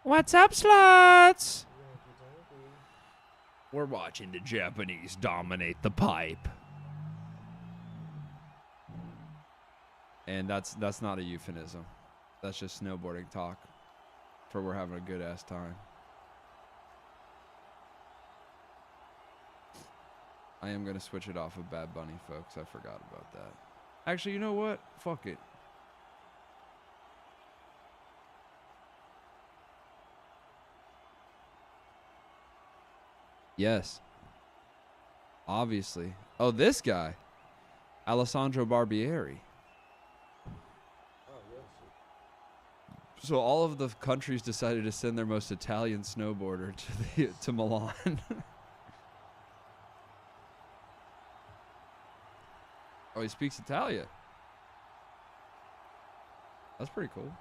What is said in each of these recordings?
What's up, sluts? We're watching the Japanese dominate the pipe. And that's not a euphemism. That's just snowboarding talk for we're having a good ass time. I am going to switch it off of Bad Bunny, folks. I forgot about that. Actually, you know what? Fuck it. Yes. Obviously. Oh, this guy. Alessandro Barbieri. So all of the countries decided to send their most Italian snowboarder to Milan. Oh, he speaks Italian. That's pretty cool.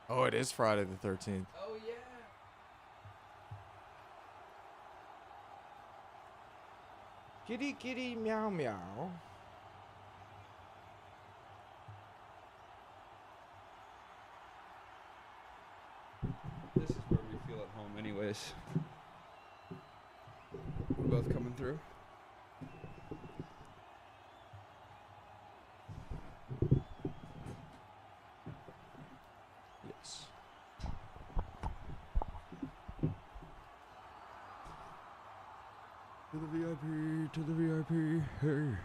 Oh, it is Friday the 13th. Oh, yeah. Kitty, kitty, meow, meow. This is where we feel at home anyways. We're both coming through. Yes. To the VIP, to the VIP, hey.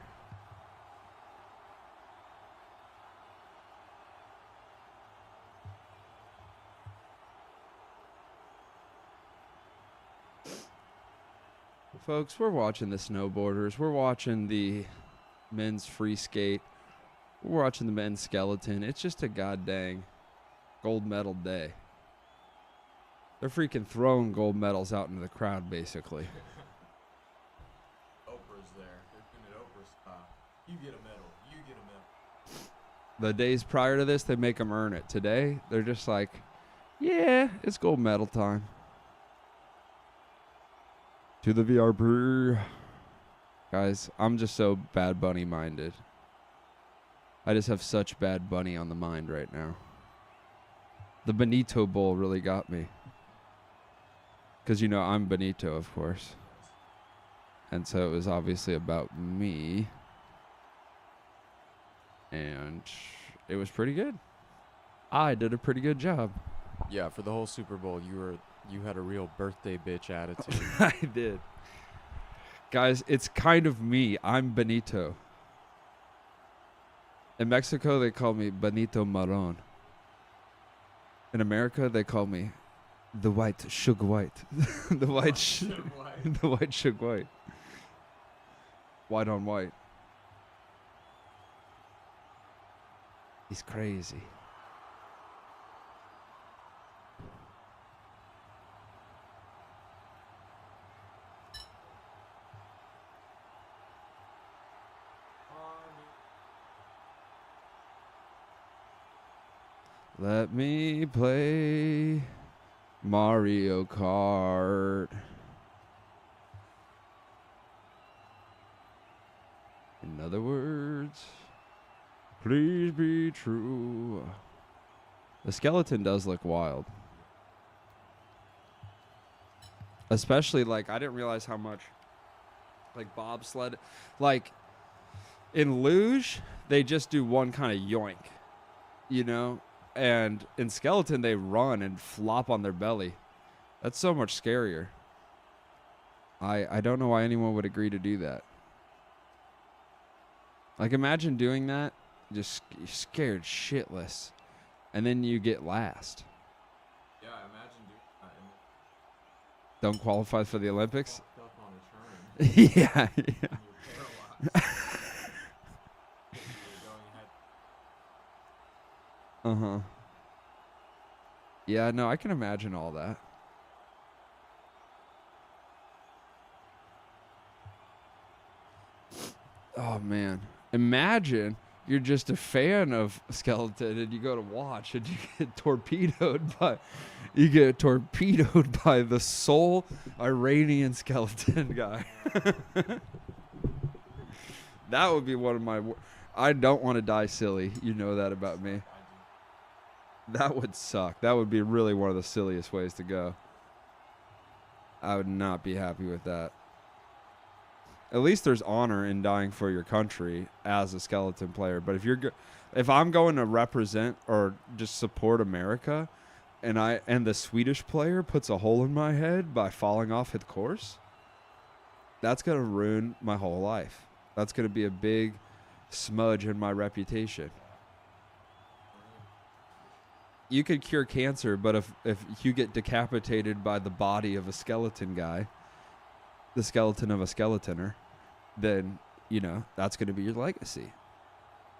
Folks, we're watching the snowboarders. We're watching the men's free skate. We're watching the men's skeleton. It's just a goddamn gold medal day. They're freaking throwing gold medals out into the crowd, basically. Oprah's there. They're doing it Oprah style. You get a medal. You get a medal. The days prior to this, they make them earn it. Today, they're just like, yeah, it's gold medal time. To the VRP. Guys, I'm just so Bad Bunny minded. I just have such Bad Bunny on the mind right now. The Benito Bowl really got me. Because, you know, I'm Benito, of course. And so it was obviously about me. And it was pretty good. I did a pretty good job. Yeah, for the whole Super Bowl, you had a real birthday bitch attitude. I did. Guys, it's kind of me. I'm Benito. In Mexico, they call me Benito Maron. In America, they call me the white Suge White. The white the white Suge White. White on white. He's crazy. Let me play Mario Kart. In other words, please be true. The skeleton does look wild. Especially, like, I didn't realize how much, like, bobsled. Like, in luge, they just do one kind of yoink, you know? And in skeleton, they run and flop on their belly. That's so much scarier. I don't know why anyone would agree to do that. Like, imagine doing that, just scared shitless, and then you get last. Yeah, imagine doing that. Don't qualify for the Olympics? Up on a turn. Yeah, yeah. You're paralyzed. You're going ahead. Uh-huh. Yeah, no, I can imagine all that. Oh man, imagine you're just a fan of skeleton and you go to watch and you get torpedoed by the sole Iranian skeleton guy. That would be one of my. I don't want to die silly. You know that about me. That would suck. That would be really one of the silliest ways to go. I would not be happy with that. At least there's honor in dying for your country as a skeleton player. But if I'm going to represent or just support America, and the Swedish player puts a hole in my head by falling off the course, that's gonna ruin my whole life. That's gonna be a big smudge in my reputation. You could cure cancer, but if you get decapitated by the body of a skeleton guy, the skeleton of a skeletoner, then, that's going to be your legacy.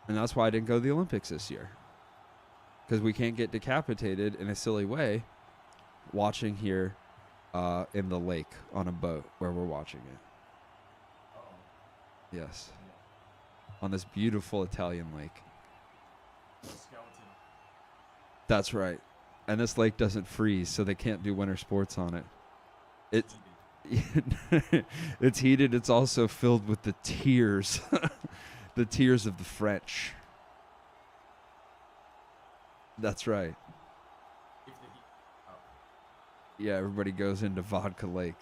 And that's why I didn't go to the Olympics this year. Because we can't get decapitated in a silly way watching here in the lake on a boat where we're watching it. Yes. On this beautiful Italian lake. Skeleton. That's right. And this lake doesn't freeze, so they can't do winter sports on it. It's heated. It's also filled with the tears. The tears of the French. That's right. Yeah, everybody goes into Vodka Lake.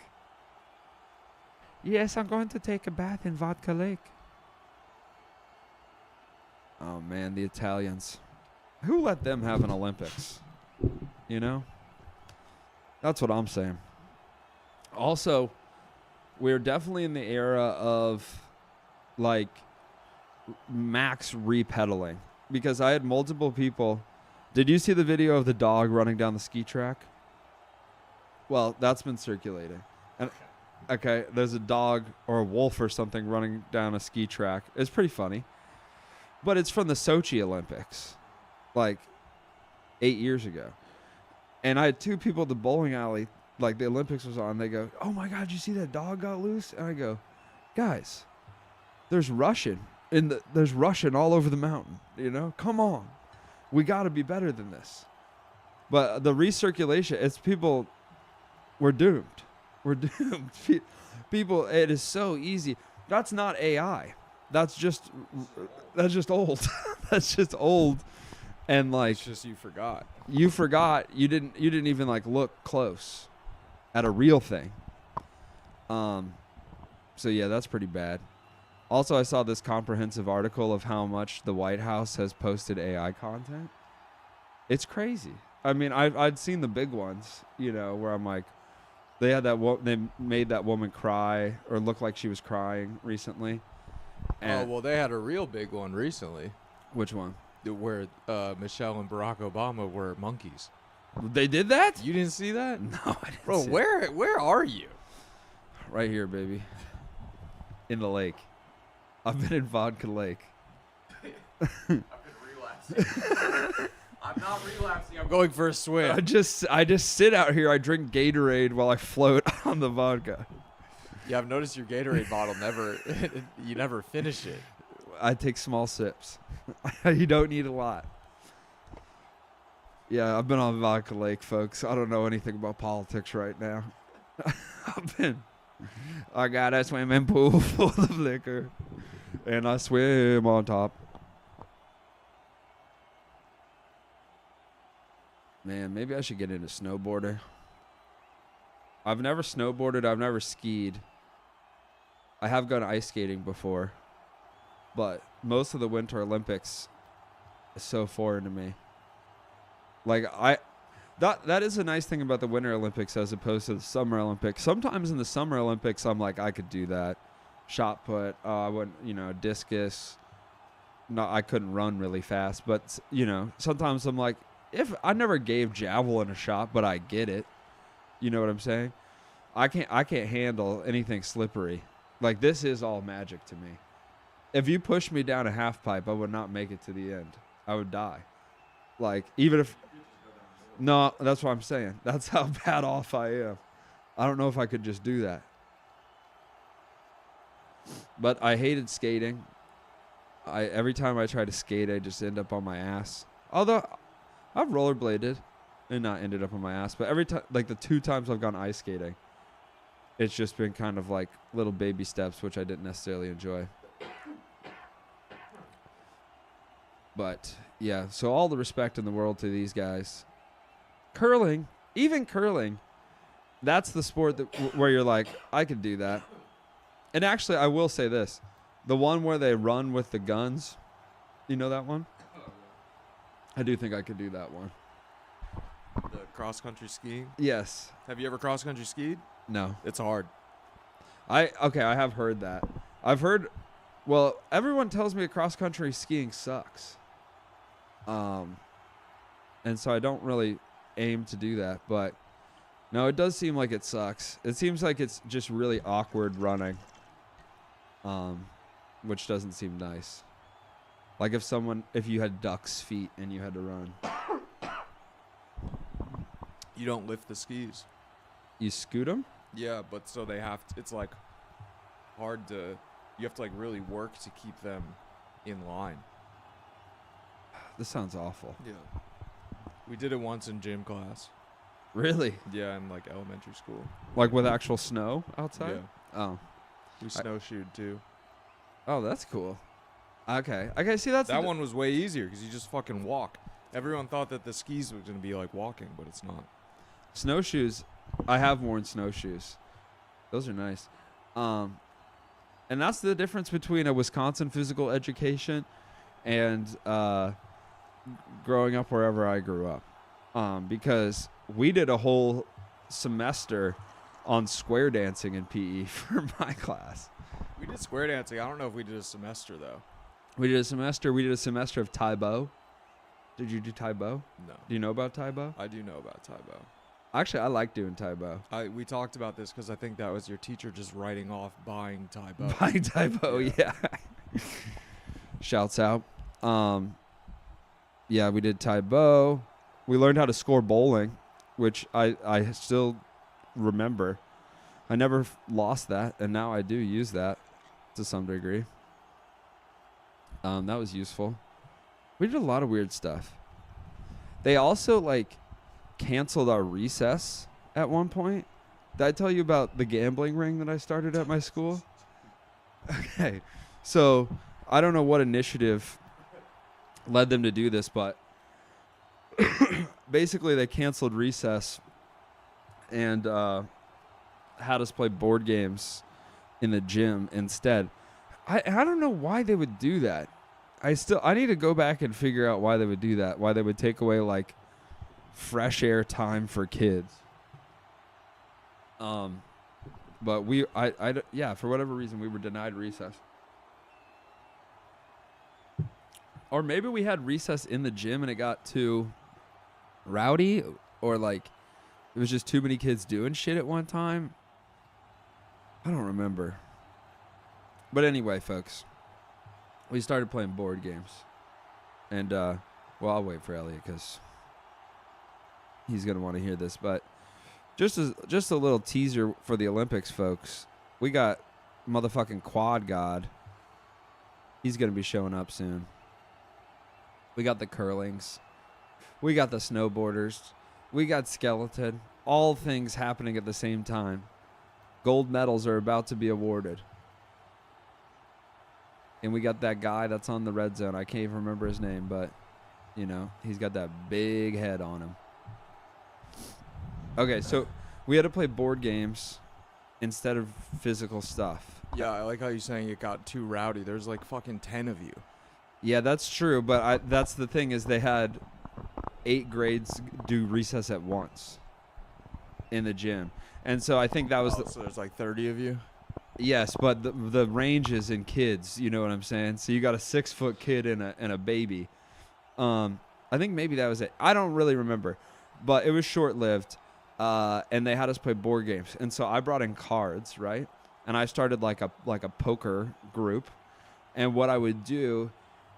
Yes, I'm going to take a bath in Vodka Lake. Oh, man, the Italians. Who let them have an Olympics? That's what I'm saying. Also, we're definitely in the era of, max repedaling. Because I had multiple people. Did you see the video of the dog running down the ski track? Well, that's been circulating. And okay, there's a dog or a wolf or something running down a ski track. It's pretty funny. But it's from the Sochi Olympics, 8 years ago. And I had two people at the bowling alley, the Olympics was on. They go, "Oh my God, you see that dog got loose?" And I go, "Guys, there's Russian all over the mountain. Come on, we got to be better than this." But the recirculation, it's people. We're doomed. We're doomed. People, it is so easy. That's not AI. That's just old. That's just old. And It's just you forgot. You forgot. You didn't even look close at a real thing. So yeah, that's pretty bad. Also, I saw this comprehensive article of how much the White House has posted AI content. It's crazy. I mean, I'd seen the big ones, where I'm like, they had they made that woman cry or look like she was crying recently. And they had a real big one recently. Which one? Where Michelle and Barack Obama were monkeys. They did that? You didn't see that? No, I didn't. Bro, see where are you? Right here, baby. In the lake. I've been in Vodka Lake. I've been relapsing. I'm not relapsing. I'm going for a swim. I just sit out here. I drink Gatorade while I float on the vodka. Yeah, I've noticed your Gatorade bottle you never finish it. I take small sips. You don't need a lot. Yeah, I've been on Vodka Lake, folks. I don't know anything about politics right now. I got a swimming pool full of liquor, and I swim on top. Man, maybe I should get into snowboarding. I've never snowboarded. I've never skied. I have gone ice skating before, but most of the Winter Olympics is so foreign to me. That is a nice thing about the Winter Olympics as opposed to the Summer Olympics. Sometimes in the Summer Olympics, I'm like, I could do that. Shot put, I wouldn't, discus. No, I couldn't run really fast, but sometimes I'm like, if I never gave javelin a shot, but I get it. You know what I'm saying? I can't handle anything slippery. This is all magic to me. If you push me down a half pipe, I would not make it to the end. I would die. Even if... No, that's what I'm saying. That's how bad off I am. I don't know if I could just do that. But I hated skating. Every time I try to skate, I just end up on my ass. Although I've rollerbladed and not ended up on my ass, but every time, like the 2 times I've gone ice skating, it's just been kind of like little baby steps, which I didn't necessarily enjoy. But yeah, so all the respect in the world to these guys. Curling, even curling, that's the sport that where you're like, I could do that. And actually, I will say this. The one where they run with the guns, you know that one? I do think I could do that one. The cross-country skiing. Yes. Have you ever cross-country skied? No. It's hard. I have heard that. I've heard, well, everyone tells me cross-country skiing sucks. And so I don't really aim to do that, but no, it does seem like it sucks. It seems like it's just really awkward running. Which doesn't seem nice. Like if you had duck's feet and you had to run. You don't lift the skis. You scoot them? Yeah, but so they have to, it's like hard to, you have to like really work to keep them in line. This sounds awful. Yeah. We did it once in gym class. Really? Yeah, in like elementary school. Like with actual snow outside? Yeah. Oh. We snowshoed too. Oh, that's cool. Okay. Okay, see that's That one was way easier because you just fucking walk. Everyone thought that the skis were going to be like walking, but it's not. Snowshoes. I have worn snowshoes. Those are nice. And that's the difference between a Wisconsin physical education and growing up wherever I grew up. Because we did a whole semester on square dancing in PE for my class. We did square dancing. I don't know if we did a semester though. We did a semester of Tai Bo. Did you do Tai Bo? No. Do you know about Tai Bo? I do know about Tai Bo. Actually, I like doing Tai Bo. We talked about this because I think that was your teacher just writing off buying Tai Bo. Buying Tai Bo, yeah. Shouts out. Yeah, we did Tai Bo. We learned how to score bowling, which I still remember. I never lost that, and now I do use that to some degree. That was useful. We did a lot of weird stuff. They also, like, canceled our recess at one point. Did I tell you about the gambling ring that I started at my school? Okay. So, I don't know what initiative led them to do this, but basically they canceled recess and had us play board games in the gym instead. I don't know why they would do that. I need to go back and figure out why they would do that. Why they would take away like fresh air time for kids. But yeah, for whatever reason we were denied recess. Or maybe we had recess in the gym and it got too rowdy, or like it was just too many kids doing shit at one time. I don't remember. But anyway, folks, we started playing board games. And, well, I'll wait for Elliot because he's going to want to hear this. But just a little teaser for the Olympics, folks. We got motherfucking Quad God. He's going to be showing up soon. We got the curlings. We got the snowboarders. We got skeleton. All things happening at the same time. Gold medals are about to be awarded. And we got that guy that's on the red zone. I can't even remember his name, but, you know, he's got that big head on him. Okay, so we had to play board games instead of physical stuff. Yeah, I like how you're saying it got too rowdy. There's like fucking 10 of you. Yeah, that's true, but that's the thing is they had 8 grades do recess at once in the gym. And so I think that was so there's like 30 of you? Yes, but the range is in kids, you know what I'm saying? So you got a 6-foot kid and a baby. I think maybe that was it. I don't really remember, but it was short-lived, and they had us play board games. And so I brought in cards, right? And I started like a poker group. And what I would do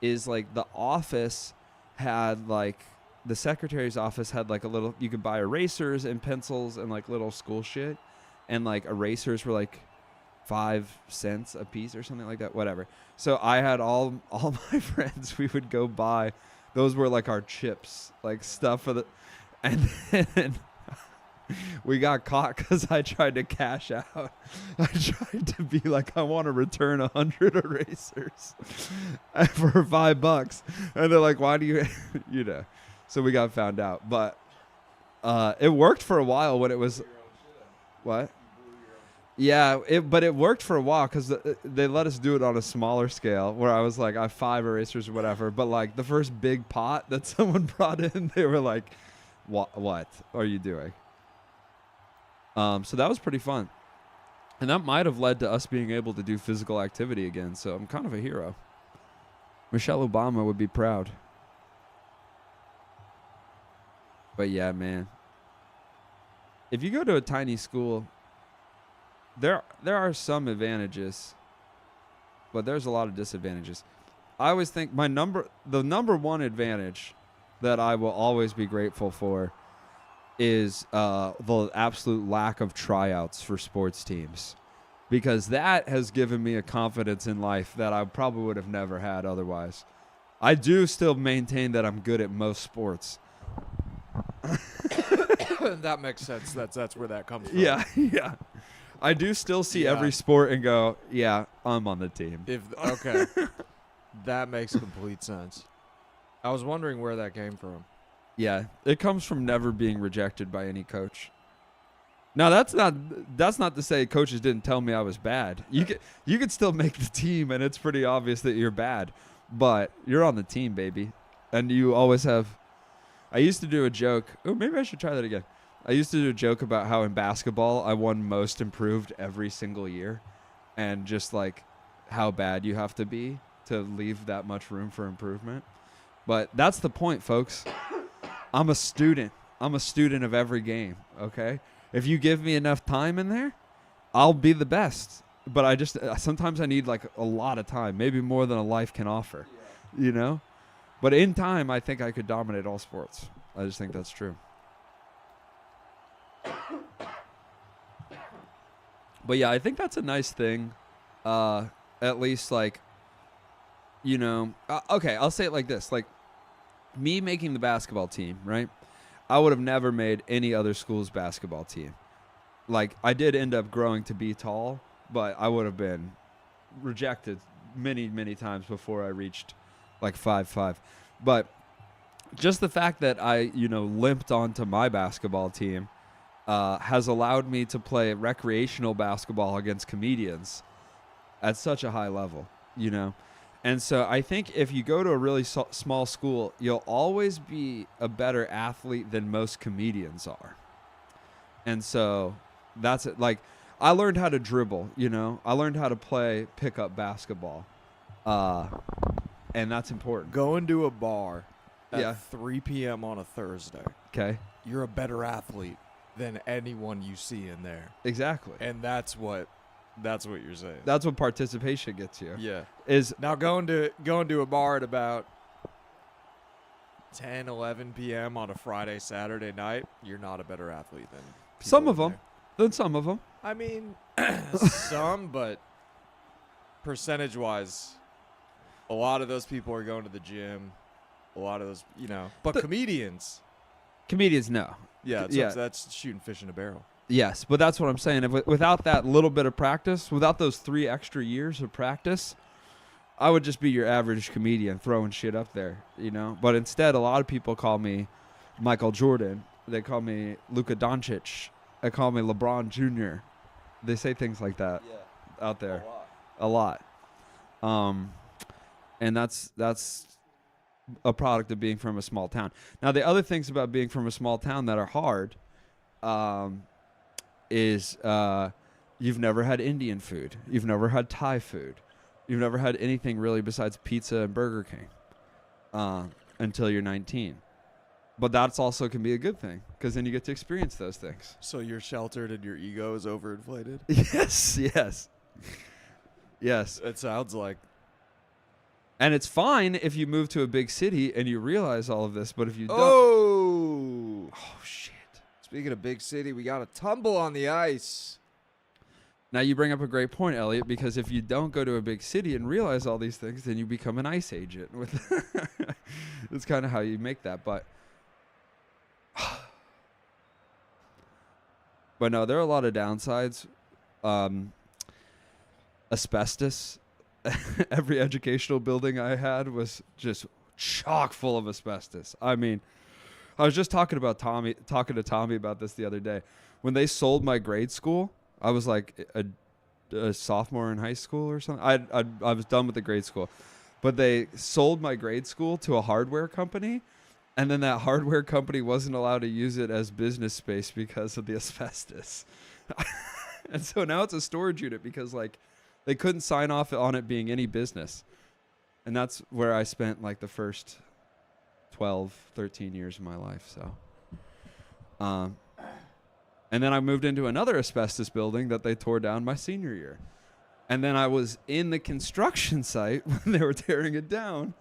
is like the office had like the secretary's office had like a little, you could buy erasers and pencils and like little school shit, and like erasers were like 5 cents a piece or something like that. Whatever. So I had all my friends. We would go buy. Those were like our chips, like stuff for the, and then we got caught because I tried to cash out. I tried to be like, I want to return 100 erasers for $5, and they're like, why do you, you know? So we got found out, but it worked for a while when it was what? Yeah, but it worked for a while because they let us do it on a smaller scale where I was like, I have 5 erasers or whatever. But like the first big pot that someone brought in, they were like, what are you doing? So that was pretty fun. And that might have led to us being able to do physical activity again. So I'm kind of a hero. Michelle Obama would be proud. But yeah, man. If you go to a tiny school, there are some advantages, but there's a lot of disadvantages. I always think the number one advantage that I will always be grateful for is the absolute lack of tryouts for sports teams, because that has given me a confidence in life that I probably would have never had otherwise. I do still maintain that I'm good at most sports. That makes sense. That's where that comes from. Yeah. I do still see every sport and go, yeah, I'm on the team. Okay. That makes complete sense. I was wondering where that came from. Yeah, it comes from never being rejected by any coach. Now that's not to say coaches didn't tell me I was bad. You could still make the team, and it's pretty obvious that you're bad, but you're on the team, baby, and you always have. I used to do a joke. Oh, maybe I should try that again. I used to do a joke about how in basketball I won most improved every single year, and just like how bad you have to be to leave that much room for improvement. But that's the point, folks. I'm a student. I'm a student of every game, okay? If you give me enough time in there, I'll be the best. But I just sometimes I need like a lot of time, maybe more than a life can offer, you know? But in time, I think I could dominate all sports. I just think that's true. But yeah, I think that's a nice thing. At least like, you know, okay, I'll say it like this. Like me making the basketball team, right? I would have never made any other school's basketball team. Like I did end up growing to be tall, but I would have been rejected many, many times before I reached like 5'5". But just the fact that I, limped onto my basketball team has allowed me to play recreational basketball against comedians at such a high level, And so I think if you go to a really small school, you'll always be a better athlete than most comedians are. And so that's it. Like I learned how to dribble, I learned how to play pickup basketball. And that's important. Going to a bar Yeah. at 3 p.m. on a Thursday, Okay. you're a better athlete than anyone you see in there. Exactly. And that's what you're saying. That's what participation gets you. Yeah. Is Now going to a bar at about 10, 11 p.m. on a Friday, Saturday night, you're not a better athlete than people some of in them. there. Then some of them. I mean, some, but percentage-wise, a lot of those people are going to the gym. A lot of those, But comedians, Comedians, no. that's shooting fish in a barrel. Yes, but that's what I'm saying. If without that little bit of practice, without those 3 extra years of practice, I would just be your average comedian throwing shit up there, But instead, a lot of people call me Michael Jordan. They call me Luka Doncic. They call me LeBron Jr. They say things like that out there. A lot. And that's a product of being from a small town. Now, the other things about being from a small town that are hard is you've never had Indian food. You've never had Thai food. You've never had anything really besides pizza and Burger King until you're 19. But that's also can be a good thing because then you get to experience those things. So you're sheltered and your ego is overinflated? Yes. It sounds like. And it's fine if you move to a big city and you realize all of this, but if you don't... Oh, shit. Speaking of big city, we got a tumble on the ice. Now you bring up a great point, Elliot, because if you don't go to a big city and realize all these things, then you become an ICE agent. With that's kind of how you make that. But no, there are a lot of downsides. Asbestos. Every educational building I had was just chock full of asbestos. I mean, I was just talking to Tommy about this the other day. When they sold my grade school, I was like a sophomore in high school or something. I was done with the grade school, but they sold my grade school to a hardware company, and then that hardware company wasn't allowed to use it as business space because of the asbestos. And so now it's a storage unit because like they couldn't sign off on it being any business. And that's where I spent like the first 12, 13 years of my life. So, and then I moved into another asbestos building that they tore down my senior year. And then I was in the construction site when they were tearing it down,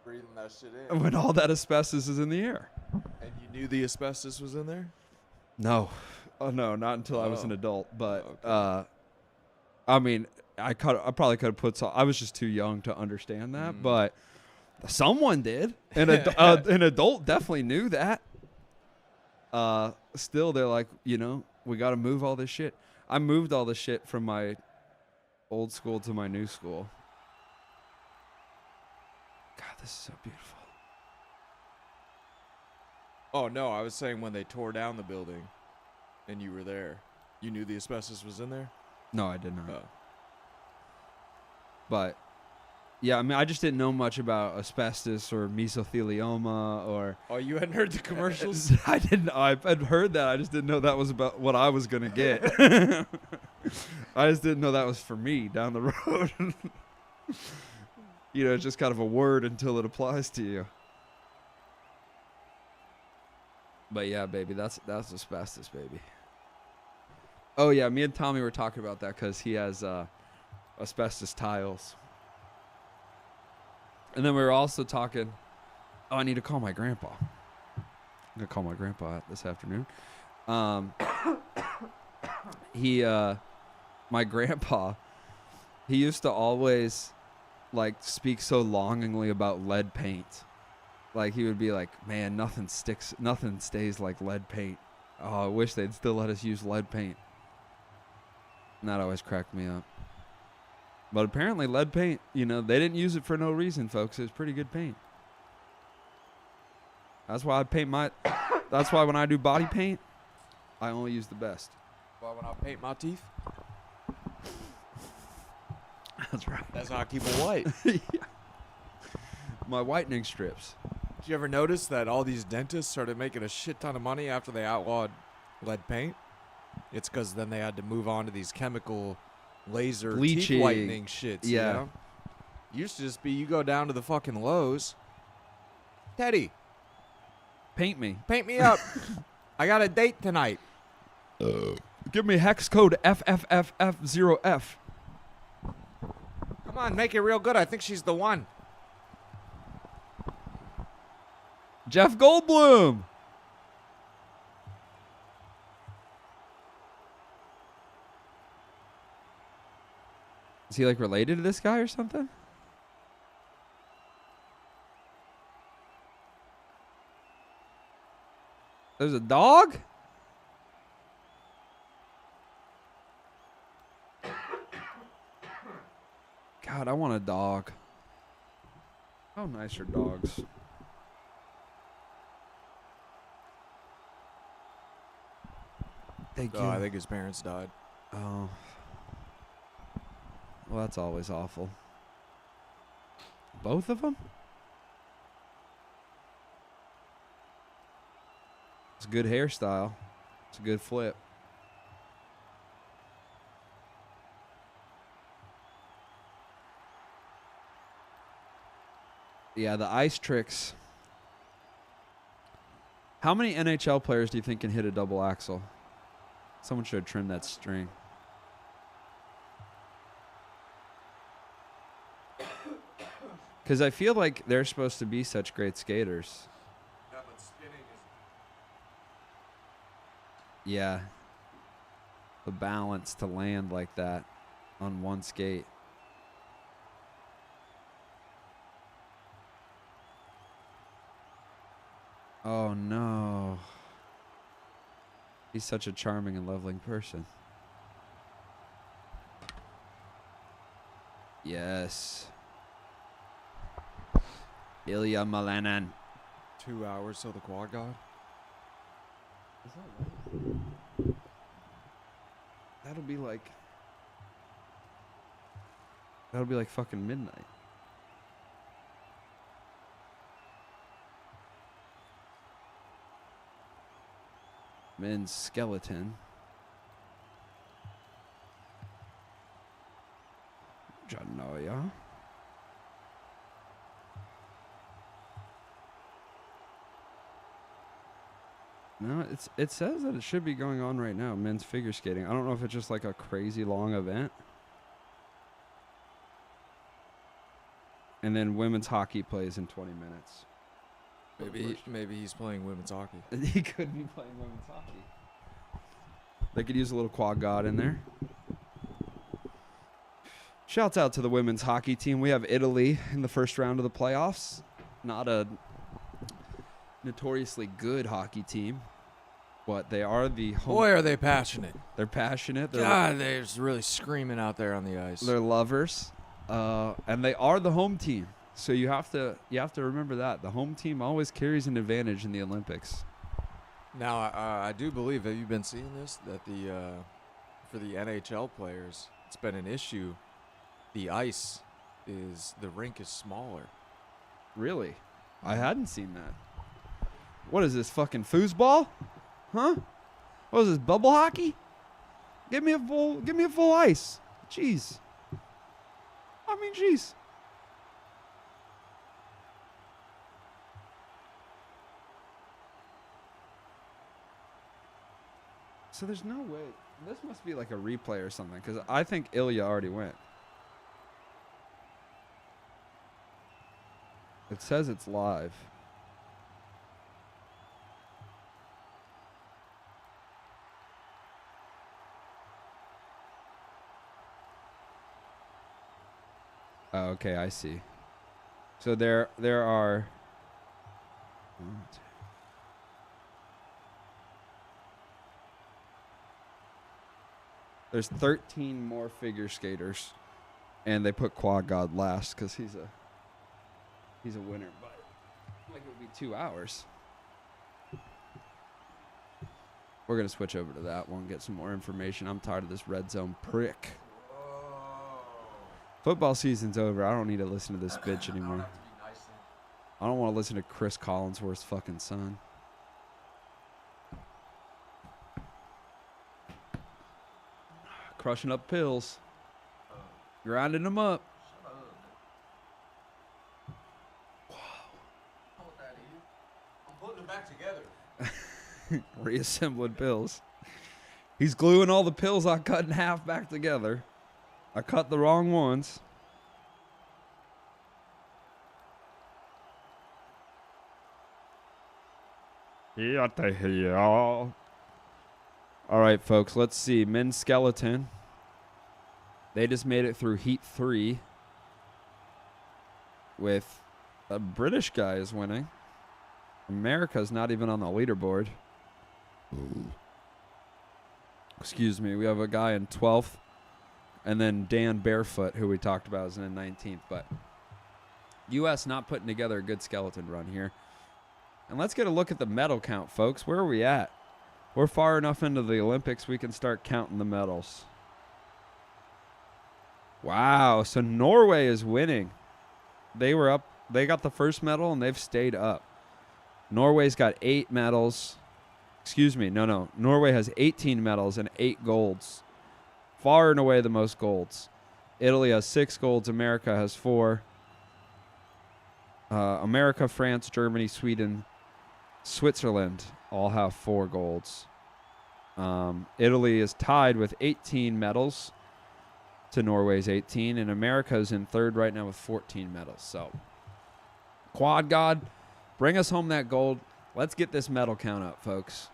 Breathing that shit in. when all that asbestos is in the air. And you knew the asbestos was in there? No. Oh, no, not until I was an Oh. adult. But, Okay. I mean, I probably could have put some. I was just too young to understand that, but someone did. And an adult definitely knew that. Still, they're like, we got to move all this shit. I moved all the shit from my old school to my new school. God, this is so beautiful. Oh, no, I was saying when they tore down the building and you were there, you knew the asbestos was in there? No, I did not. Oh. But, yeah, I mean, I just didn't know much about asbestos or mesothelioma or... Oh, you hadn't heard the commercials? I didn't. I'd heard that. I just didn't know that was about what I was gonna get. I just didn't know that was for me down the road. It's just kind of a word until it applies to you. But yeah, baby, that's asbestos, baby. Oh yeah, me and Tommy were talking about that because he has asbestos tiles. And then we were also talking. Oh, I need to call my grandpa. I'm gonna call my grandpa this afternoon. My grandpa, he used to always like speak so longingly about lead paint. Like he would be like, "Man, nothing stays like lead paint. Oh, I wish they'd still let us use lead paint." And that always cracked me up. But apparently lead paint, they didn't use it for no reason, folks. It was pretty good paint. That's why that's why when I do body paint, I only use the best. Why, when I paint my teeth, That's right. that's how I keep them white. Yeah. My whitening strips. Did you ever notice that all these dentists started making a shit ton of money after they outlawed lead paint? It's because then they had to move on to these chemical laser Bleaching. teeth whitening shits. Yeah. You know? Used to just be you go down to the fucking Lowe's. Teddy, Paint me. paint me up. I got a date tonight. Give me hex code FFFF0F. Come on, make it real good. I think she's the one. Jeff Goldblum. Is he like related to this guy or something? There's a dog? God, I want a dog. How nice are dogs? Thank you. Oh, I think his parents died. Oh. Well, that's always awful. Both of them? It's a good hairstyle. It's a good flip. Yeah, the ice tricks. How many NHL players do you think can hit a double axel? Someone should trim that string. Because I feel like they're supposed to be such great skaters. Yeah, but spinning is... Yeah. the balance to land like that on one skate. Oh no. He's such a charming and lovely person. Yes. Ilya Malanen. 2 hours till the quad god. Is that right? That'll be like fucking midnight. Men's skeleton. Janoya. No, it says that it should be going on right now, men's figure skating. I don't know if it's just like a crazy long event. And then women's hockey plays in 20 minutes. Maybe he's playing women's hockey. He could be playing women's hockey. They could use a little quad god in there. Shouts out to the women's hockey team. We have Italy in the first round of the playoffs. Not a notoriously good hockey team, but they are the home. Boy, are they passionate. They're passionate. God, they're just really screaming out there on the ice. They're lovers. And they are the home team. So you have to remember that. The home team always carries an advantage in the Olympics. Now, I do believe, have you been seeing this? That for the NHL players, it's been an issue. The rink is smaller. Really? I hadn't seen that. What is this, fucking foosball? Huh? What is this, bubble hockey? Give me a full ice. Jeez. I mean, jeez. So there's no way. This must be like a replay or something, because I think Ilya already went. It says it's live. Oh, okay, I see. So there are. There's 13 more figure skaters, and they put Quad God last because he's a winner. But like it would be 2 hours. We're gonna switch over to that one, get some more information. I'm tired of this red zone prick. Football season's over. I don't need to listen to this bitch anymore. I don't want to listen to Chris Collinsworth's fucking son. Crushing up pills. Grinding them up. Wow. I'm putting them back together. Reassembling pills. He's gluing all the pills I cut in half back together. I cut the wrong ones. All right, folks, let's see. Men's skeleton. They just made it through Heat 3 with a British guy is winning. America's not even on the leaderboard. Excuse me. We have a guy in 12th. And then Dan Barefoot, who we talked about, is in 19th. But U.S. not putting together a good skeleton run here. And let's get a look at the medal count, folks. Where are we at? We're far enough into the Olympics we can start counting the medals. Wow, so Norway is winning. They were up. They got the first medal, and they've stayed up. Norway's got 8 medals. Excuse me, no. Norway has 18 medals and 8 golds. Far and away the most golds. Italy has 6 golds. America has 4. America, France, Germany, Sweden, Switzerland all have 4 golds. Italy is tied with 18 medals to Norway's 18, and America is in 3rd right now with 14 medals. So, Quad God, bring us home that gold. Let's get this medal count up, folks.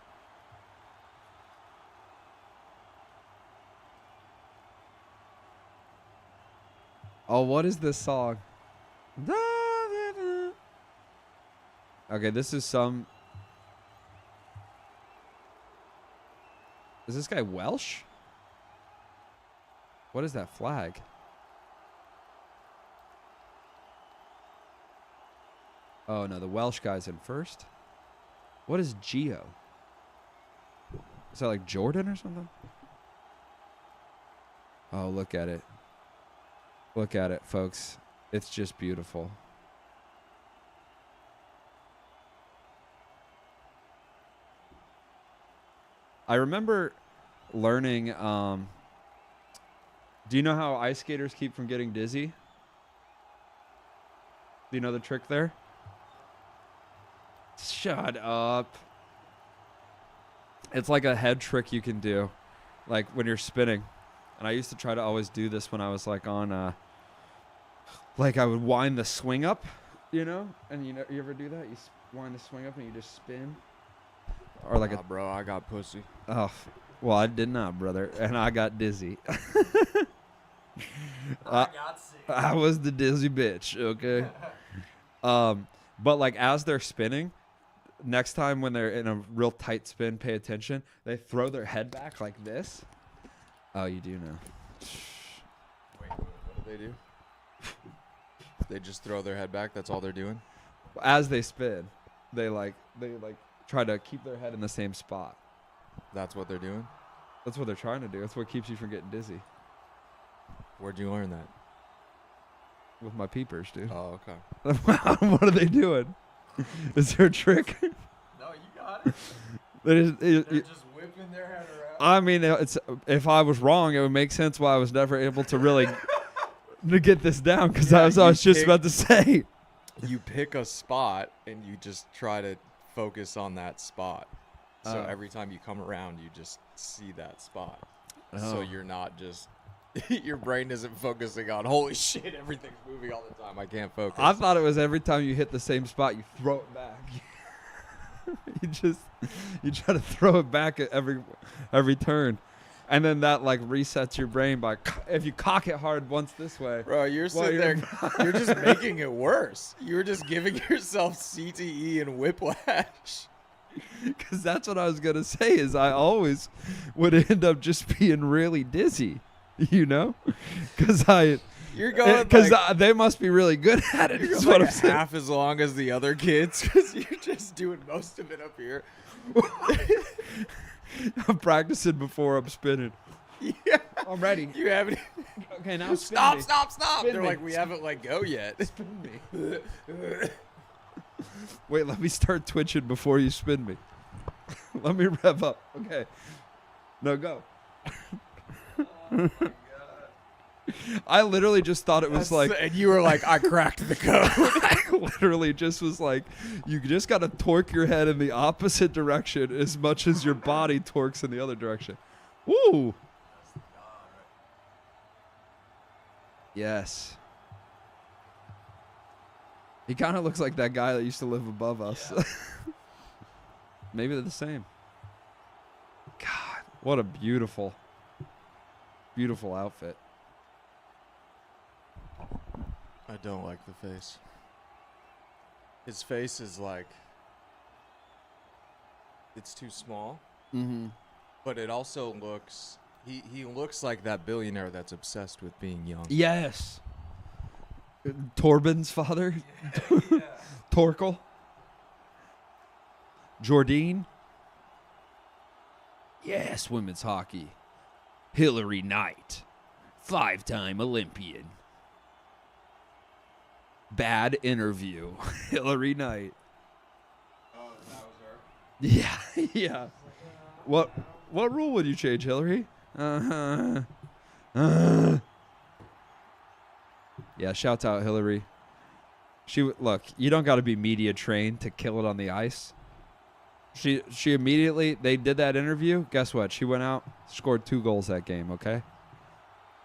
Oh, what is this song? Okay, this is some. Is this guy Welsh? What is that flag? Oh no, the Welsh guy's in first. What is Geo? Is that like Jordan or something? Oh, look at it. Look at it, folks. It's just beautiful. I remember learning, do you know how ice skaters keep from getting dizzy? Do you know the trick there? Shut up. It's like a head trick you can do, like when you're spinning. And I used to try to always do this when I was like on, like I would wind the swing up, you know? And you ever do that? You wind the swing up and you just spin? Or like bro, I got pussy. Oh, well, I did not, brother. And I got dizzy. I got sick. I was the dizzy bitch, okay? But like as they're spinning, next time when they're in a real tight spin, pay attention. They throw their head back like this. Oh, you do know. Wait, what do they do? They just throw their head back? That's all they're doing? As they spin, they try to keep their head in the same spot. That's what they're doing? That's what they're trying to do. That's what keeps you from getting dizzy. Where'd you learn that? With my peepers, dude. Oh, okay. What are they doing? Is there a trick? No, you got it. They're They're just whipping their head around. I mean, if I was wrong, it would make sense why I was never able to really to get this down, because Yeah, I was just about to say. You pick a spot and you just try to focus on that spot. So Oh. every time you come around, you just see that spot. Oh. So you're not just your brain isn't focusing on holy shit, everything's moving all the time. I can't focus. I thought it was every time you hit the same spot, you throw it back. you try to throw it back at every turn, and then that like resets your brain by if you cock it hard once this way. Bro, you're sitting there, you're just making it worse. You're just giving yourself CTE and whiplash. Because that's what I was gonna say. Is I always would end up just being really dizzy, you know? Because You're going they must be really good at it. you're Is going what like I'm saying. half as long as the other kids because you're just doing most of it up here. I'm practicing before I'm spinning. Yeah, I'm ready. you haven't. Okay, now Stop! me. Stop! Spin They're me. like, we haven't let go yet. Spin me. Wait, let me start twitching before you spin me. Let me rev up. Okay. No, go. I literally just thought it was and you were like, I cracked the code. I literally just was like, you just got to torque your head in the opposite direction as much as your body torques in the other direction. Woo! Yes. He kind of looks like that guy that used to live above us. Yeah. Maybe they're the same. God, what a beautiful, beautiful outfit. I don't like the face. His face is like, it's too small, Mm-hmm. but it also looks, he looks like that billionaire that's obsessed with being young. Yes. Torben's father? Yeah. Torkel? Jordine? Yes, women's hockey. Hillary Knight. 5-time Olympian. Bad interview. Hillary Knight. Oh, that was her. Yeah, yeah. What rule would you change, Hillary? Yeah, shouts out Hillary. Look, you don't got to be media trained to kill it on the ice. She immediately, they did that interview. Guess what? She went out, scored 2 goals that game, okay?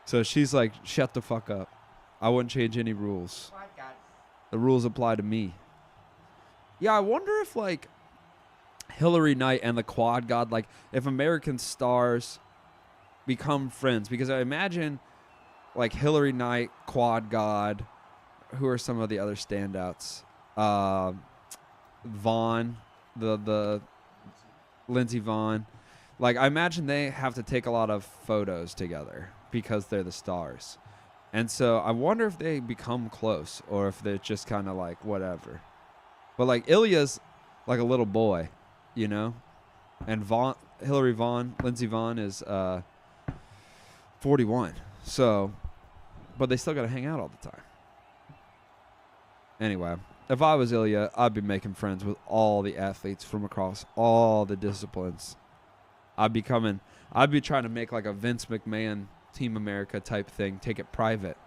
So she's like, shut the fuck up. I wouldn't change any rules. The rules apply to me. Yeah, I wonder if, like, Hillary Knight and the Quad God, like, if American stars become friends. Because I imagine, like Hillary Knight, Quad God. Who are some of the other standouts? Vaughn, the Lindsey Vaughn. Like, I imagine they have to take a lot of photos together because they're the stars. And so I wonder if they become close or if they're just kind of like whatever. But like Ilya's like a little boy, you know? And Lindsey Vaughn is 41. So, but they still got to hang out all the time. Anyway, if I was Ilya, I'd be making friends with all the athletes from across all the disciplines. I'd be trying to make like a Vince McMahon Team America type thing, take it private.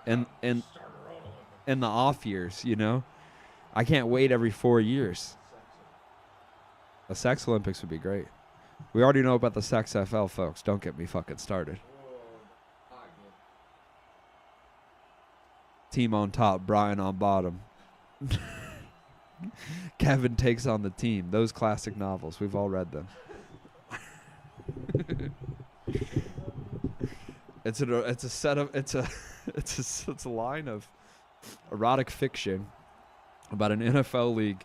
And in the off years, you know? I can't wait every 4 years. A sex Olympics would be great. We already know about the sex FL, folks. Don't get me fucking started. Team on top, Brian on bottom. Kevin takes on the team. Those classic novels. We've all read them. It's a line of erotic fiction about an NFL league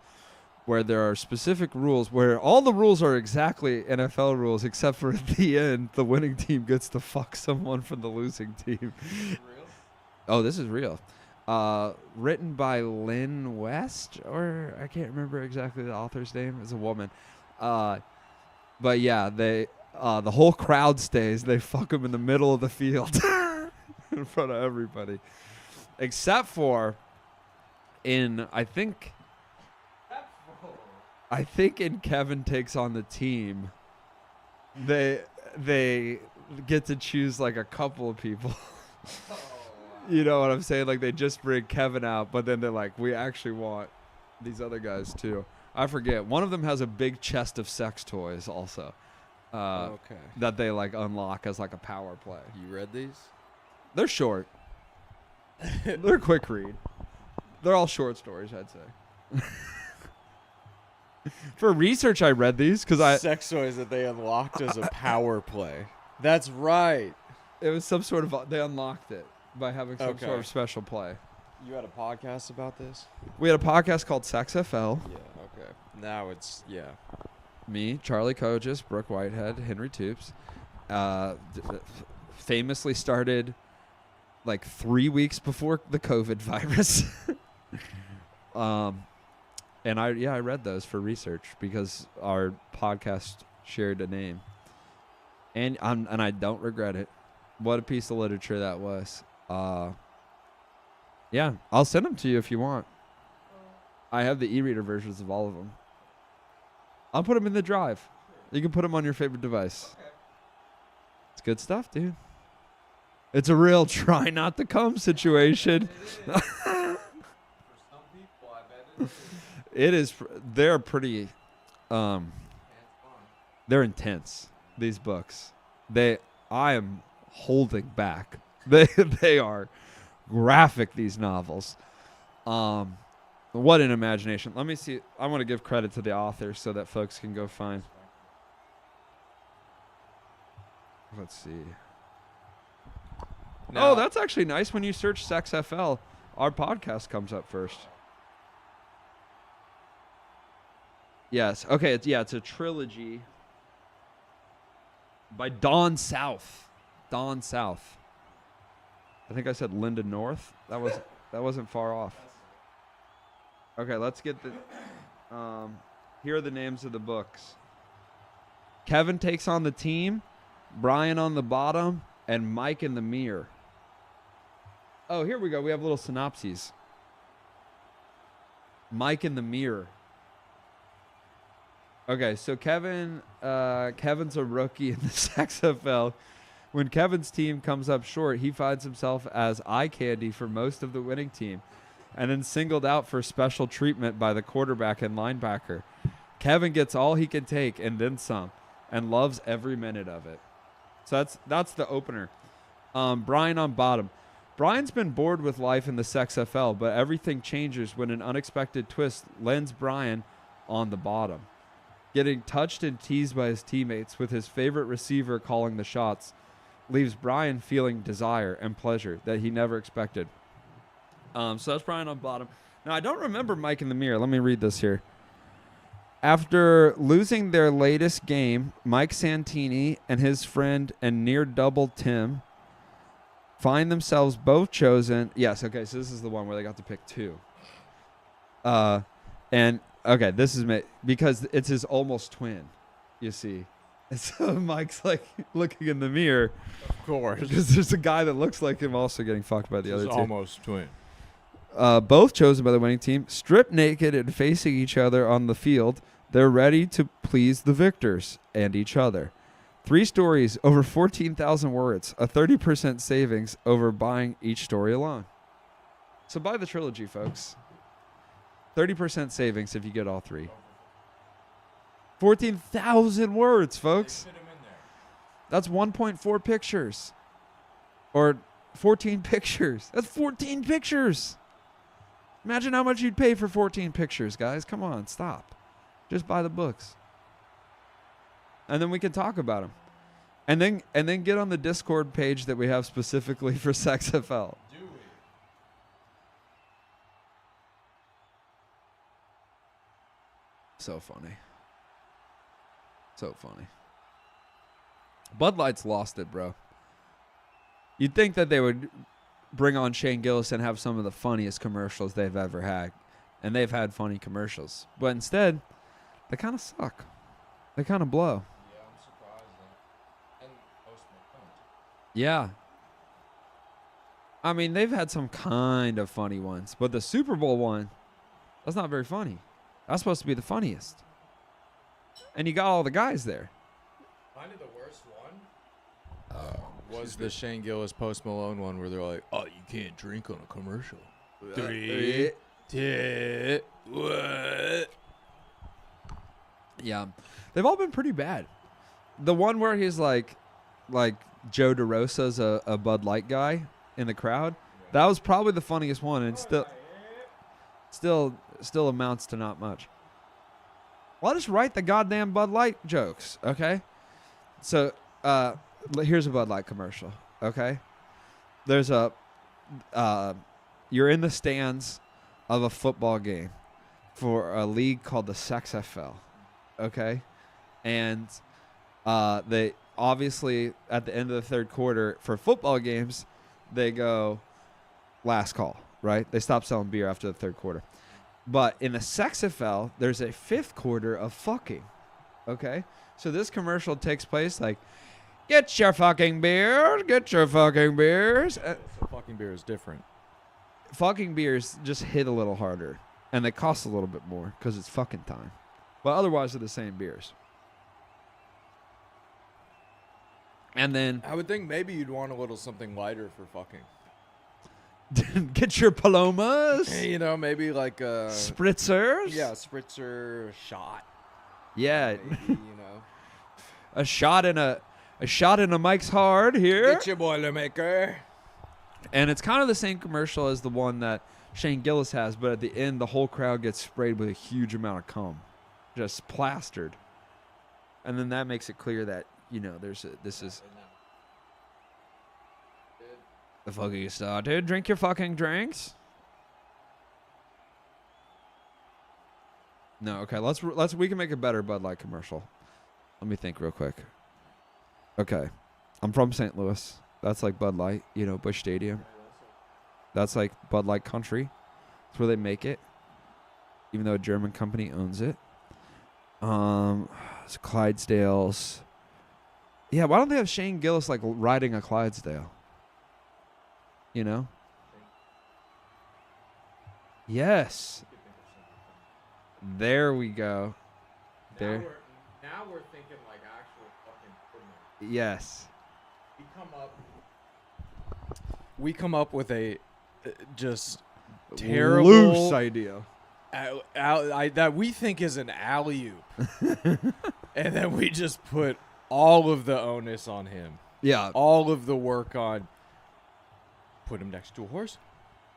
where there are specific rules where all the rules are exactly NFL rules except for at the end the winning team gets to fuck someone from the losing team. Oh, this is real. Written by Lynn West, or I can't remember exactly the author's name. It's a woman. But yeah, the whole crowd stays. They fuck them in the middle of the field in front of everybody. Except for I think in Kevin Takes on the Team, they get to choose like a couple of people. You know what I'm saying? Like they just bring Kevin out, but then they're like, we actually want these other guys too. I forget. One of them has a big chest of sex toys also. Okay. That they like unlock as like a power play. You read these? They're short. They're quick read. They're all short stories, I'd say. For research, I read these because sex toys that they unlocked as a power play. That's right. It was some sort of they unlocked it by having some sort of special play. You had a podcast about this? We had a podcast called Sex FL. Yeah. Okay. Now it's Me, Charlie Kogis, Brooke Whitehead, Henry Toops, famously started like 3 weeks before the COVID virus. And I read those for research because our podcast shared a name, and I don't regret it. What a piece of literature that was. Yeah, I'll send them to you if you want. I have the e-reader versions of all of them. I'll put them in the drive. You can put them on your favorite device. Okay. It's good stuff, dude. It's a real try not to come situation. For some people, I bet it is. They're pretty. They're intense. These books. I am holding back. They are graphic. These novels. What an imagination. Let me see. I want to give credit to the author so that folks can go find. Let's see. Now, oh, that's actually nice. When you search Sex FL, our podcast comes up first. Yes. Okay. It's a trilogy by Dawn South. Dawn South. I think I said Linda North. That wasn't far off. Okay, let's get the. Here are the names of the books. Kevin Takes on the Team, Brian on the Bottom, and Mike in the Mirror. Oh, here we go. We have little synopses. Mike in the Mirror. Okay, so Kevin's a rookie in the Sex FL. When Kevin's team comes up short, he finds himself as eye candy for most of the winning team, and then singled out for special treatment by the quarterback and linebacker. Kevin gets all he can take and then some, and loves every minute of it. So that's the opener. Brian on bottom. Brian's been bored with life in the Sex FL, but everything changes when an unexpected twist lands Brian on the bottom. Getting touched and teased by his teammates with his favorite receiver calling the shots. leaves Brian feeling desire and pleasure that he never expected. So that's Brian on bottom. Now, I don't remember Mike in the mirror. Let me read this here. After losing their latest game, Mike Santini and his friend and near double Tim find themselves both chosen. Yes, okay, so this is the one where they got to pick two. And, okay, this is because it's his almost twin, you see. And so Mike's like looking in the mirror. Of course. Because there's a guy that looks like him also getting fucked by the other two. Almost twin. Both chosen by the winning team, stripped naked and facing each other on the field. They're ready to please the victors and each other. 3 stories, over 14,000 words, a 30% savings over buying each story alone. So buy the trilogy, folks. 30% savings if you get all 3. 14,000 words, folks. Fit 'em in there. That's 1.4 pictures. Or 14 pictures. That's 14 pictures. Imagine how much you'd pay for 14 pictures, guys. Come on, stop. Just buy the books. And then we can talk about them. And then get on the Discord page that we have specifically for SexFL. Do it. So funny. So funny. Bud Light's lost it, bro. You'd think that they would bring on Shane Gillis and have some of the funniest commercials they've ever had. And they've had funny commercials. But instead, they kind of suck. They kind of blow. Yeah, I'm surprised. And Post Malone. Yeah. I mean, they've had some kind of funny ones. But the Super Bowl one, that's not very funny. That's supposed to be the funniest. And you got all the guys there. Kind of the worst one. Was the Shane Gillis Post Malone one where they're like, oh, you can't drink on a commercial. 3, 2, what? Yeah. They've all been pretty bad. The one where he's like Joe DeRosa's a Bud Light guy in the crowd, that was probably the funniest one, and still amounts to not much. Let us write the goddamn Bud Light jokes, okay? So, here's a Bud Light commercial, okay? There's you're in the stands of a football game for a league called the SexFL, okay? And they obviously, at the end of the third quarter, for football games, they go last call, right? They stop selling beer after the third quarter. But in the SexFL, there's a 5th quarter of fucking, okay? So this commercial takes place like, get your fucking beers, get your fucking beers. So fucking beer is different. Fucking beers just hit a little harder, and they cost a little bit more because it's fucking time. But otherwise, they're the same beers. And then I would think maybe you'd want a little something lighter for fucking. get your palomas, You know, maybe like a spritzers. Yeah, spritzer shot. Yeah, Maybe, you know. a shot in a Mike's Hard here. Get your Boilermaker. And it's kind of the same commercial as the one that Shane Gillis has, but at the end, the whole crowd gets sprayed with a huge amount of cum, just plastered. And then that makes it clear that, you know, this is the fucking started. Drink your fucking drinks. No, okay, we can make a better Bud Light commercial. Let me think real quick. Okay, I'm from St. Louis. That's like Bud Light, you know, Busch Stadium. That's like Bud Light Country. That's where they make it, even though a German company owns it. It's Clydesdales. Yeah, why don't they have Shane Gillis like riding a Clydesdale? You know? Yes. There we go. There. Now we're thinking like actual fucking equipment. Yes. We come up with a just terrible loose idea. That we think is an alley-oop. And then we just put all of the onus on him. Yeah. All of the work on put him next to a horse.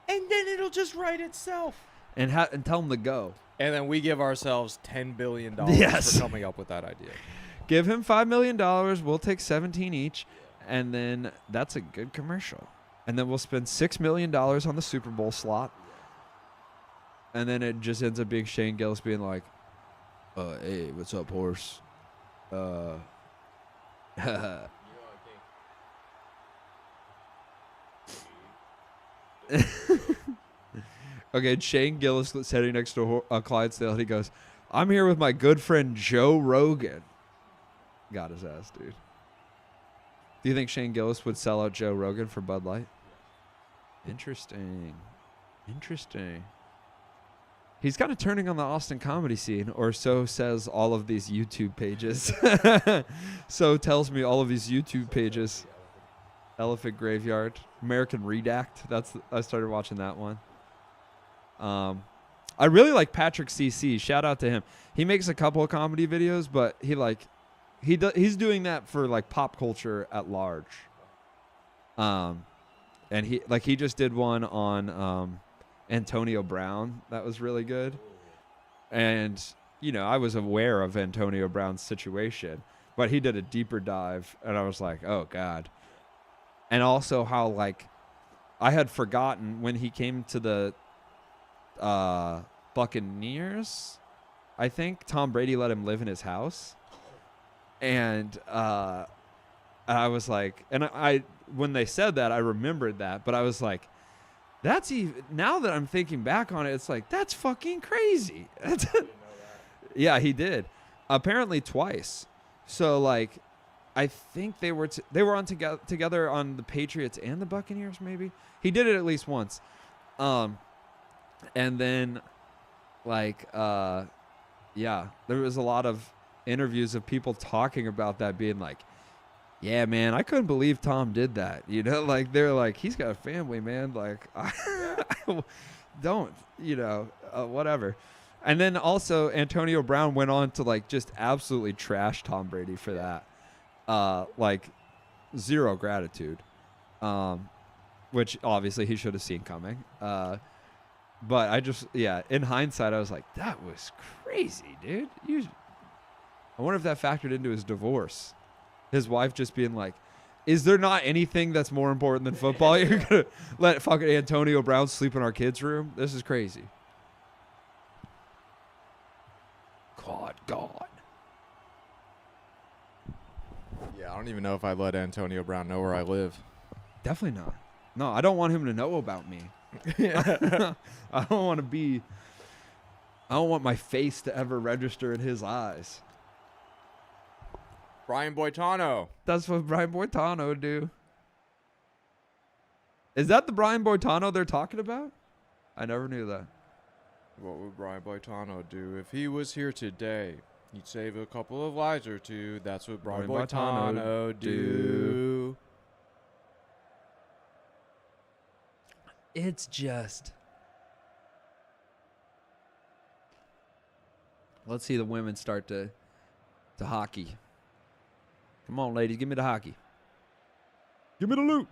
And then it'll just write itself. And tell him to go. And then we give ourselves $10 billion Yes. for coming up with that idea. Give him $5 million. We'll take 17 each. And then that's a good commercial. And then we'll spend $6 million on the Super Bowl slot. And then it just ends up being Shane Gillis being like, hey, what's up, horse? You know, I Okay, Shane Gillis sitting next to Clydesdale, and he goes, I'm here with my good friend Joe Rogan. Got his ass, dude. Do you think Shane Gillis would sell out Joe Rogan for Bud Light? Interesting. Interesting. He's kind of turning on the Austin comedy scene, or so says all of these YouTube pages. So tells me all of these YouTube pages. Elephant Graveyard, American Redact. I started watching that one. I really like Patrick CC. Shout out to him. He makes a couple of comedy videos, but he's doing that for like pop culture at large. And he just did one on Antonio Brown that was really good. And I was aware of Antonio Brown's situation, but he did a deeper dive, and I was like, oh God. And also how like I had forgotten when he came to the Buccaneers, I think Tom Brady let him live in his house. And I was like, and I when they said that, I remembered that, but I was like, that's even, now that I'm thinking back on it, it's like, that's fucking crazy. Yeah, he did. Apparently twice. So like, I think they were on together on the Patriots and the Buccaneers, maybe. He did it at least once. And then like yeah, there was a lot of interviews of people talking about that, being like, yeah, man, I couldn't believe Tom did that. Like they're like, he's got a family, man. Like, don't, whatever. And then also Antonio Brown went on to like just absolutely trash Tom Brady for that. Like zero gratitude, which obviously he should have seen coming. But in hindsight, I was like, that was crazy, dude. I wonder if that factored into his divorce. His wife just being like, is there not anything that's more important than football? You're going to let fucking Antonio Brown sleep in our kids' room? This is crazy. God. Yeah, I don't even know if I'd let Antonio Brown know where I live. Definitely not. No, I don't want him to know about me. I don't want my face to ever register in his eyes. Brian Boitano. That's what Brian Boitano do. Is that the Brian Boitano they're talking about? I never knew that. What would Brian Boitano do if he was here today? He'd save a couple of lives or two. That's what Brian Boitano do. It's just... Let's see the women start to hockey. Come on, ladies, give me the hockey. Give me the loot.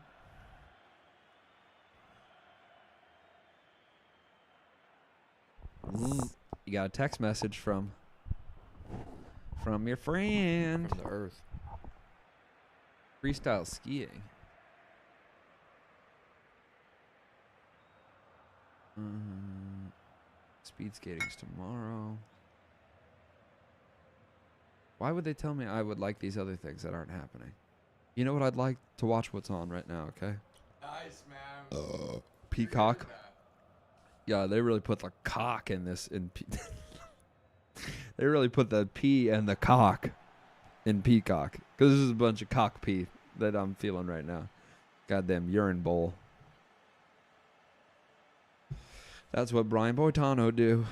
You got a text message from your friend. From the earth. Freestyle skiing. Speed skating's tomorrow. Why would they tell me I would like these other things that aren't happening? You know what I'd like? To watch what's on right now, okay? Nice, man. Peacock. Yeah, they really put the cock in this. They really put the P and the cock in Peacock. Because this is a bunch of cock pee that I'm feeling right now. Goddamn urine bowl. That's what Brian Boitano do.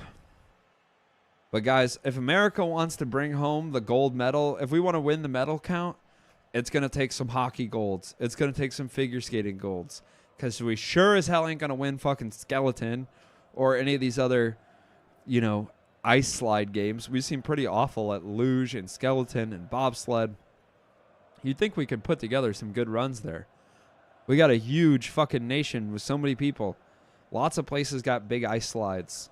But guys, if America wants to bring home the gold medal, if we want to win the medal count, it's going to take some hockey golds. It's going to take some figure skating golds. Because we sure as hell ain't going to win fucking skeleton or any of these other, ice slide games. We seem pretty awful at luge and skeleton and bobsled. You'd think we could put together some good runs there. We got a huge fucking nation with so many people. Lots of places got big ice slides.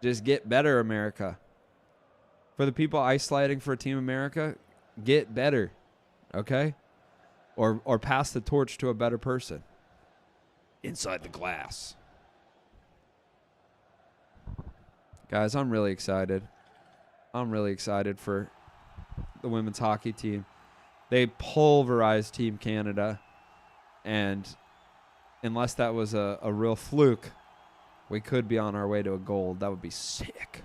Just get better, America. For the people ice sliding for Team America, get better. Okay? or pass the torch to a better person inside the glass. Guys, I'm really excited. I'm really excited for the women's hockey team. They pulverized Team Canada, and unless that was a real fluke, we could be on our way to a gold. That would be sick.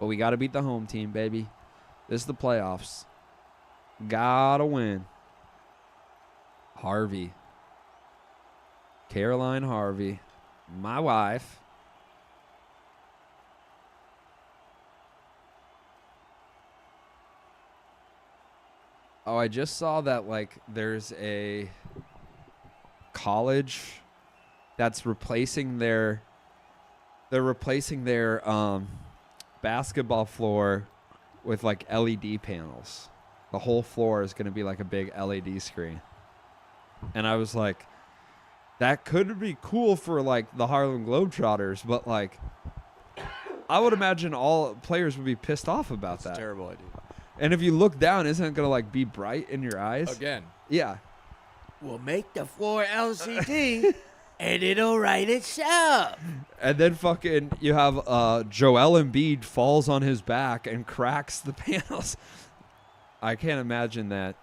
But we got to beat the home team, baby. This is the playoffs. Gotta win. Harvey. Caroline Harvey. My wife. Oh, I just saw that, like, there's a college that's replacing their basketball floor with, like, LED panels. The whole floor is going to be like a big LED screen. And I was like, that could be cool for, like, the Harlem Globetrotters, but, like, I would imagine all players would be pissed off about that. That's a terrible idea. And if you look down, isn't it going to, like, be bright in your eyes? Again. Yeah. We'll make the floor LCD, and it'll write itself. And then fucking you have Joel Embiid falls on his back and cracks the panels. I can't imagine that.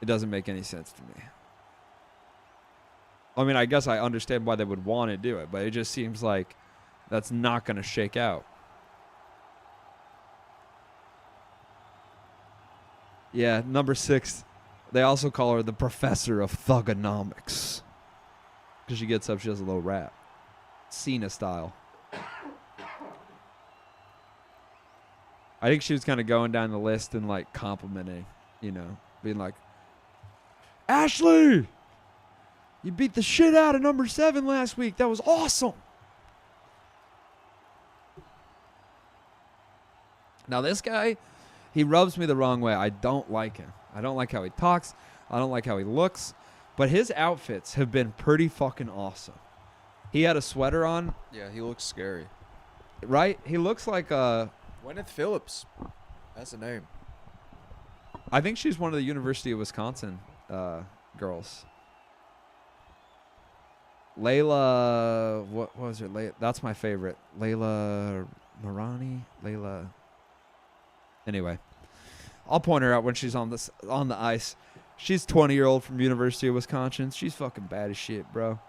It doesn't make any sense to me. I mean, I guess I understand why they would want to do it, but it just seems like that's not going to shake out. Yeah, number 6. They also call her the professor of thugonomics. Because she gets up, she does a little rap. Cena style. I think she was kind of going down the list and, like, complimenting, you know, being like, Ashley, you beat the shit out of number 7 last week. That was awesome. Now, this guy, he rubs me the wrong way. I don't like him. I don't like how he talks. I don't like how he looks. But his outfits have been pretty fucking awesome. He had a sweater on. Yeah, he looks scary. Right? He looks like a... Gwyneth Phillips. That's the name. I think she's one of the University of Wisconsin girls. Layla... What was her? That's my favorite. Layla Marani? Layla... Anyway. I'll point her out when she's on the ice. She's 20-year-old from University of Wisconsin. She's fucking bad as shit, bro.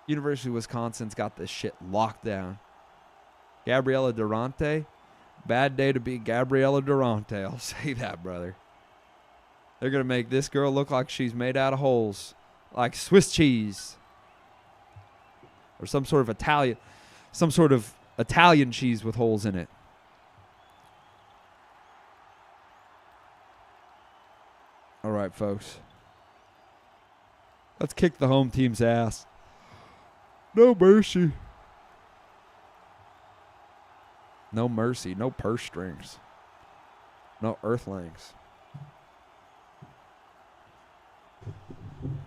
University of Wisconsin's got this shit locked down. Gabriella Durante. Bad day to be Gabriella Durante. I'll say that, brother. They're going to make this girl look like she's made out of holes. Like Swiss cheese. Or some sort of Italian cheese with holes in it. All right, folks. Let's kick the home team's ass. No mercy. No mercy. No purse strings. No earthlings.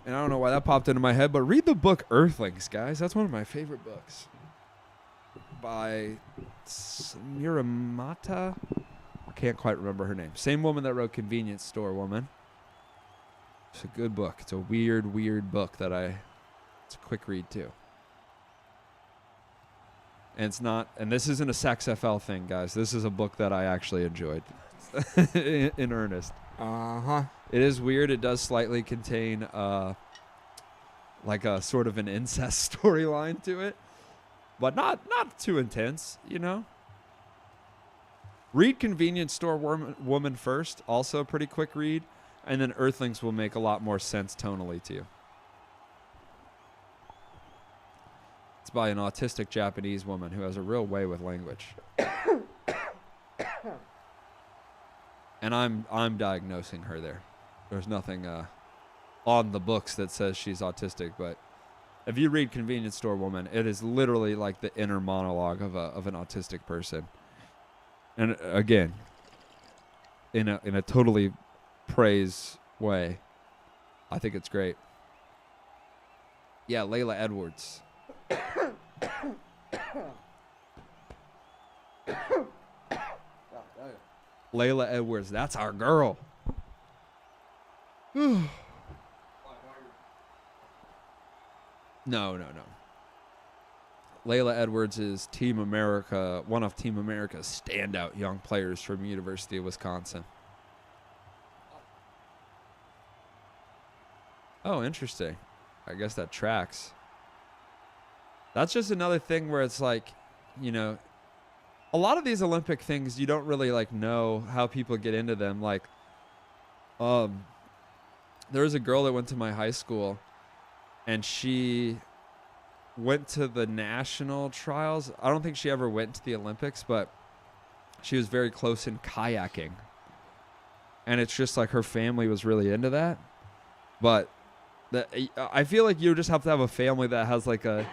And I don't know why that popped into my head, but read the book Earthlings, guys. That's one of my favorite books. By Muramata. I can't quite remember her name. Same woman that wrote Convenience Store Woman. It's a good book. It's a weird, weird book that it's a quick read too. And it's not, and this isn't a Sex FL thing, guys. This is a book that I actually enjoyed in earnest. Uh-huh. It is weird. It does slightly contain like a sort of an incest storyline to it, but not too intense, you know. Read Convenience Store Woman first, also a pretty quick read. And then Earthlings will make a lot more sense tonally to you. It's by an autistic Japanese woman who has a real way with language. And I'm diagnosing her there. There's nothing on the books that says she's autistic, but if you read Convenience Store Woman, it is literally like the inner monologue of an autistic person. And again, in a totally praise way. I think it's great. Yeah, Layla Edwards. Layla Edwards, that's our girl. No. Layla Edwards is Team America, one of Team America's standout young players from University of Wisconsin. Oh, interesting. I guess that tracks. That's just another thing where it's like, you know, a lot of these Olympic things, you don't really like know how people get into them. Like, there was a girl that went to my high school, and she went to the national trials. I don't think she ever went to the Olympics, but she was very close in kayaking. And it's just like her family was really into that. But I feel like you just have to have a family that has like a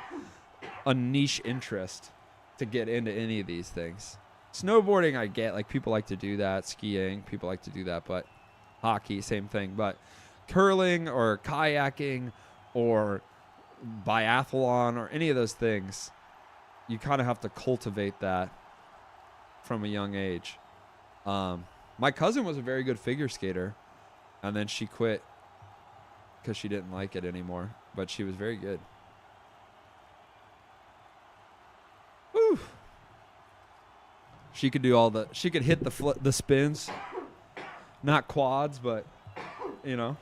niche interest to get into any of these things. Snowboarding, I get, like people like to do that. Skiing, people like to do that. But hockey, same thing. But curling or kayaking or biathlon or any of those things, you kind of have to cultivate that from a young age. My cousin was a very good figure skater, and then she quit because she didn't like it anymore, but she was very good. Woo. She could do she could hit the spins, not quads, but you know,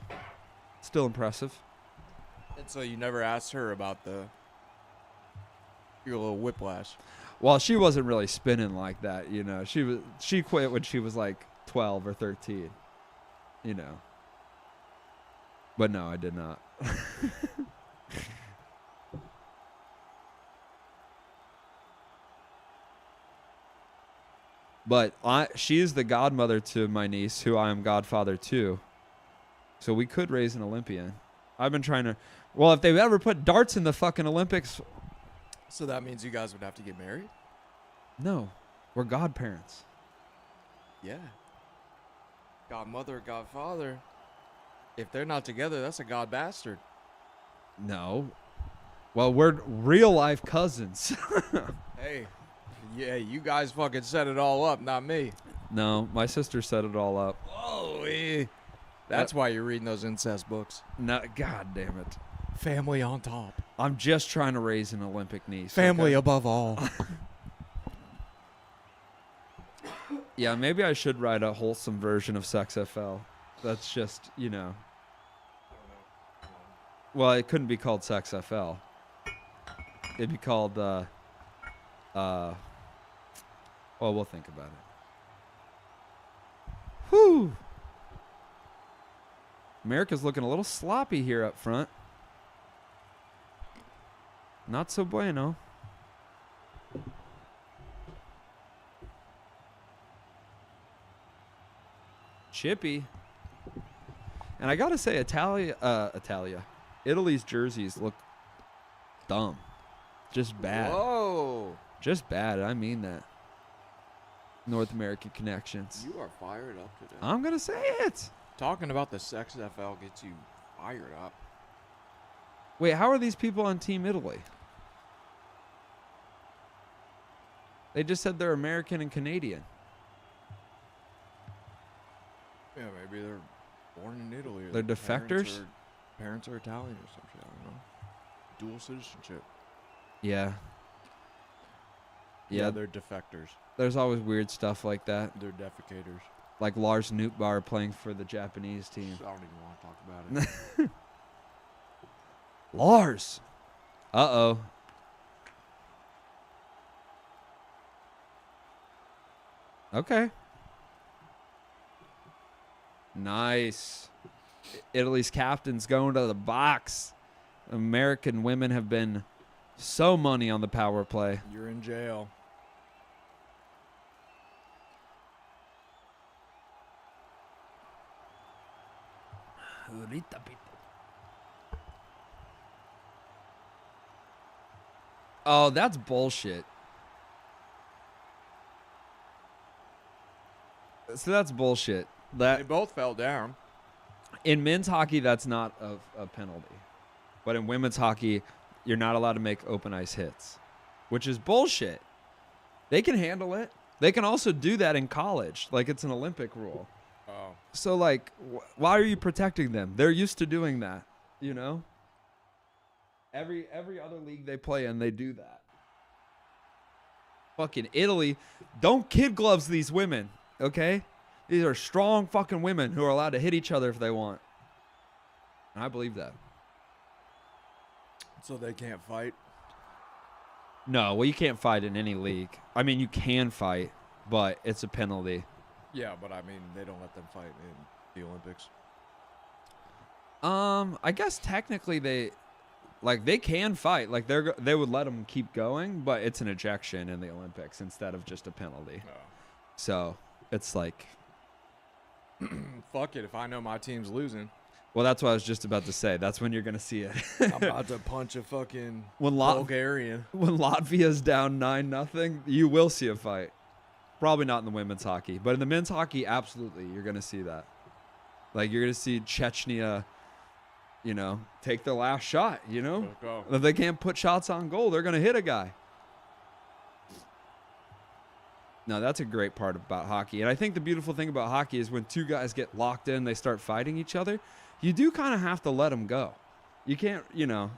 still impressive. And so you never asked her about your little whiplash. Well, she wasn't really spinning like that, you know. She quit when she was like 12 or 13, you know. But no, I did not. But she is the godmother to my niece, who I am godfather to. So we could raise an Olympian. I've been trying to. Well, if they ever put darts in the fucking Olympics. So that means you guys would have to get married? No, we're godparents. Yeah. Godmother, godfather. If they're not together, that's a god bastard. No. Well, we're real life cousins. Hey, yeah, you guys fucking set it all up, not me. No, my sister set it all up. Oh, that's why you're reading those incest books. No, God damn it. Family on top. I'm just trying to raise an Olympic niece. Family okay? above all. Yeah, maybe I should write a wholesome version of Sex FL. That's just, you know. Well, it couldn't be called Sex FL. It'd be called, well, we'll think about it. Whew. America's looking a little sloppy here up front. Not so bueno. Chippy. And I gotta say, Italy's jerseys look dumb. Just bad. Whoa. Just bad. I mean that. North American connections. You are fired up today. I'm gonna say it. Talking about the Sex FL gets you fired up. Wait, how are these people on Team Italy? They just said they're American and Canadian. Yeah, maybe they're born in Italy. Or They're their defectors? Parents are Italian or some shit. I don't know. Dual citizenship. Yeah. Yeah, Yeah, they're defectors. there's always weird stuff like that. They're defecators. Like Lars Nootbaar playing for the Japanese team. I don't even want to talk about it. Lars! Uh-oh. Okay. Nice. Italy's captain's going to the box. American women have been so money on the power play. You're in jail. Oh, that's bullshit. So that's bullshit. They both fell down. In men's hockey, that's not a penalty. But in women's hockey, you're not allowed to make open ice hits, which is bullshit. They can handle it. They can also do that in college. Like, it's an Olympic rule. Oh. So like, why are you protecting them? They're used to doing that, you know. Every other league they play in, they do that. Fucking Italy, don't kid gloves these women, okay? These are strong fucking women who are allowed to hit each other if they want. And I believe that. So they can't fight. No, well, you can't fight in any league. I mean, you can fight, but it's a penalty. Yeah, but I mean, they don't let them fight in the Olympics. I guess technically they can fight. Like they would let them keep going, but it's an ejection in the Olympics instead of just a penalty. Oh. So it's like, Fuck it. If I know my team's losing, well, that's what I was just about to say. That's when you're gonna see it. I'm about to punch a fucking when Bulgarian. When Latvia's down 9-0, you will see a fight. Probably not in the women's hockey, but in the men's hockey, absolutely, you're gonna see that. Like you're gonna see Chechnya, you know, take their last shot. You know, Go. if they can't put shots on goal, they're gonna hit a guy. No, that's a great part about hockey, and I think the beautiful thing about hockey is when two guys get locked in, they start fighting each other. You do kind of have to let them go. You can't, you know,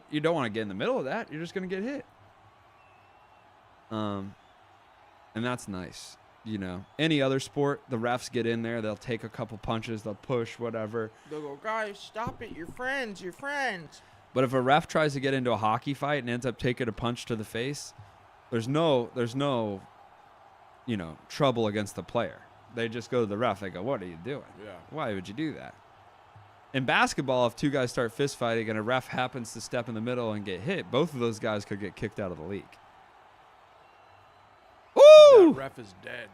you don't want to get in the middle of that. You're just gonna get hit. And that's nice. You know, any other sport, the refs get in there, they'll take a couple punches, they'll push, whatever. They'll go, guys, stop it. You're friends. You're friends. But if a ref tries to get into a hockey fight and ends up taking a punch to the face, there's no, you know, trouble against the player. They just go to the ref. They go, "What are you doing? Yeah. Why would you do that?" In basketball, if two guys start fist fighting and a ref happens to step in the middle and get hit, both of those guys could get kicked out of the league. That ref is dead.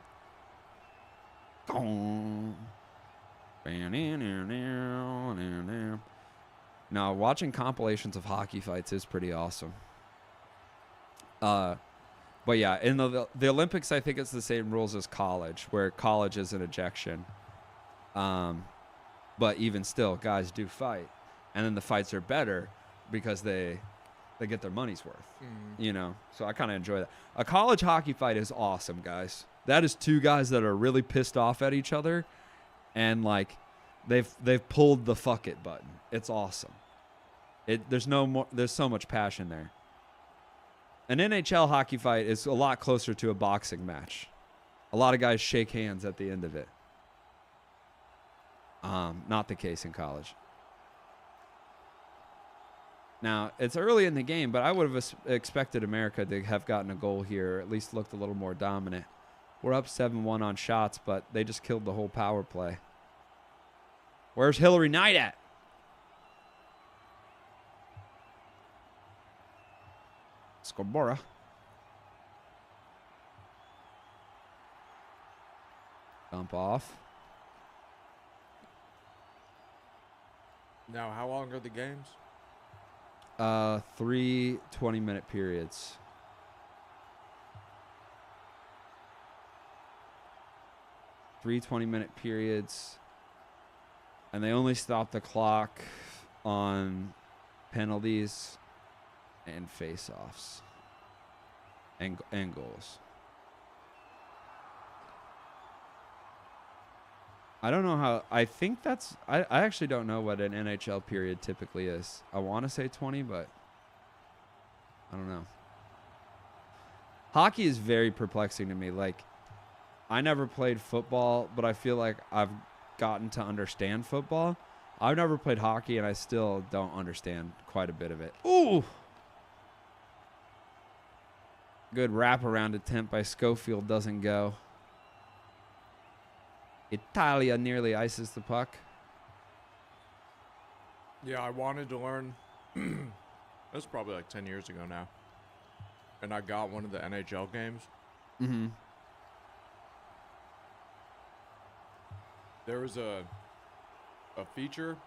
Now, watching compilations of hockey fights is pretty awesome. But yeah, in the Olympics, I think it's the same rules as college, where college is an ejection. But even still, guys do fight, and then the fights are better because they get their money's worth. You know, so I kind of enjoy that. A college hockey fight is awesome, guys. That is two guys that are really pissed off at each other, and like they've pulled the fuck it button. It's awesome. There's so much passion there. An NHL hockey fight is a lot closer to a boxing match. A lot of guys shake hands at the end of it. Not the case in college. Now, it's early in the game, but I would have expected America to have gotten a goal here, or at least looked a little more dominant. We're up 7-1 on shots, but they just killed the whole power play. Where's Hillary Knight at? Scobora. Dump off. Now, how long are the games? 3 20-minute periods. Three 20-minute periods. And they only stop the clock on penalties and face-offs and goals. I don't know how. I think that's. I actually don't know what an NHL period typically is. I want to say 20, but I don't know. Hockey is very perplexing to me. Like, I never played football, but I feel like I've gotten to understand football. I've never played hockey, and I still don't understand quite a bit of it. Ooh! Good wraparound attempt by Schofield doesn't go. Italia nearly ices the puck. Yeah, I wanted to learn. That's probably like 10 years ago now. And I got one of the NHL games. Mm-hmm. There was a feature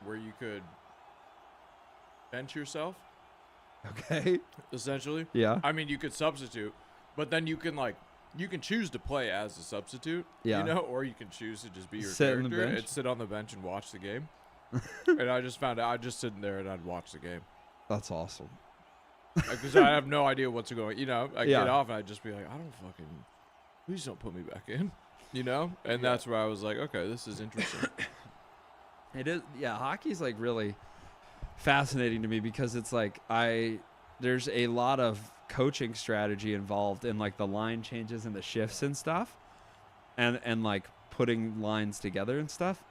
where you could bench yourself, Okay. essentially. Yeah. I mean, you could substitute, but then you can choose to play as a substitute, Yeah. you know, or you can choose to just be your Sit on the character bench? and sit on the bench and watch the game. And I just found out I'd just sit there and I'd watch the game. That's awesome. Because I have no idea what's going. You know, I Yeah. get off and I'd just be like, please don't put me back in. You know? And Yeah. that's where I was like, okay, this is interesting. It is, yeah. Hockey's like really fascinating to me because it's like there's a lot of coaching strategy involved in like the line changes and the shifts and stuff, and like putting lines together and stuff.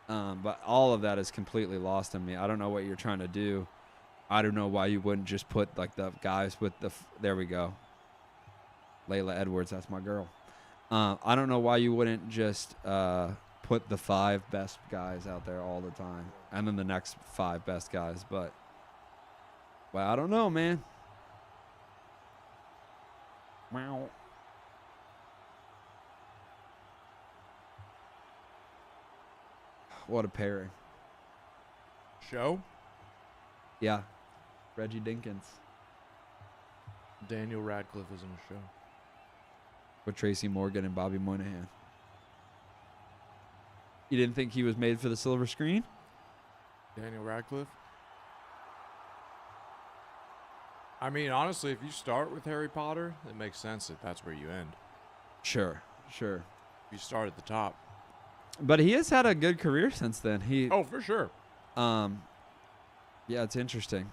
But all of that is completely lost on me. I don't know what you're trying to do. I don't know why you wouldn't just put like the guys with the. There we go. Layla Edwards, that's my girl. I don't know why you wouldn't just put the 5 best guys out there all the time, and then the next 5 best guys. But, well, I don't know, man. Wow. What a pairing. Show? Yeah. Reggie Dinkins Daniel Radcliffe is in a show. with Tracy Morgan and Bobby Moynihan. You didn't think he was made for the silver screen? Daniel Radcliffe? I mean, honestly, if you start with Harry Potter, it makes sense that that's where you end. Sure. If you start at the top. But he has had a good career since then. Oh, for sure. Yeah, it's interesting.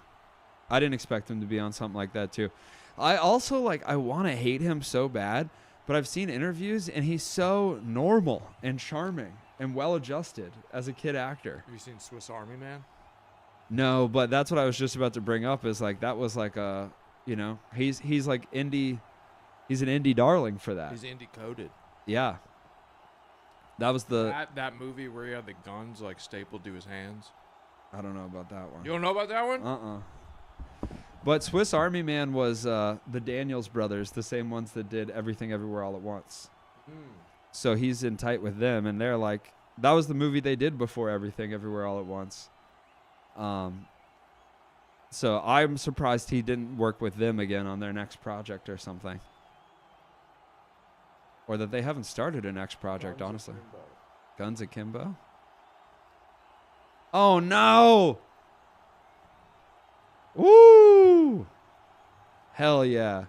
I didn't expect him to be on something like that too. I also I want to hate him so bad, but I've seen interviews and he's so normal and charming and well-adjusted as a kid actor. Have you seen Swiss Army Man? No, but that's what I was just about to bring up is like that was like a, he's like indie, he's an indie darling for that. He's indie coded. Yeah. That was That movie where he had the guns like stapled to his hands. I don't know about that one. You don't know about that one? But Swiss Army Man was the Daniels brothers, the same ones that did Everything Everywhere All at Once. So he's in tight with them, and they're like, that was the movie they did before Everything Everywhere All at Once. So I'm surprised he didn't work with them again on their next project or something. Or that they haven't started a next project, honestly. Guns Akimbo? Oh, no! Woo! Hell yeah.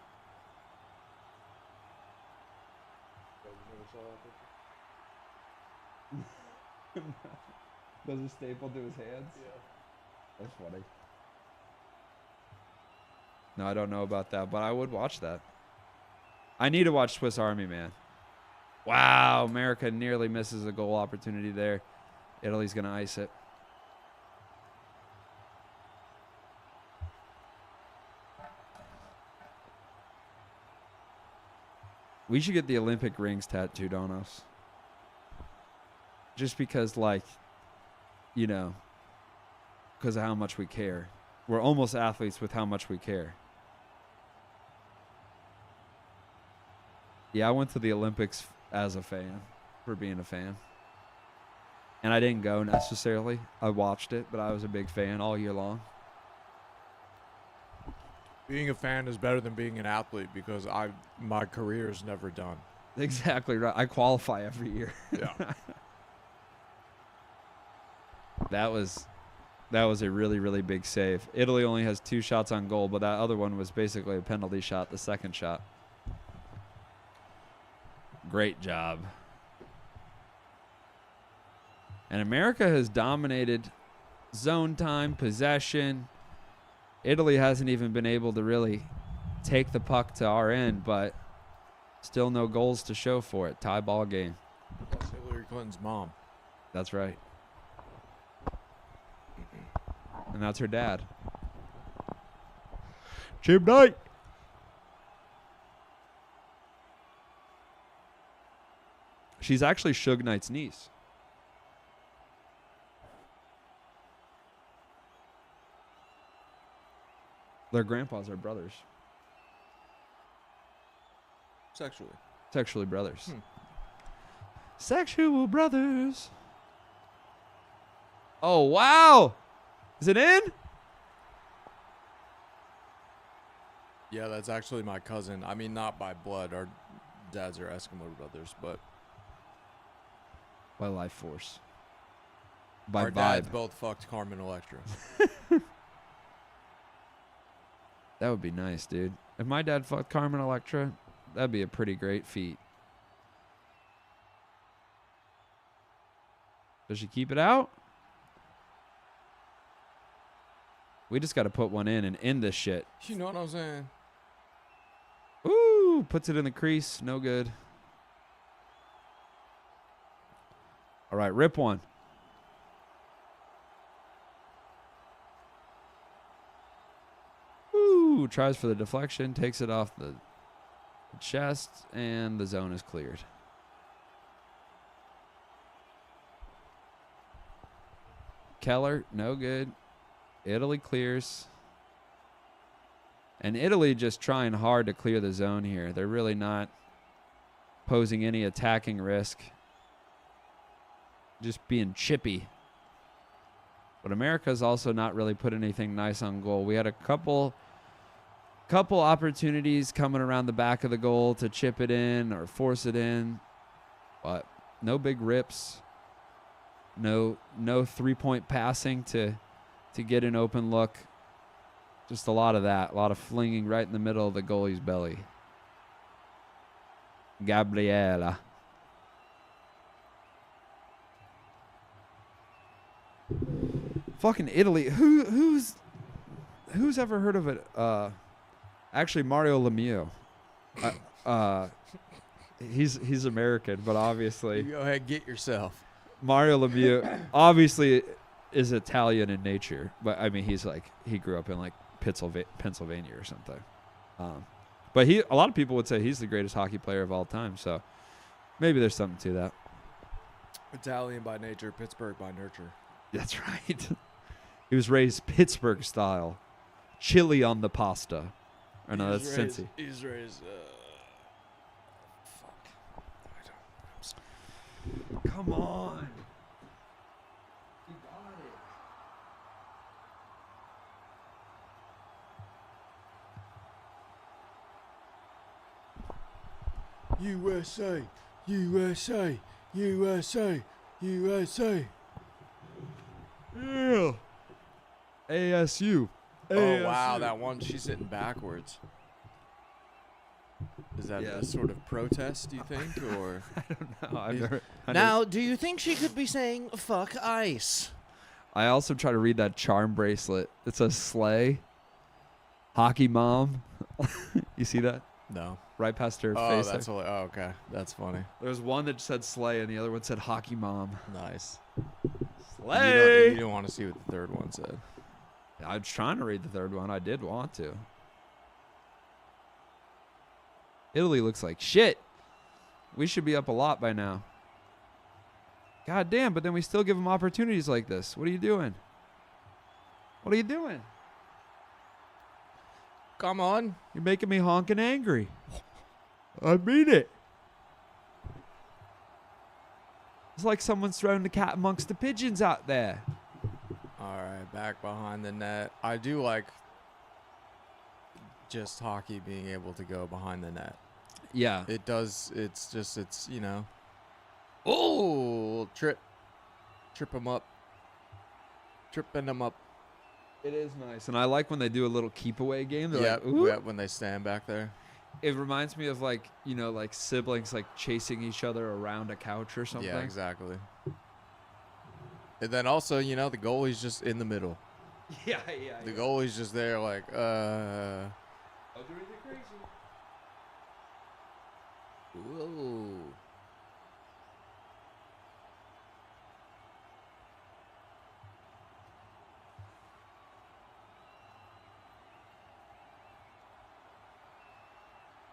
Does a staple to his hands? Yeah. That's funny. No, I don't know about that, but I would watch that. I need to watch Swiss Army Man. Wow, America nearly misses a goal opportunity there. Italy's going to ice it. We should get the Olympic rings tattooed on us. Just because, because of how much we care. We're almost athletes with how much we care. Yeah, I went to the Olympics as a fan, for being a fan. And I didn't go necessarily. I watched it, but I was a big fan all year long. Being a fan is better than being an athlete because my career is never done. Exactly right. I qualify every year. Yeah. That was a really, really big save. Italy only has 2 shots on goal, but that other one was basically a penalty shot, the second shot. Great job. And America has dominated zone time, possession. Italy hasn't even been able to really take the puck to our end, but still no goals to show for it. Tie ball game. Plus Hillary Clinton's mom. That's right. And that's her dad. Jim Knight. She's actually Suge Knight's niece. Their grandpas are brothers. Sexually brothers. Sexual brothers. Oh, wow. Is it in? Yeah, that's actually my cousin. I mean, not by blood. Our dads are Eskimo brothers, but By life force. By our vibe. dads both fucked Carmen Electra. That would be nice, dude. If my dad fucked Carmen Electra, that'd be a pretty great feat. Does she keep it out? We just got to put one in and end this shit. You know what I'm saying? Ooh, puts it in the crease. No good. All right, rip one. Ooh, tries for the deflection, takes it off the chest, and the zone is cleared. Keller, no good. Italy clears. And Italy just trying hard to clear the zone here. They're really not posing any attacking risk. Just being chippy. But America's also not really put anything nice on goal. We had a couple opportunities coming around the back of the goal to chip it in or force it in. But no big rips. No 3-point passing to get an open look. Just a lot of that. A lot of flinging right in the middle of the goalie's belly. Gabriela. Fucking Italy. Who's ever heard of it? Actually, Mario Lemieux. He's American, but obviously You go ahead, get yourself. Mario Lemieux obviously is Italian in nature, but I mean he grew up in like Pennsylvania or something. But a lot of people would say he's the greatest hockey player of all time. So maybe there's something to that. Italian by nature, Pittsburgh by nurture. That's right. He was raised Pittsburgh style, chili on the pasta. Or no, that's Cincy. He's raised. Come on. You got it. USA, USA, USA, USA. Yeah. ASU. Oh wow, that one, she's sitting backwards. Is that Yeah. a sort of protest, do you think, or? I don't know. I've never, Now, do you think she could be saying "fuck ice"? I also try to read that charm bracelet. It says Slay. Hockey mom. You see that? No. Right past her Oh, face. that's there. okay. That's funny. There was one that said Slay and the other one said Hockey mom. Nice. Slay. You don't want to see what the third one said. I was trying to read the third one. I did want to. Italy looks like shit. We should be up a lot by now. God damn, but then we still give them opportunities like this. What are you doing? What are you doing? Come on. You're making me honking angry. I mean it. It's like someone's throwing the cat amongst the pigeons out there. All right, back behind the net. I do like just hockey being able to go behind the net. Yeah. It does. It's you know. Oh, trip them up. Tripping them up. It is nice. And I like when they do a little keep away game. They're Yep, like, ooh. yep, when they stand back there. It reminds me of like, you know, like siblings like chasing each other around a couch or something. Yeah, exactly. And then also, you know, the goalie's just in the middle. Yeah. The goalie's just there like, I'll do anything crazy. whoa.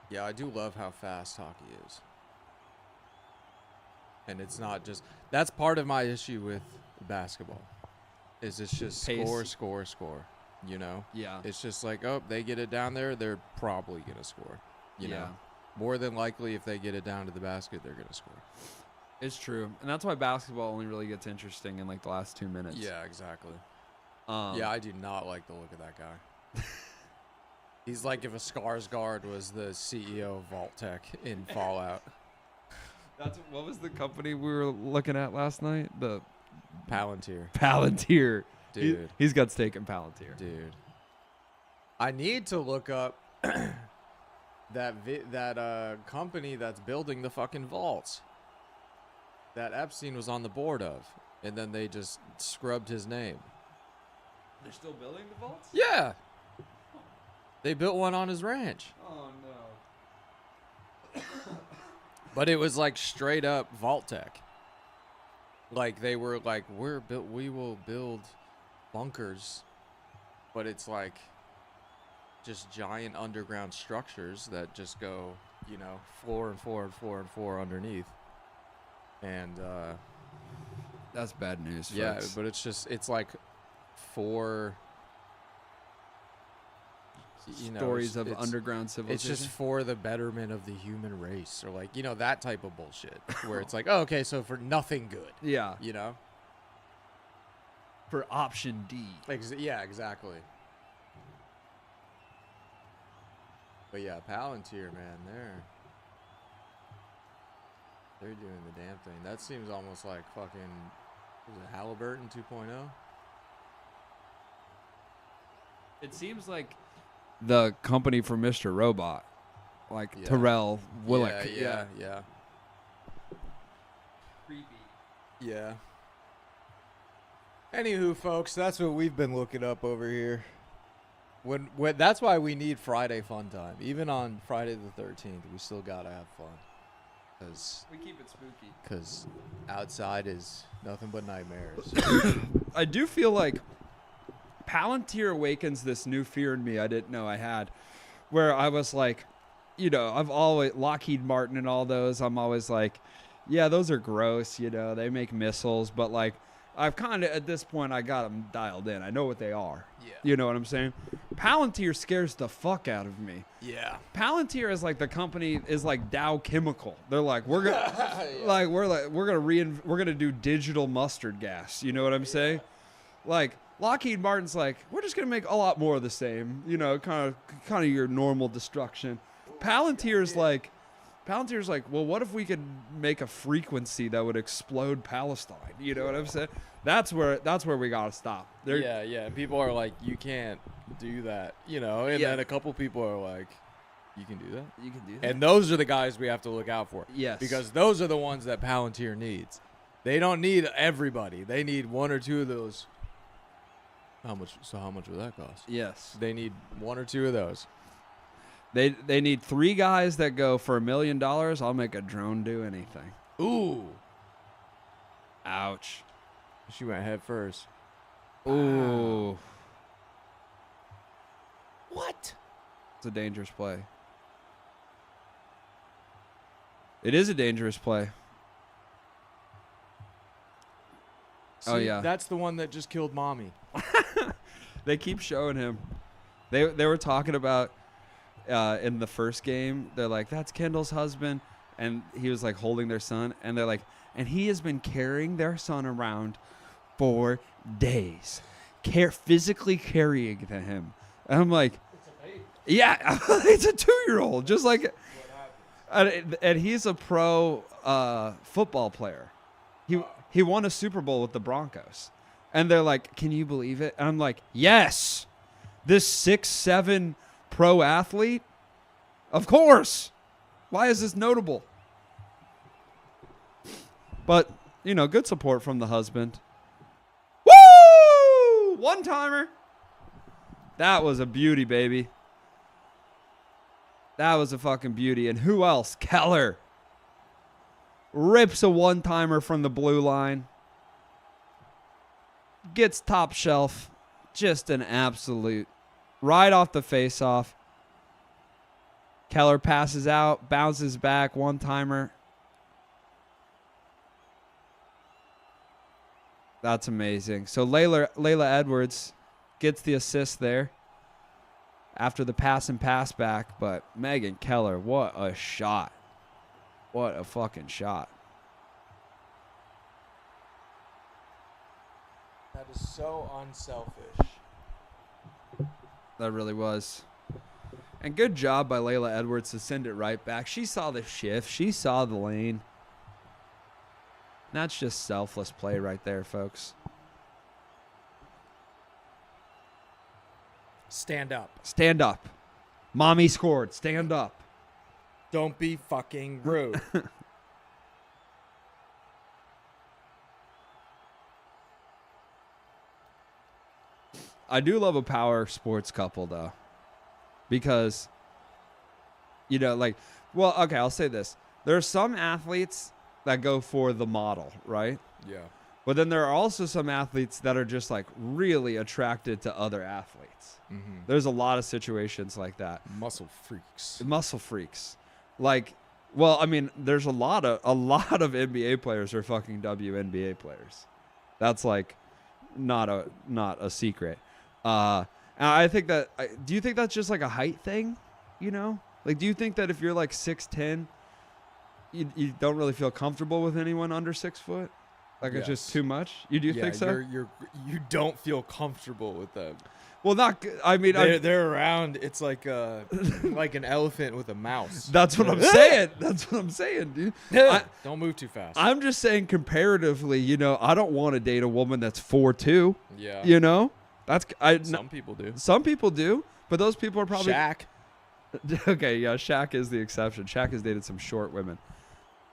Yeah, I do love how fast hockey is. And it's not just... That's part of my issue with basketball. Is it's just Pace. score, you know? Yeah. It's just like, oh, they get it down there, they're probably going to score. You Yeah. know? More than likely, if they get it down to the basket, they're going to score. It's true. And that's why basketball only really gets interesting in like the last 2 minutes. Yeah, exactly. Yeah. Yeah, I do not like the look of that guy. He's like if a Skarsgård was the CEO of Vault-Tec in Fallout. What was the company we were looking at last night? The Palantir. Palantir. Dude. He's got stake in Palantir. Dude. I need to look up that company that's building the fucking vaults that Epstein was on the board of and then they just scrubbed his name. They're still building the vaults? Yeah. They built one on his ranch. Oh no. But it was like straight up vault tech. Like they were like, we will build bunkers, but it's like just giant underground structures that just go, you know, floor and floor and floor and floor underneath. And That's bad news, yeah, folks. but it's like for, you know, Stories of it's underground civilization. It's just for the betterment of the human race, or like, you know, that type of bullshit where it's like, oh, okay, so for nothing good, yeah. you know? For option D. Yeah, exactly. But yeah, Palantir, man, they're doing the damn thing. That seems almost like fucking, was it Halliburton 2.0? It seems like the company for Mr. Robot, like Yeah. Terrell Willick. Yeah. Creepy. Yeah. Anywho, folks, that's what we've been looking up over here. When that's why we need Friday fun time. Even on Friday the 13th, we still gotta have fun. We keep it spooky. Because outside is nothing but nightmares. I do feel like Palantir awakens this new fear in me I didn't know I had, where I was like, you know, I've always, Lockheed Martin and all those, I'm always like, yeah, those are gross, you know, they make missiles, but like, I've kind of, at this point, I got them dialed in. I know what they are. Yeah. You know what I'm saying? Palantir scares the fuck out of me. Yeah. Palantir is like the company is like Dow Chemical. They're like, we're gonna, we're gonna do digital mustard gas. You know what I'm saying? Like Lockheed Martin's like, we're just gonna make a lot more of the same. You know, kind of your normal destruction. Palantir's like, well, what if we could make a frequency that would explode Palestine? You know what I'm saying? That's where we gotta stop. Yeah. People are like, you can't do that, you know, and then a couple people are like, you can do that? You can do that. And those are the guys we have to look out for. Yes. Because those are the ones that Palantir needs. They don't need everybody. They need one or two of those. How much would that cost? Yes. They need one or two of those. They need 3 guys that go for $1 million. I'll make a drone do anything. Ooh. Ouch. She went head first. Ooh. What? It's a dangerous play. It is a dangerous play. Oh, See, yeah. That's the one that just killed mommy. They keep showing him. They were talking about in the first game, they're like, that's Kendall's husband. And he was like holding their son. And they're like, and he has been carrying their son around for days. Physically carrying him. And I'm like, yeah, it's a 2-year-old. Just like, and he's a pro football player. He won a Super Bowl with the Broncos. And they're like, can you believe it? And I'm like, yes. This 6'7" pro athlete? Of course. Why is this notable? But, you know, good support from the husband. Woo! One-timer. That was a beauty, baby. That was a fucking beauty. And who else? Keller. Rips a one-timer from the blue line. Gets top shelf. Just an absolute. Right off the face-off. Keller passes out. Bounces back. One-timer. That's amazing. So Layla Edwards gets the assist there after the pass and pass back. But Megan Keller, what a shot. What a fucking shot. That is so unselfish. That really was. And good job by Layla Edwards to send it right back. She saw the shift. She saw the lane. That's just selfless play right there, folks. Stand up. Stand up. Mommy scored. Stand up. Don't be fucking rude. I do love a power sports couple though, because, you know, like, well, okay, I'll say this: there are some athletes that go for the model, right? Yeah. But then there are also some athletes that are just like really attracted to other athletes. Mm-hmm. There's a lot of situations like that. Muscle freaks. Muscle freaks. Like, well, I mean, there's a lot of NBA players are fucking WNBA players. That's like not a secret. And I think that do you think that's just like a height thing? You know? Like, do you think that if you're like 6'10", you don't really feel comfortable with anyone under 6 foot? Like, it's just Yes. too much? You do think so? You don't feel comfortable with them. Well, not. I mean, They're around. It's like like an elephant with a mouse. that's what I'm saying. That's what I'm saying, dude. Don't move too fast. I'm just saying, comparatively, you know, I don't want to date a woman that's 4'2". Yeah. You know, Some people do. Some people do, but those people are probably Shaq. Okay, yeah, Shaq is the exception. Shaq has dated some short women.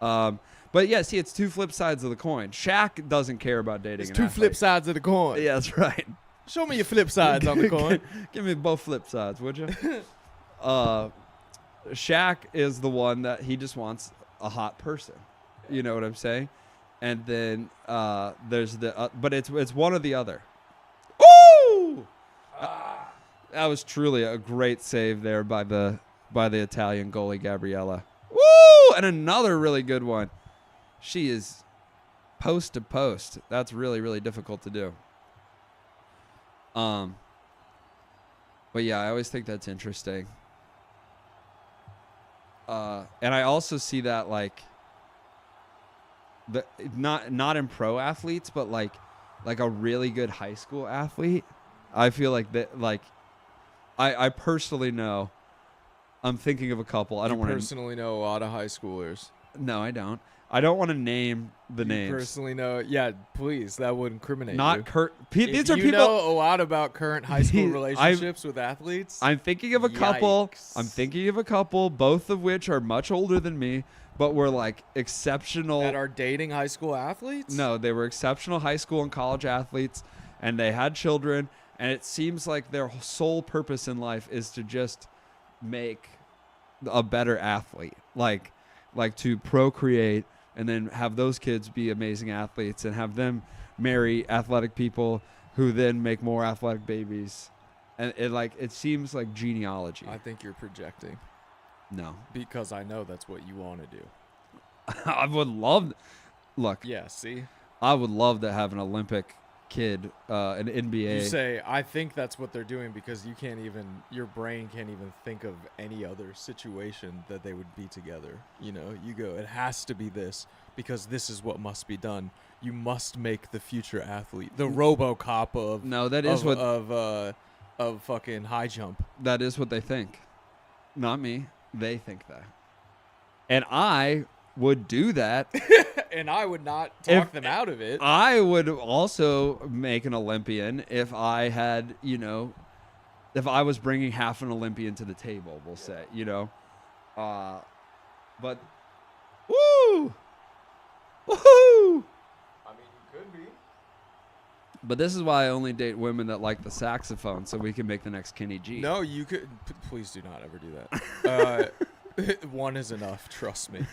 But yeah, see, it's two flip sides of the coin. Shaq doesn't care about dating. It's an two athlete. flip sides of the coin. Yeah, that's right. Show me your flip sides on the coin. Give me both flip sides, would you? Shaq is the one that he just wants a hot person. You know what I'm saying? And then there's the but it's one or the other. Woo! That was truly a great save there by the Italian goalie Gabriella. Woo! And another really good one. She is post to post. That's really, really difficult to do. But yeah, I always think that's interesting. And I also see that like not in pro athletes, but like a really good high school athlete. I feel like that, like I personally know. I'm thinking of a couple. I don't want to personally know a lot of high schoolers. No, I don't. I don't want to name the You names. personally know? Yeah, please. That would incriminate you. Not Kurt. These are you people. know a lot about current high school I've- relationships with athletes. I'm thinking of a couple. Yikes. I'm thinking of a couple, both of which are much older than me, but were like exceptional. that are dating high school athletes. No, they were exceptional high school and college athletes, and they had children. And it seems like their sole purpose in life is to just make a better athlete, like to procreate and then have those kids be amazing athletes and have them marry athletic people who then make more athletic babies. And it seems like genealogy. I think you're projecting No. because I know that's what you want to do. I would love look, Yeah, see? I would love to have an Olympic kid, an NBA. You say, I think that's what they're doing because your brain can't even think of any other situation that they would be together. You know, you go, it has to be this because this is what must be done. You must make the future athlete, the RoboCop of No, that is of fucking high jump. That is what they think. Not me. They think that. And I would do that. And I would not talk them out of it. I would also make an Olympian if I had, if I was bringing half an Olympian to the table, we'll say, but woo! Woohoo! I mean, you could be. But this is why I only date women that like the saxophone, so we can make the next Kenny G. No, you could. Please do not ever do that. One is enough. Trust me.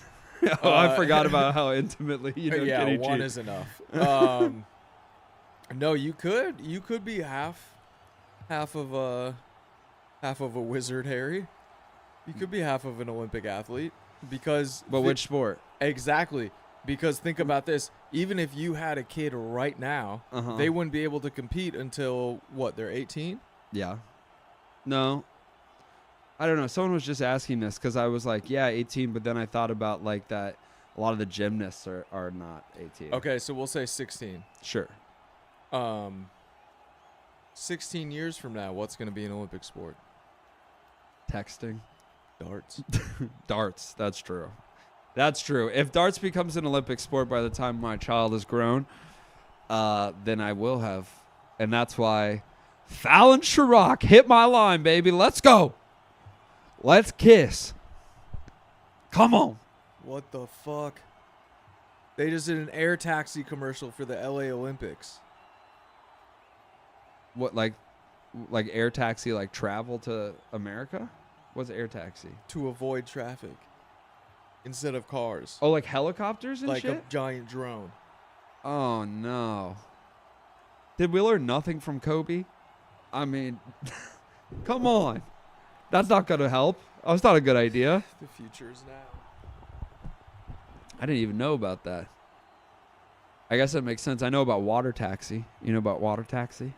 Oh, I forgot about how intimately yeah, Kenny one G. is enough. No, you could be half of a wizard, Harry. You could be half of an Olympic athlete because. But which sport? Exactly. Because think about this. Even if you had a kid right now, they wouldn't be able to compete until what? They're 18. Yeah. No. I don't know. Someone was just asking this because I was like, yeah, 18. But then I thought about like that. A lot of the gymnasts are not 18. Okay, so we'll say 16. Sure. 16 years from now, what's going to be an Olympic sport? Texting. Darts. Darts. That's true. That's true. If darts becomes an Olympic sport by the time my child is grown, then I will have. And that's why Fallon Sherrock hit my line, baby. Let's go. Let's kiss. Come on. What the fuck? They just did an air taxi commercial for the LA Olympics. What, like like air taxi, like travel to America? What's air taxi? To avoid traffic instead of cars. Oh, like helicopters and like shit? a giant drone. Oh no. Did we learn nothing from Kobe? I mean, come on. That's not going to help. Oh, it's not a good idea. The future is now. I didn't even know about that. I guess that makes sense. I know about water taxi. You know about water taxi?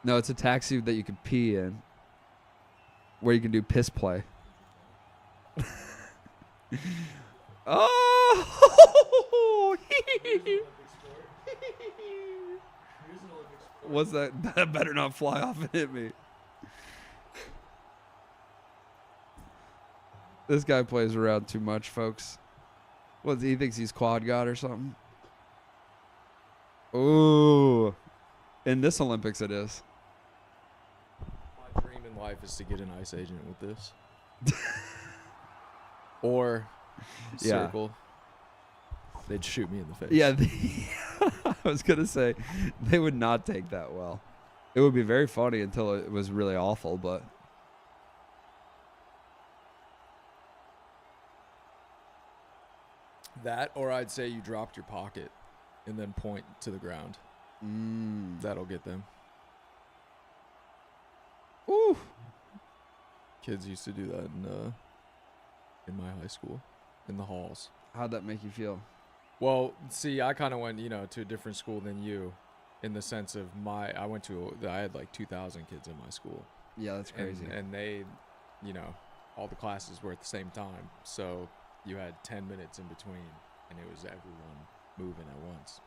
No, it's a taxi that you can pee in, where you can do piss play. Oh! What's that? That better not fly off and hit me. This guy plays around too much, folks. What, he thinks he's quad god or something? Ooh. In this Olympics it is. My dream in life is to get an ice agent with this. Or Yeah. circle. They'd shoot me in the face. Yeah, I was going to say, they would not take that well. It would be very funny until it was really awful, but... That, or I'd say you dropped your pocket and then point to the ground. That'll get them. Ooh. Kids used to do that in my high school, in the halls. How'd that make you feel? Well, see, I kind of went, to a different school than you, in the sense of I had like 2,000 kids in my school. Yeah, that's crazy. And they, all the classes were at the same time. So you had 10 minutes in between, and it was everyone moving at once.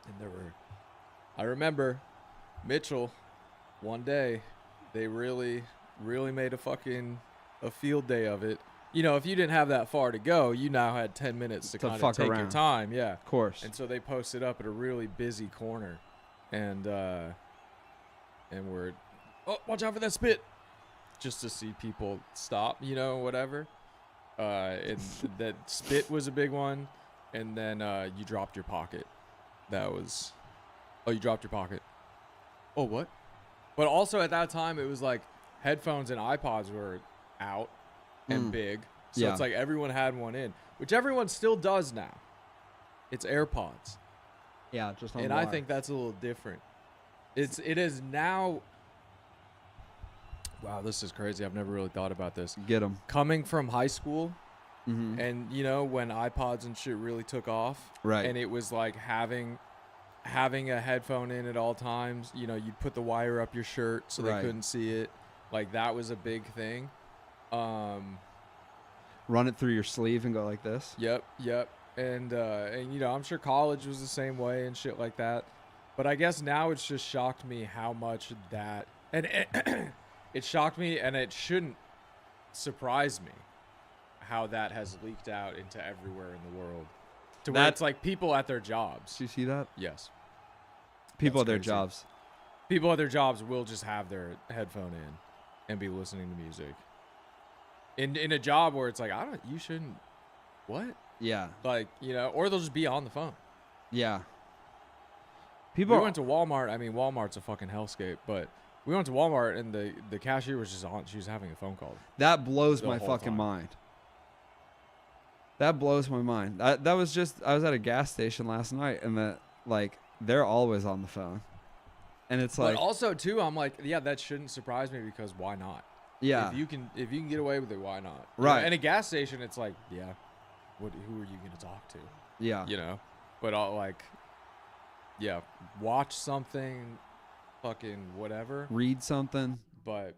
And I remember Mitchell, one day, they really, really made a field day of it. If you didn't have that far to go, you now had 10 minutes to kind of take your time. Yeah. Of course. And so they posted up at a really busy corner, and we're, watch out for that spit, just to see people stop, whatever. And that spit was a big one, and then you dropped your pocket. You dropped your pocket. Oh, what? But also at that time, it was like headphones and iPods were out and big. So Yeah. it's like everyone had one in, which everyone still does now. It's AirPods. Yeah, just on And the I wire. think that's a little different. It is now. Wow, this is crazy. I've never really thought about this. Get them. Coming from high school, Mm-hmm. and when iPods and shit really took off, Right. and it was like having a headphone in at all times. You'd put the wire up your shirt so they Right. couldn't see it. Like that was a big thing. Run it through your sleeve and go like this. Yep. And I'm sure college was the same way and shit like that. But I guess now it's just shocked me how much that, and it shocked me, and it shouldn't surprise me how that has leaked out into everywhere in the world. To where it's like people at their jobs. Do you see that? Yes. People That's at their crazy. jobs. People at their jobs will just have their headphone in and be listening to music. In a job where it's like, you shouldn't, what? Yeah. Like, or they'll just be on the phone. Yeah. We went to Walmart. I mean, Walmart's a fucking hellscape, but we went to Walmart and the cashier was just on. She was having a phone call. That blows the my whole fucking time. mind. That blows my mind. That was just, I was at a gas station last night, and they're always on the phone. And it's But like, also too, I'm like, yeah, that shouldn't surprise me because why not? yeah. If you can get away with it, why not? Right. And a gas station, it's like, yeah, who are you gonna talk to? Yeah. But yeah, watch something, fucking whatever. Read something. But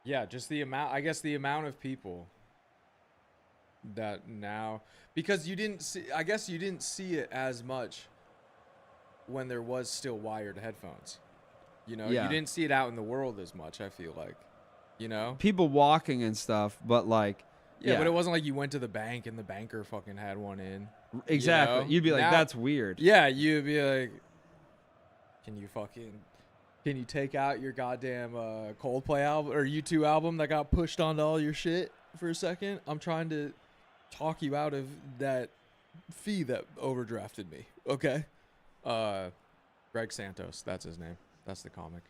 yeah, just the amount of people that now, because you didn't see it as much when there was still wired headphones. Yeah. You didn't see it out in the world as much, I feel like. People walking and stuff, but Yeah, but it wasn't like you went to the bank and the banker fucking had one in. Exactly. You'd be like, Now- that's weird. Yeah, you'd be like, can you take out your goddamn Coldplay album or U2 album that got pushed onto all your shit for a second? I'm trying to talk you out of that fee that overdrafted me. Okay. Greg Santos, that's his name. That's the comic.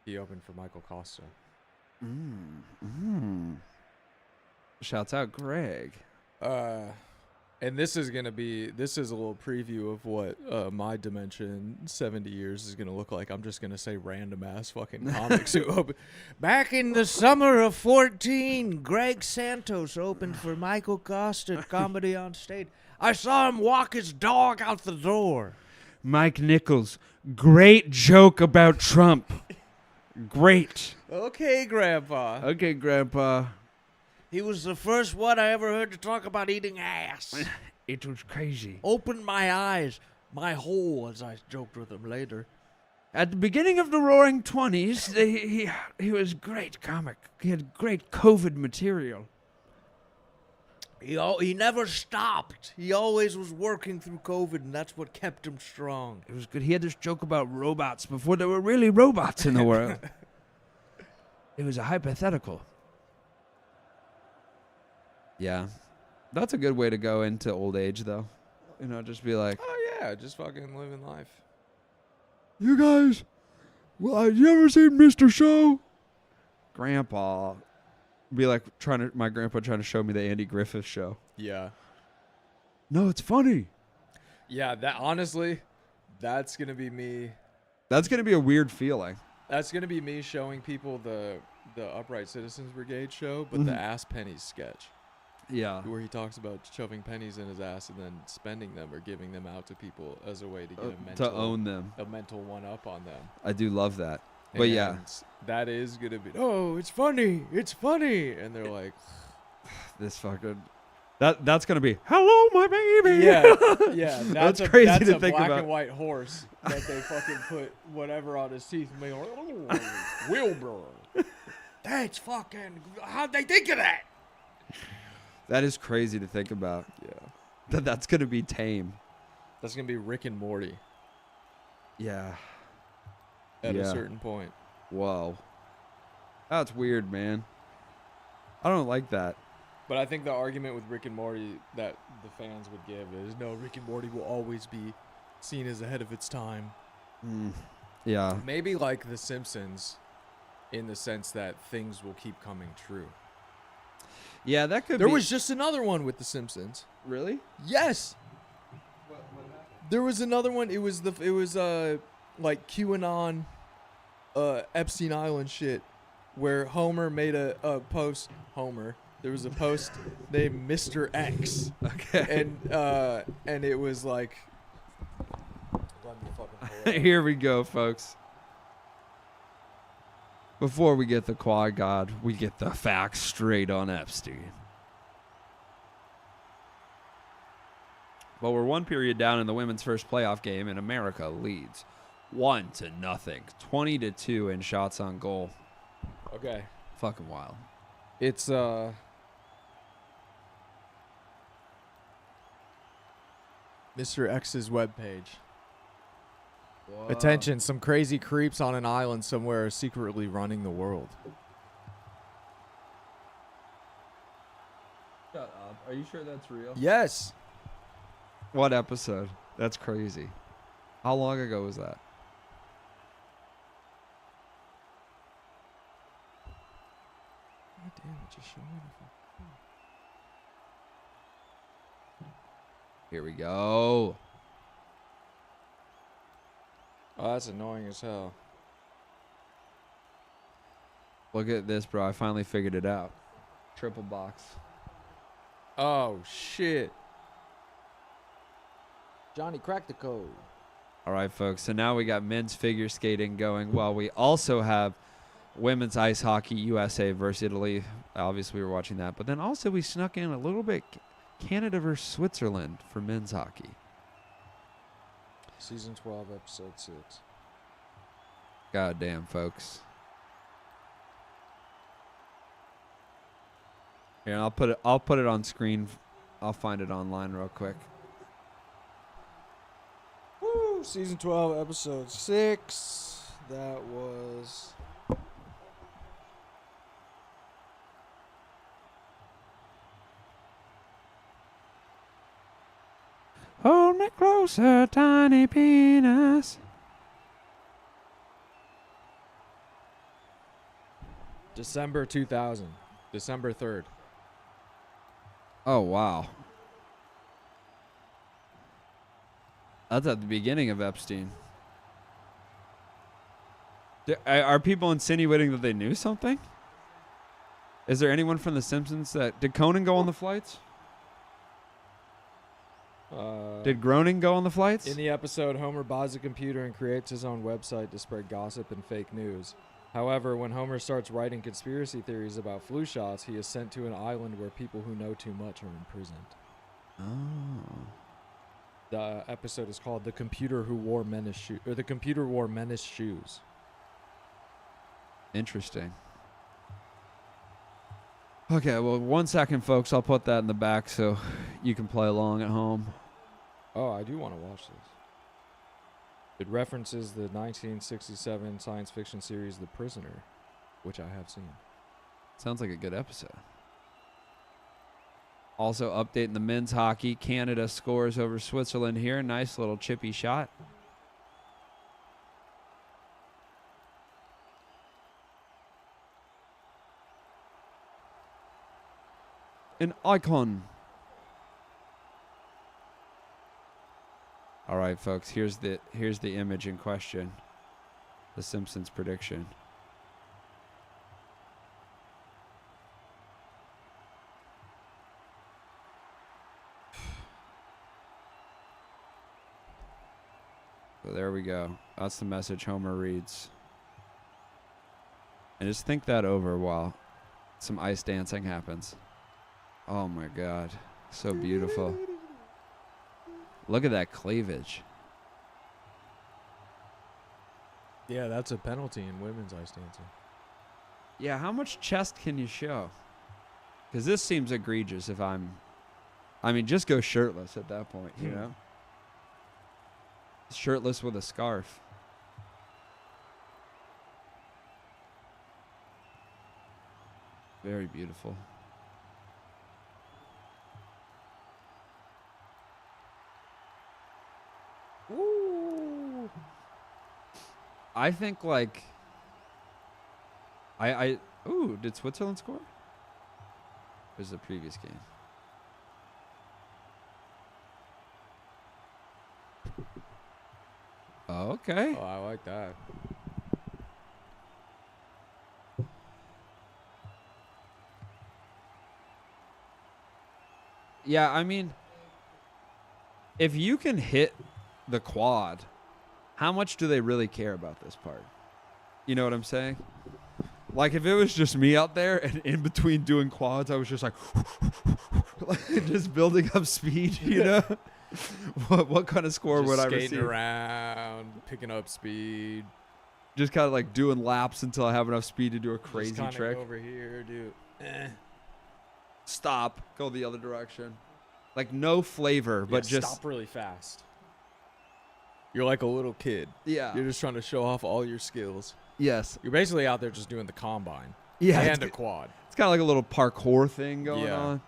He opened for Michael Costa. Shouts out Greg. And this is a little preview of what my dimension in 70 years is gonna look like. I'm just gonna say random ass fucking comics who open. Back in the summer of 14, Greg Santos opened for Michael Costa at Comedy on Stage. I saw him walk his dog out the door. Mike Nichols, great joke about Trump. Great. Okay, Grandpa. Okay, Grandpa. He was the first one I ever heard to talk about eating ass. It was crazy. Opened my eyes, my hole, as I joked with him later. At the beginning of the Roaring '20s, he was great comic. He had great COVID material. He never stopped. He always was working through COVID, and that's what kept him strong. It was good. He had this joke about robots before there were really robots in the world. It was a hypothetical. Yeah. That's a good way to go into old age, though. You know, just be like, Oh yeah, just fucking living life. you guys, well, you ever seen Mr. Show? Grandpa. Be like my grandpa trying to show me the Andy Griffith Show. Yeah. No, it's funny. Yeah, that honestly, that's gonna be me. That's going to be a weird feeling. That's gonna be me showing people the Upright Citizens Brigade show, but the ass pennies sketch, Yeah. where he talks about shoving pennies in his ass and then spending them or giving them out to people as a way to get To own them. a mental one up on them. I do love that. But yeah. And that is gonna be. Oh, it's funny. It's funny, and they're like, This fucking... That's going to be, hello, my baby. yeah. That's crazy That's to a think black about. and white horse that they fucking put whatever on his teeth and make Wilbur. That's fucking... How'd they think of that? That is crazy to think about. Yeah, That's going to be tame. that's gonna be Rick and Morty Yeah. at a Yeah. certain point. Whoa. That's weird, man. I don't like that. But I think the argument with Rick and Morty that the fans would give is, no, Rick and Morty will always be seen as ahead of its time. Yeah. Maybe like The Simpsons, in the sense that things will keep coming true. Yeah, that could There be... was just another one with The Simpsons. Really? Yes. There was another one. It was like QAnon, Epstein Island shit, where Homer made a post. There was a post named Mr. X. Okay. And it was like. Let me fucking pull it up. Here we go, folks. Before we get the quad god, we get the facts straight on Epstein. Well, we're one period down in the women's first playoff game, and America leads 1-0, 20-2 in shots on goal. Okay. Fucking wild. It's Mr. X's webpage. Attention, some crazy creeps on an island somewhere are secretly running the world. Shut up. Are you sure that's real? Yes. What episode? That's crazy. How long ago was that? God damn it, just show me Here we go. Oh, that's annoying as hell. Look at this, bro. I finally figured it out. Triple box. Oh, shit. Johnny cracked the code. All right, folks. So now we got men's figure skating going. Well, we also have women's ice hockey, USA versus Italy. Obviously, we were watching that. But then also we snuck in a little bit Canada versus Switzerland for men's hockey. Season 12, episode 6. God damn, folks. Here, I'll put it on screen. I'll find it online real quick. Woo! Season 12, episode 6. That was... Hold me closer, tiny penis. December 2000. December 3rd. Oh, wow. That's at the beginning of Epstein. Are people insinuating that they knew something? Is there anyone from The Simpsons that... Did Conan go on the flights? Did Groening go on the flights? In the episode, Homer buys a computer and creates his own website to spread gossip and fake news. However, when Homer starts writing conspiracy theories about flu shots, he is sent to an island where people who know too much are imprisoned. Oh. The episode is called "The Computer Who Wore Menace Shoes," or "The Computer Wore Menace Shoes." Interesting. Okay, well, 1 second, folks. I'll put that in the back so you can play along at home. Oh, I do want to watch this. It references the 1967 science fiction series The Prisoner, which I have seen. Sounds like a good episode. Also updating the men's hockey. Canada scores over Switzerland here. Nice little chippy shot. An icon. All right, folks. Here's the image in question. The Simpsons prediction. So there we go. That's the message Homer reads. And just think that over while some ice dancing happens. Oh my God. So beautiful. Look at that cleavage. Yeah, that's a penalty in women's ice dancing. Yeah, how much chest can you show? Because this seems egregious if I mean, just go shirtless at that point, you know? Shirtless with a scarf. Very beautiful. Ooh. I think like ooh, did Switzerland score? Or was the previous game? Okay. Oh, I like that. Yeah, I mean, if you can hit the quad, how much do they really care about this part? You know what I'm saying? Like, if it was just me out there and in between doing quads, I was just like, just building up speed, you know? What kind of score Just would I skating receive? around, picking up speed. Just kind of like doing laps until I have enough speed to do a Just crazy kinda trick. go over here, dude. Stop. Go the other direction. Like, no flavor, but Yeah, just... stop really fast. You're like a little kid. Yeah. You're just trying to show off all your skills. Yes. You're basically out there just doing the combine. Yeah. And a quad. It's kind of like a little parkour thing going Yeah. on.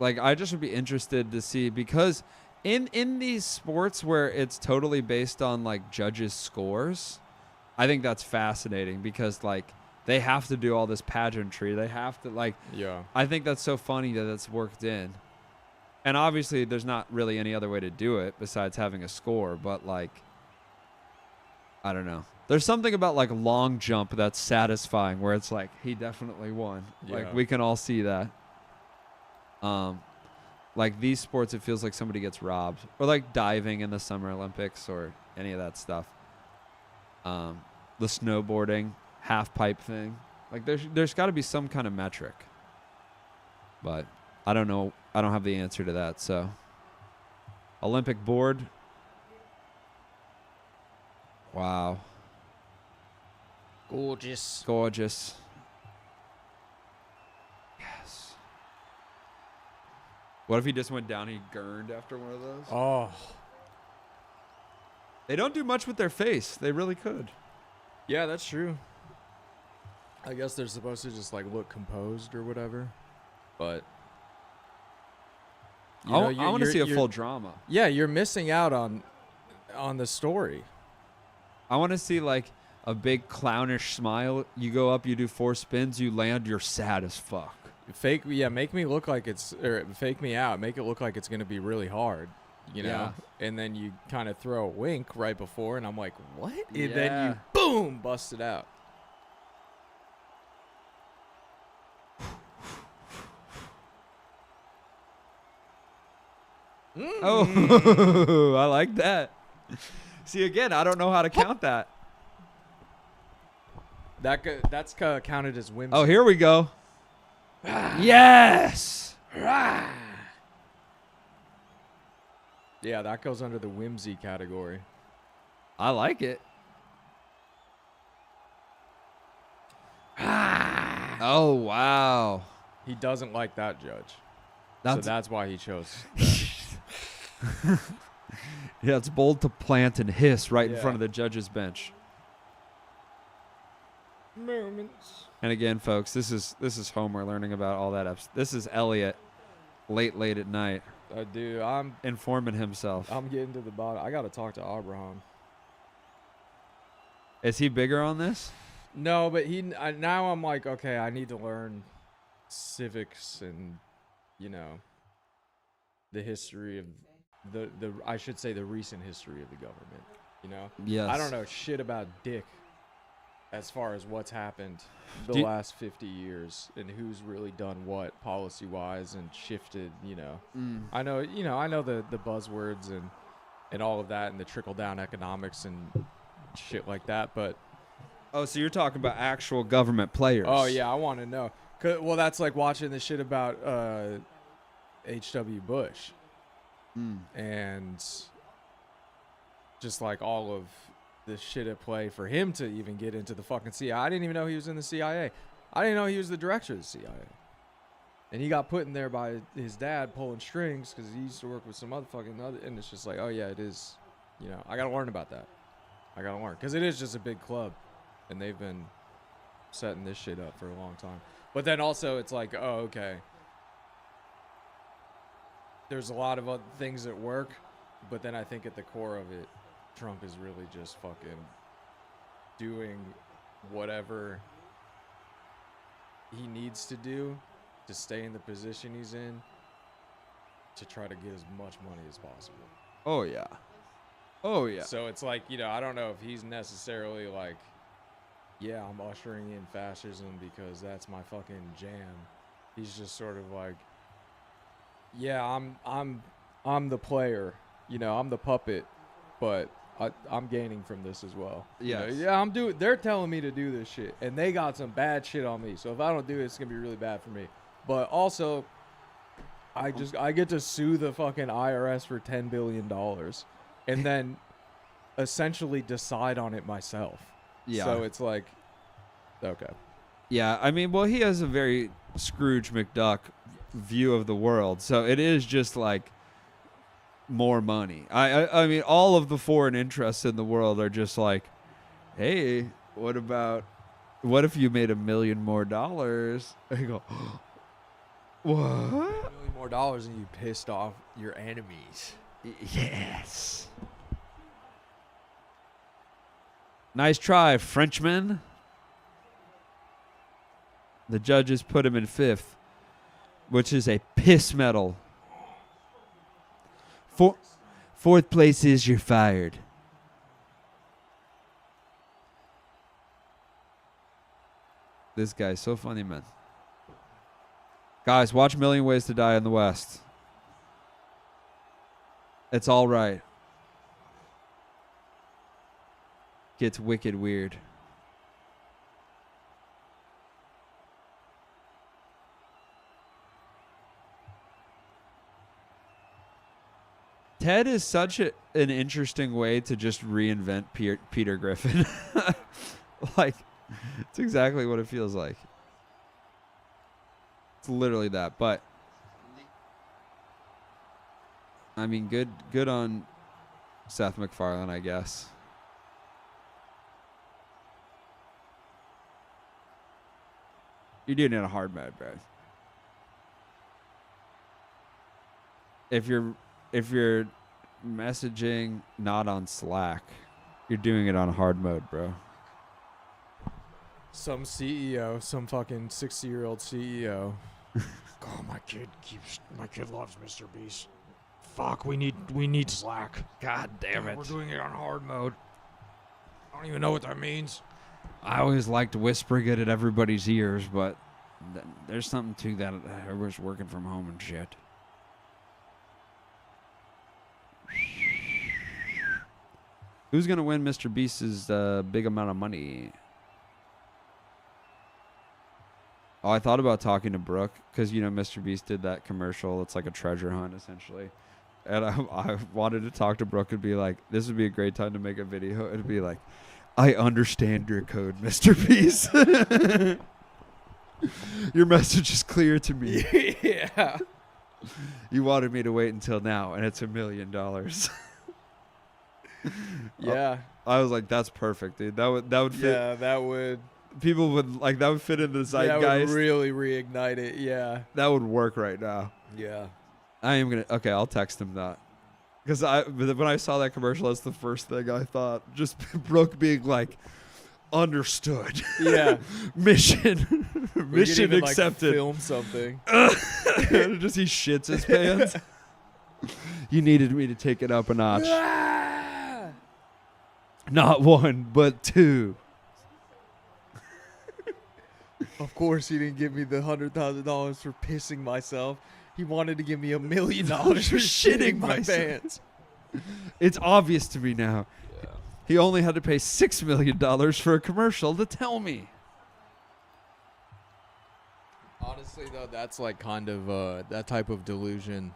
Like, I just would be interested to see, because in these sports where it's totally based on, like, judges' scores, I think that's fascinating because, like, they have to do all this pageantry. They have to, like, Yeah. I think that's so funny that it's worked in. And obviously, there's not really any other way to do it besides having a score, but, like, I don't know. There's something about, like, long jump that's satisfying where it's like, he definitely won. Like, Yeah. we can all see that. Like, these sports, it feels like somebody gets robbed. Or, like, diving in the Summer Olympics or any of that stuff. The snowboarding, half pipe thing. Like, there's got to be some kind of metric. But I don't know. I don't have the answer to that, so. Olympic board. Wow. Gorgeous. Gorgeous. Yes. What if he just went down, he gurned after one of those? Oh. They don't do much with their face. They really could. Yeah, that's true. I guess they're supposed to just, like, look composed or whatever. But... I want to see a you're- full drama. Yeah, you're missing out on the story. I want to see, like, a big clownish smile. You go up, you do 4 spins, you land, you're sad as fuck. Make me look like or fake me out, make it look like it's gonna be really hard, you know. And then you kind of throw a wink right before, and I'm like, what? And then you boom, bust it out. Oh, I like that. See, again, I don't know how to count that. That's counted as whimsy. Oh, here we go. Yes. Yeah, that goes under the whimsy category. I like it. Oh, wow. He doesn't like that judge. That's, so that's why he chose. Yeah, it's bold to plant and hiss right in Yeah. front of the judge's bench. Moments. And again, folks, this is Homer learning about all that. This is Elliot, late at night, Dude, I'm informing himself. getting to the bottom. I gotta talk to Abraham. Is he bigger on this? No, but now I'm like, okay, I need to learn civics and, you know, the history of the I should say the recent history of the government. You know, Yes. I don't know shit about dick as far as what's happened the Do you- last 50 years and who's really done what policy wise and shifted. You know, I know the buzzwords and all of that and the trickle down economics and shit like that, but. Oh, so you're talking about actual government players? Oh yeah, I want to know. Well, that's like watching the shit about H.W. Bush and just like all of the shit at play for him to even get into the fucking CIA. I didn't even know he was in the CIA. I didn't know he was the director of the CIA. And he got put in there by his dad pulling strings because he used to work with some motherfucking other. And it's just like, oh yeah, it is. You know, I got to learn about that. I got to learn because it is just a big club. And they've been setting this shit up for a long time. But then also it's like, oh, okay. There's a lot of other things that work. But then I think at the core of it, Trump is really just fucking doing whatever he needs to do to stay in the position he's in to try to get as much money as possible. Oh yeah. Oh yeah. So it's like, you know, I don't know if he's necessarily like, yeah, I'm ushering in fascism because that's my fucking jam. He's just sort of like, yeah, I'm the player, you know, I'm the puppet, but I'm gaining from this as well. Yes. You know, they're telling me to do this shit, and they got some bad shit on me. So if I don't do it, it's gonna be really bad for me. But also, I get to sue the fucking IRS for $10 billion, and then essentially decide on it myself. Yeah. So it's like, okay. Yeah, I mean, well, he has a very Scrooge McDuck view of the world, so it is just like more money. I mean, all of the foreign interests in the world are just like, hey, what if you made $1 million more? And you go, what? $1 million more and you pissed off your enemies. Yes. Nice try, Frenchman. The judges put him in 5th, which is a piss medal. 4th place is you're fired. This guy's so funny, man. Guys, watch Million Ways to Die in the West. It's all right. Gets wicked weird. Ted is such an interesting way to just reinvent Peter Griffin. Like, it's exactly what it feels like. It's literally that. But, I mean, good on Seth MacFarlane, I guess. You're doing it in a hard mode, bro. If you're messaging not on Slack, you're doing it on hard mode, bro. Some CEO, some fucking 60-year-old CEO. Oh, my kid loves Mr. Beast. Fuck, we need Slack. God damn it. We're doing it on hard mode. I don't even know what that means. I always liked whispering it at everybody's ears, but there's something to that. Everybody's working from home and shit. Who's going to win Mr. Beast's big amount of money? Oh, I thought about talking to Brooke because, Mr. Beast did that commercial. It's like a treasure hunt, essentially. And I wanted to talk to Brooke and be like, this would be a gred time to make a video. It'd be like, I understand your code, Mr. Beast. Your message is clear to me. Yeah. You wanted me to wait until now, and it's $1 million. Yeah. I was like, that's perfect, dude. That would fit. Yeah, that would. People would like that would fit in the zeitgeist. That would really reignite it. Yeah. That would work right now. Yeah. I am gonna. Okay, I'll text him that. Because when I saw that commercial, that's the first thing I thought. Just Brooke being like, understood. Yeah. Mission We could even, accepted. Like, film something. Just he shits his pants. You needed me to take it up a notch. Not one, but two. Of course, he didn't give me the $100,000 for pissing myself. He wanted to give me $1 million for shitting my pants. It's obvious to me now. Yeah. He only had to pay $6 million for a commercial to tell me. Honestly, though, that's like kind of that type of delusion.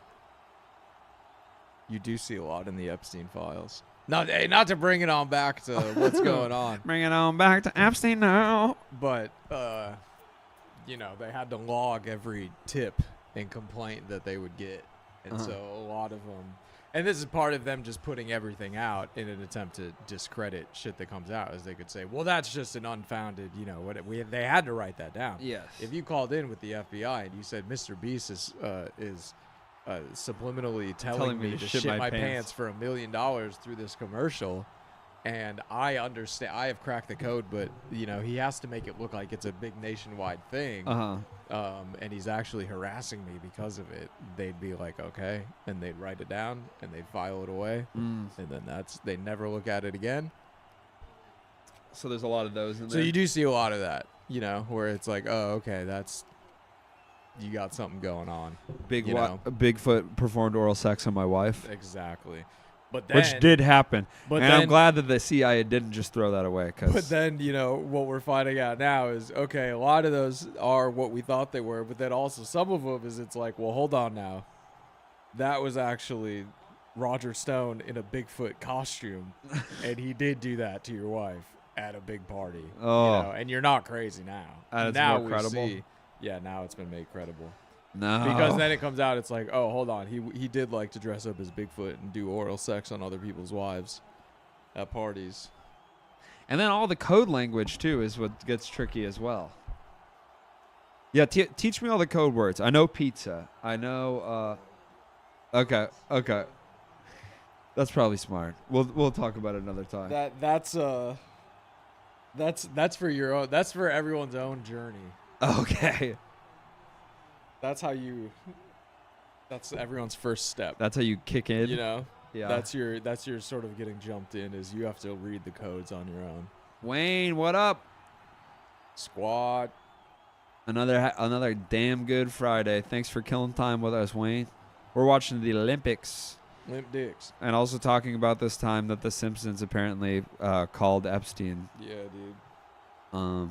You do see a lot in the Epstein files. Not to bring it on back to what's going on. Bring it on back to Epstein now. But, they had to log every tip and complaint that they would get. And so a lot of them, and this is part of them just putting everything out in an attempt to discredit shit that comes out, is they could say, well, that's just an unfounded, they had to write that down. Yes. If you called in with the FBI and you said Mr. Beast is subliminally telling me to shit my pants for $1 million through this commercial, and I understand, I have cracked the code, but he has to make it look like it's a big nationwide thing, and he's actually harassing me because of it, they'd be like, okay, and they'd write it down and they'd file it away, and then they never look at it again. So there's a lot of those in there. So you do see a lot of that, where it's like, oh, okay, you got something going on. Bigfoot performed oral sex on my wife. Exactly. But then, which did happen. But and I'm glad that the CIA didn't just throw that away. But then, what we're finding out now is, okay, a lot of those are what we thought they were, but then also some of them it's like, well, hold on now. That was actually Roger Stone in a Bigfoot costume, and he did do that to your wife at a big party. Oh. And you're not crazy now. It's now more credible. Now it's been made credible. No. Because then it comes out, it's like, oh, hold on. He did like to dress up as Bigfoot and do oral sex on other people's wives at parties. And then all the code language, too, is what gets tricky as well. Yeah, teach me all the code words. I know pizza. I know, okay. That's probably smart. We'll talk about it another time. That's for your own, that's for everyone's own journey. Okay. That's everyone's first step. That's how you kick in. Yeah. That's your sort of getting jumped in, is you have to read the codes on your own. Wayne, what up? Squad. Another damn good Friday. Thanks for killing time with us, Wayne. We're watching the Olympics. Limp dicks. And also talking about this time that The Simpsons apparently called Epstein. Yeah, dude.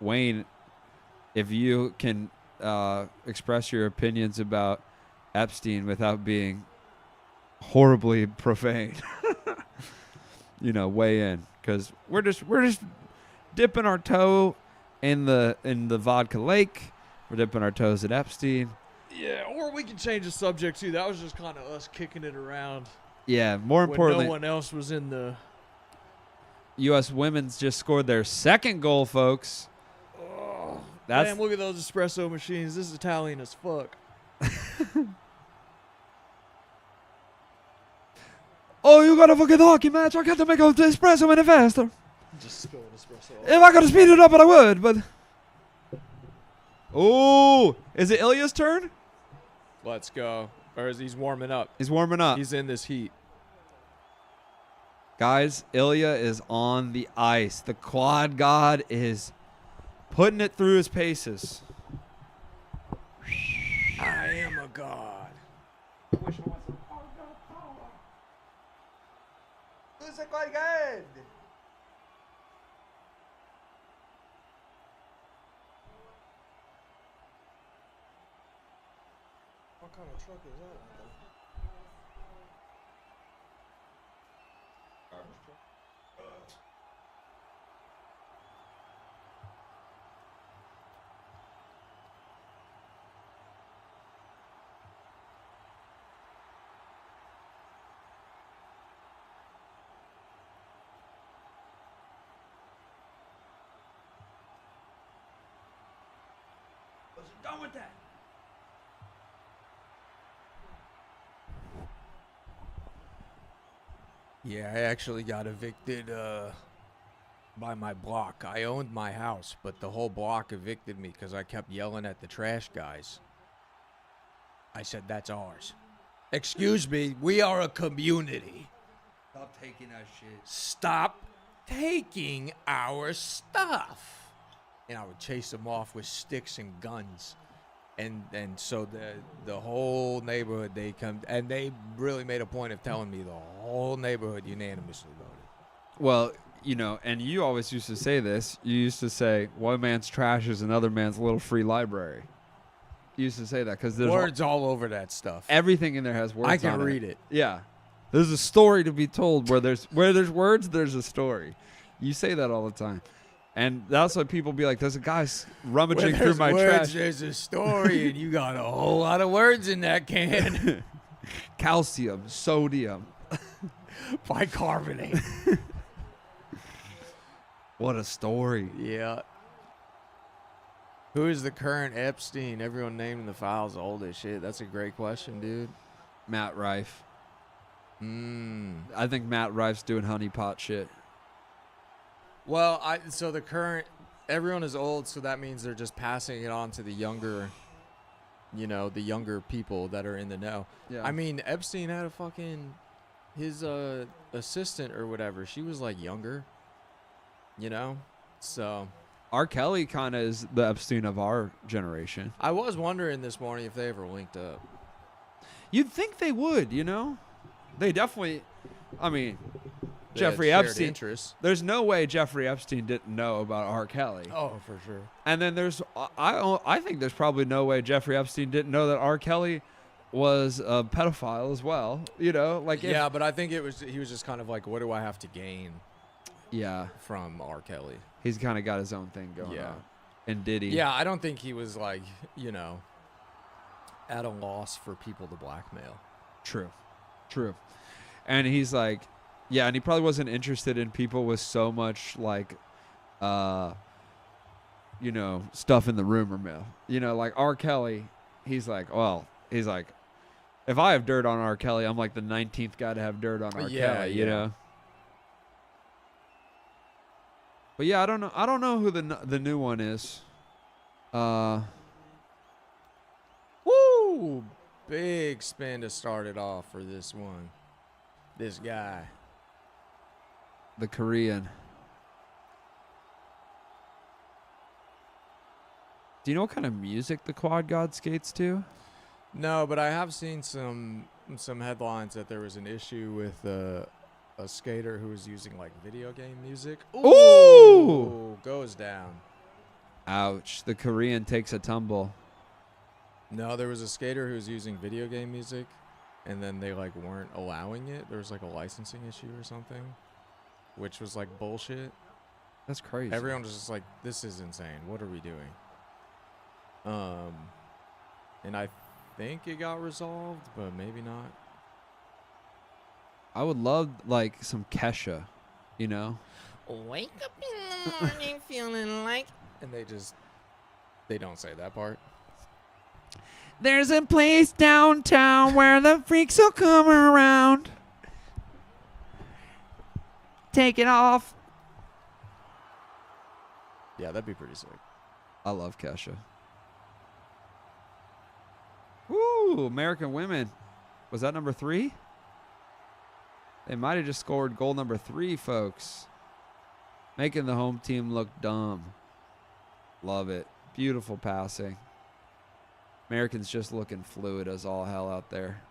Wayne, if you can express your opinions about Epstein without being horribly profane, weigh in, because we're just dipping our toe in the vodka lake. We're dipping our toes at Epstein. Yeah, or we can change the subject too. That was just kind of us kicking it around. Yeah, more importantly, when no one else was in the. U.S. women's just scored their second goal, folks. Damn, look at those espresso machines. This is Italian as fuck. Oh, you got a fucking hockey match? I got to make an espresso minute faster. Just spill an espresso. If I could speed it up, I would, but. Oh, is it Ilya's turn? Let's go. Or is he's warming up? He's warming up. He's in this heat. Guys, Ilya is on the ice. The quad god is putting it through his paces. I am a god. Who's a quad god? What kind of truck is that? Done with that. Yeah, I actually got evicted by my block. I owned my house, but the whole block evicted me because I kept yelling at the trash guys. I said, that's ours. Excuse me, we are a community. Stop taking that shit. Stop taking our stuff. And I would chase them off with sticks and guns. And so the whole neighborhood, they come, and they really made a point of telling me the whole neighborhood unanimously voted. Well, you know, and you always used to say this. You used to say, one man's trash is another man's little free library. You used to say that because there's Words all over that stuff. everything in there has words I can on read it. Yeah. There's a story to be told where there's words, there's a story. You say that all the time. And that's why people be like, there's a guy rummaging through my trash. There's a story, and you got a whole lot of words in that can. Calcium, sodium. Bicarbonate. What a story. Yeah. Who is the current Epstein? Everyone named in the file's old as shit. That's a great question, dude. Matt Rife. Mm. I think Matt Rife's doing honeypot shit. Well, so the current, everyone is old, so that means they're just passing it on to the younger, the younger people that are in the know. Yeah. I mean, Epstein had a fucking, his assistant or whatever, she was like younger, so. R. Kelly kind of is the Epstein of our generation. I was wondering this morning if they ever linked up. You'd think they would, They definitely, I mean, They Jeffrey had shared Epstein. interests. There's no way Jeffrey Epstein didn't know about R. Kelly. Oh, for sure. And then I think there's probably no way Jeffrey Epstein didn't know that R. Kelly was a pedophile as well. Yeah, but I think he was just kind of like, what do I have to gain Yeah, from R. Kelly? he's kind of got his own thing going Yeah. on. And Diddy. Yeah, I don't think he was like, at a loss for people to blackmail. True. And he's like, yeah, and he probably wasn't interested in people with so much like, stuff in the rumor mill. Like R. Kelly, he's like, if I have dirt on R. Kelly, I'm like the 19th guy to have dirt on R. Yeah, Kelly, yeah. But yeah, I don't know who the new one is. Woo! Big spin to start it off for this one. This guy. The Korean. Do you know what kind of music the Quad God skates to? No, but I have seen some headlines that there was an issue with a skater who was using like video game music. Ooh! Goes down. Ouch. The Korean takes a tumble. No, there was a skater who was using video game music, and then they like weren't allowing it. There was like a licensing issue or something, which was like bullshit. That's crazy. Everyone was just like, "This is insane. What are we doing?" And I think it got resolved, but maybe not. I would love like some Kesha, Wake up in the morning feeling like. And they don't say that part. There's a place downtown where the freaks will come around. Take it off. Yeah, that'd be pretty sick. I love Kesha. Woo! American women. Was that number 3? They might have just scored goal number 3, folks. Making the home team look dumb. Love it. Beautiful passing. Americans just looking fluid as all hell out there.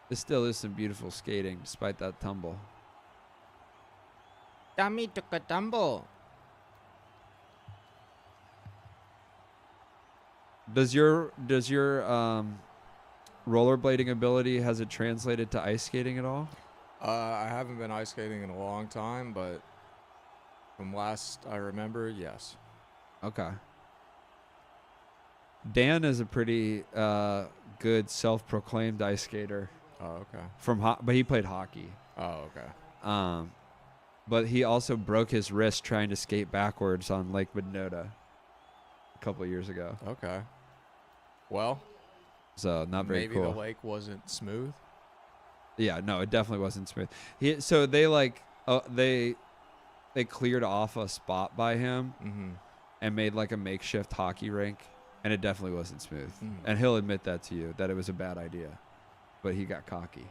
This still is some beautiful skating despite that tumble. Dummy took a tumble. Does your rollerblading ability, has it translated to ice skating at all? I haven't been ice skating in a long time, but from last I remember, yes. Okay. Dan is a pretty good self-proclaimed ice skater Oh, okay. but he played hockey. Oh, okay. But he also broke his wrist trying to skate backwards on Lake Minota a couple of years ago. Okay. Well, So not very maybe cool. the lake wasn't smooth. Yeah, no, it definitely wasn't smooth. So they they cleared off a spot by him Mm-hmm. and made like a makeshift hockey rink, and it definitely wasn't smooth. Mm. And he'll admit that to you, that it was a bad idea, but he got cocky.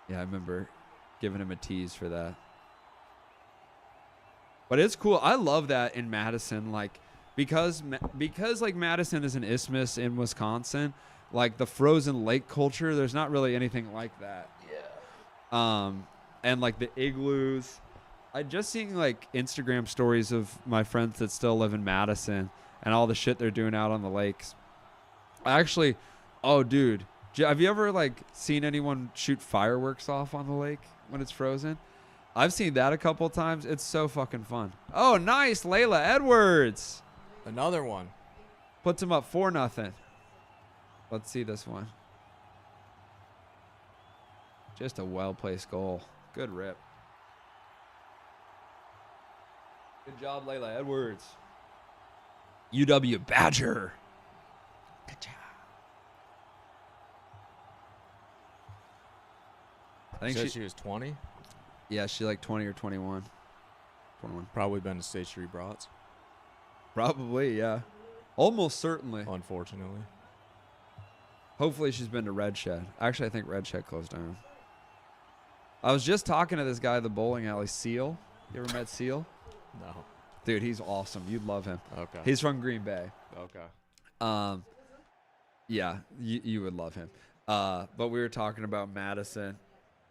Yeah, I remember giving him a tease for that. But it's cool. I love that in Madison, like because like Madison is an isthmus in Wisconsin, like the frozen lake culture. There's not really anything like that. Yeah. And like the igloos. I just seeing like Instagram stories of my friends that still live in Madison and all the shit they're doing out on the lakes. Actually, oh dude, have you ever like seen anyone shoot fireworks off on the lake when it's frozen? I've seen that a couple times. It's so fucking fun. Oh, nice, Layla Edwards. Another one. Puts him up 4-0. Let's see this one. Just a well-placed goal. Good rip. Good job, Layla Edwards. UW Badger. I think Said she was 20. yeah, she's like 20 or 21. 21. Probably been to State Street Brats, Probably, yeah. Almost certainly. unfortunately. Hopefully she's been to Red Shed. Actually, I think Red Shed closed down. I was just talking to this guy at the bowling alley, Seal. You ever met Seal? No. Dude, he's awesome. You'd love him. Okay. He's from Green Bay. Okay. Yeah, you would love him. But we were talking about Madison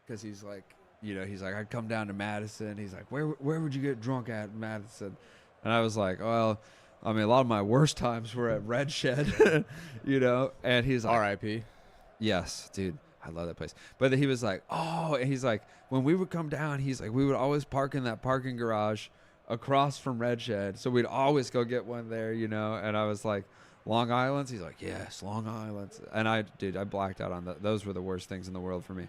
because he's like, he's like, I'd come down to Madison. He's like, where would you get drunk at in Madison? And I was like, well, I mean, a lot of my worst times were at Red Shed, And he's like, R.I.P. yes, dude, I love that place. But he was like, oh, and he's like, when we would come down, he's like, we would always park in that parking garage across from Red Shed. So we'd always go get one there, And I was like, Long Island's? He's like, yes, Long Island's. And I blacked out on that. Those were the worst things in the world for me.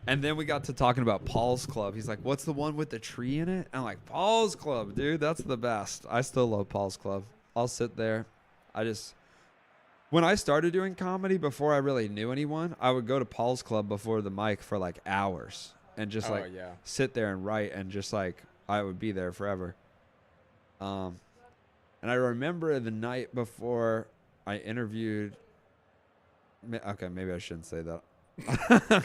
And then we got to talking about Paul's Club. He's like, what's the one with the tree in it? I'm like, Paul's Club, dude. That's the best. I still love Paul's Club. I'll sit there. When I started doing comedy, before I really knew anyone, I would go to Paul's Club before the mic for like hours and just sit there and write, and just like I would be there forever. And I remember the night before I interviewed. Okay, maybe I shouldn't say that.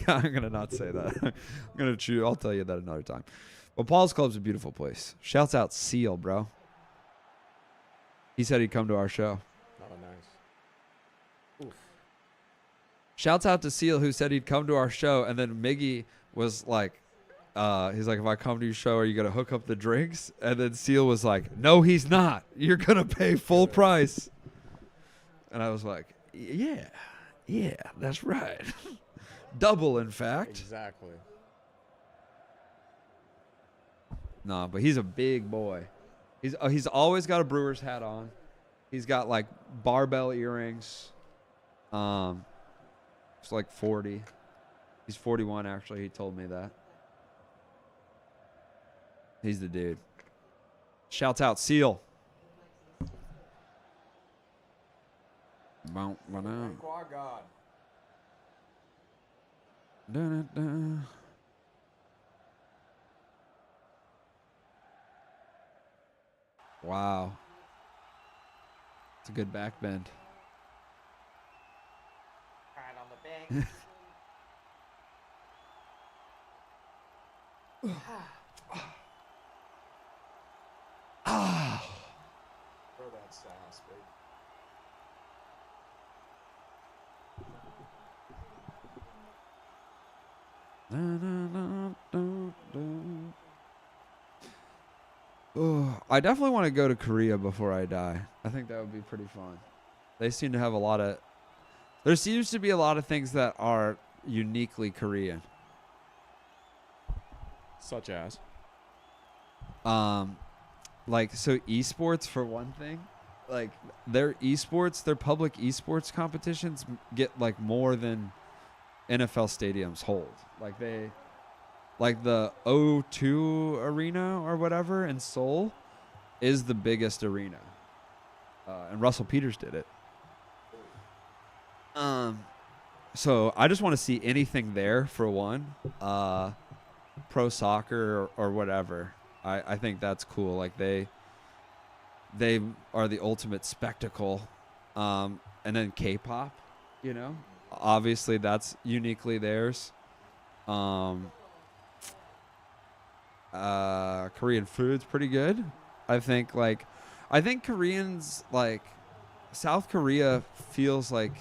I'm gonna not say that. I'm gonna choose. I'll tell you that another time. But Paul's Club's a beautiful place. Shouts out Seal, bro. He said he'd come to our show. Oh, nice. Oof. Shouts out to Seal, who said he'd come to our show, and then Miggy was like, he's like, if I come to your show, are you gonna hook up the drinks? And then Seal was like, no, he's not. You're gonna pay full price. And I was like, yeah, that's right. Double, in fact. Exactly. No, but he's a big boy. He's always got a Brewers hat on. He's got like barbell earrings. It's like 40. He's 41 actually. He told me that. He's the dude. Shouts out Seal. Quagod. Wow. It's a good back bend. Right on the back. Throw that sass, baby. Oh, I definitely want to go to Korea before I die. I think that would be pretty fun. They seem to have a lot of. There seems to be a lot of things that are uniquely Korean. Such as. Like so esports for one thing, like their public esports competitions get like more than NFL stadiums hold. Like the O2 arena or whatever in Seoul is the biggest arena. And Russell Peters did it. So I just want to see anything there for one. Pro soccer or whatever. I think that's cool. Like they are the ultimate spectacle. And then K-pop, you know, obviously that's uniquely theirs. Korean food's pretty good. I think Koreans, like South Korea feels like,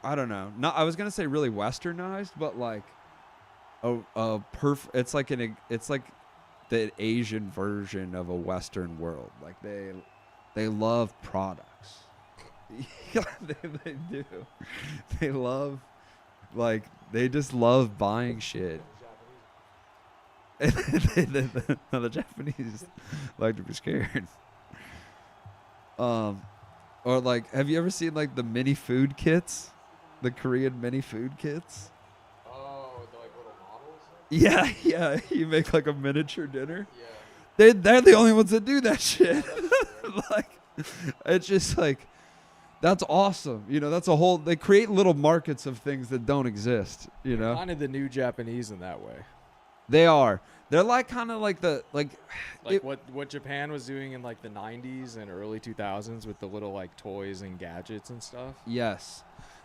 I don't know. Not, I was gonna say really westernized, but like it's like the Asian version of a Western world. Like they love products. Yeah, they do. They love, like, they just love buying shit. The Japanese like to be scared. Or like, have you ever seen like the mini food kits, the Korean mini food kits? Oh, the like little models? Yeah. You make like a miniature dinner. Yeah. They're the only ones that do that shit. Like, it's just like, that's awesome. You know, that's a whole. They create little markets of things that don't exist. You know, Kind of the new Japanese in that way. they are. They're like kind of like Like what Japan was doing in like the 90s and early 2000s with the little like toys and gadgets and stuff. Yes.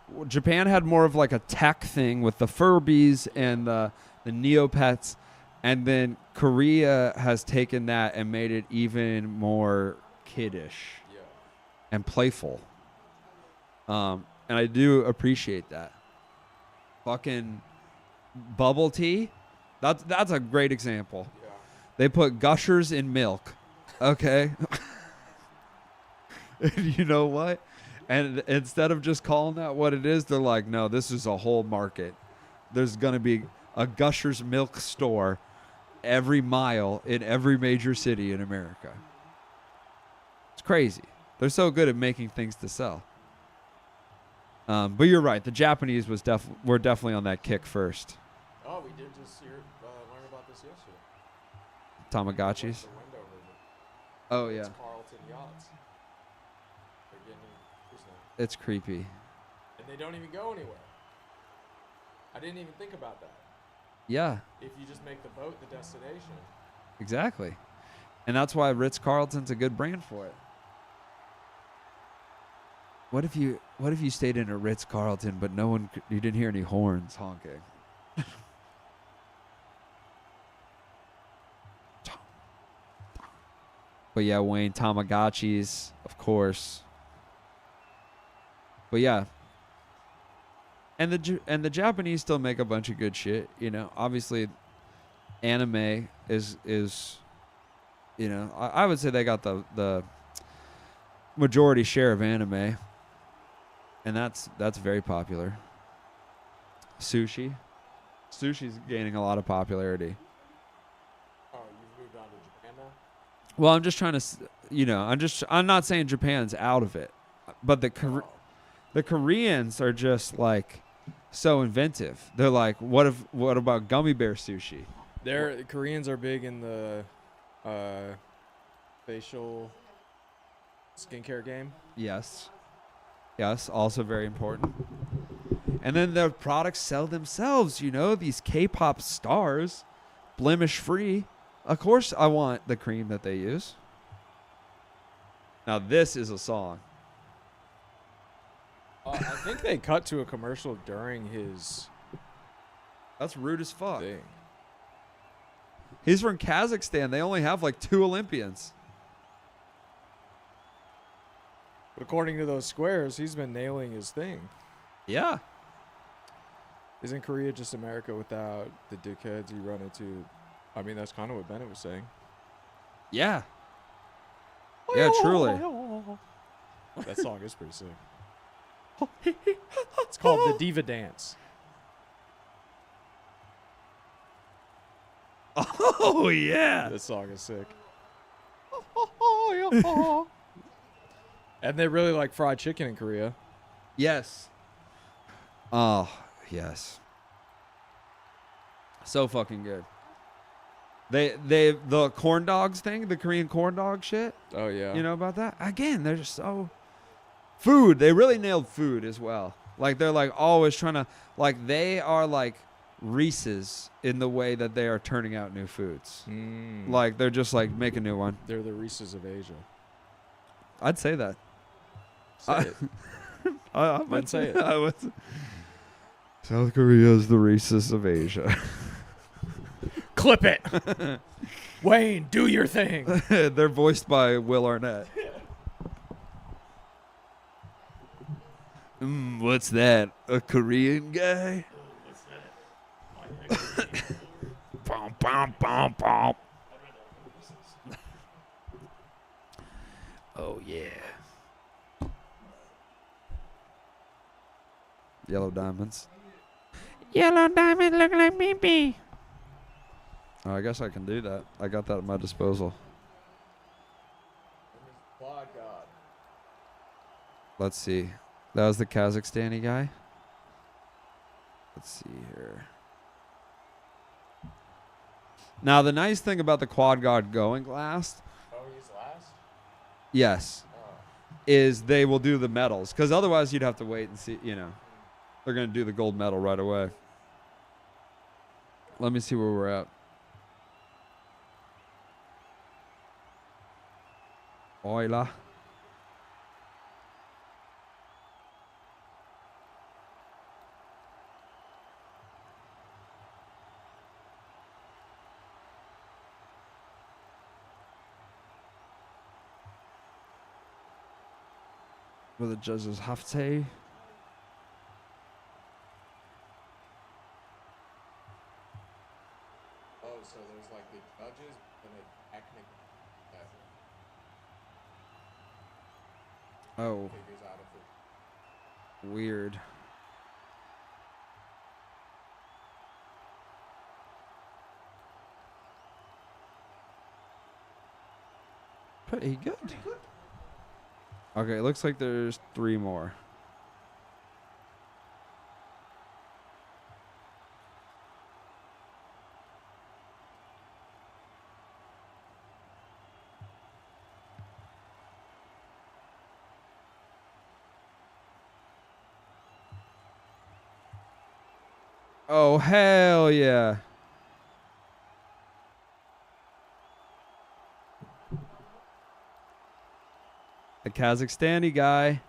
Well, Japan had more of like a tech thing with the Furbies and the Neopets, and then Korea has taken that and made it even more kiddish Yeah. and playful. And I do appreciate that. Fucking bubble tea. That's a great example. Yeah. They put Gushers in milk. Okay. You know what? And instead of just calling that what it is, they're like, no, this is a whole market. There's going to be a Gushers milk store every mile in every major city in America. It's crazy. They're so good at making things to sell. But you're right. The Japanese were definitely on that kick first. Oh, we did just learn about this yesterday. Tamagotchis. The Wendover. Oh, yeah. It's Carlton Yachts. They're getting business. It's creepy. And they don't even go anywhere. I didn't even think about that. Yeah, If you just make the boat the destination. exactly. And that's why Ritz-Carlton's a good brand for it. What if you stayed in a Ritz-Carlton, but you didn't hear any horns honking? But yeah, Wayne, Tamagotchis, of course. But yeah. And the Japanese still make a bunch of good shit, you know. Obviously anime is you know, I would say they got the majority share of anime. And that's very popular. Sushi's gaining a lot of popularity. Oh, you've moved on to Japan now? Well, I'm just trying to, you know, I'm not saying Japan's out of it, but the Koreans are just like so inventive. They're like, what about gummy bear sushi? The Koreans are big in the facial skincare game. Yes, also very important. And then their products sell themselves, you know, these K-pop stars, blemish free. Of course, I want the cream that they use. Now, this is a song. I think they cut to a commercial during his That's rude as fuck. thing. He's from Kazakhstan. They only have like 2 Olympians. But according to those squares, he's been nailing his thing. Yeah. Isn't Korea just America without the dickheads you run into? I mean, that's kind of what Bennett was saying. Yeah. Yeah, truly. That song is pretty sick. It's called the Diva Dance. Oh, yeah. This song is sick. And they really like fried chicken in Korea. Yes. Oh, yes. So fucking good. The corn dogs thing, the Korean corn dog shit. Oh, yeah. You know about that? Again, they're just so food. They really nailed food as well. Like they're like always trying to like they are like Reese's in the way that they are turning out new foods. Mm. Like they're just like make a new one. They're the Reese's of Asia. I'd say that. Say it. I Then would say it. I would. South Korea is the Reese's of Asia. Clip it. Wayne, do your thing. They're voiced by Will Arnett. What's that? A Korean guy? Bom, bom, bom, bom. Oh, yeah. Yellow diamonds. Yellow diamond look like me. Oh, I guess I can do that. I got that at my disposal. Let's see. That was the Kazakhstani guy. Let's see here. Now, the nice thing about the quad god going last. Oh, he's last? Yes. Is they will do the medals. Because otherwise you'd have to wait and see, you know. They're going to do the gold medal right away. Let me see where we're at. Oila. What the judges have to say. Oh, so there's like the judges and a technical that Oh, figures out if it. weird. Pretty good. Okay, it looks like there's 3 more. Oh, hell yeah. The Kazakhstani guy.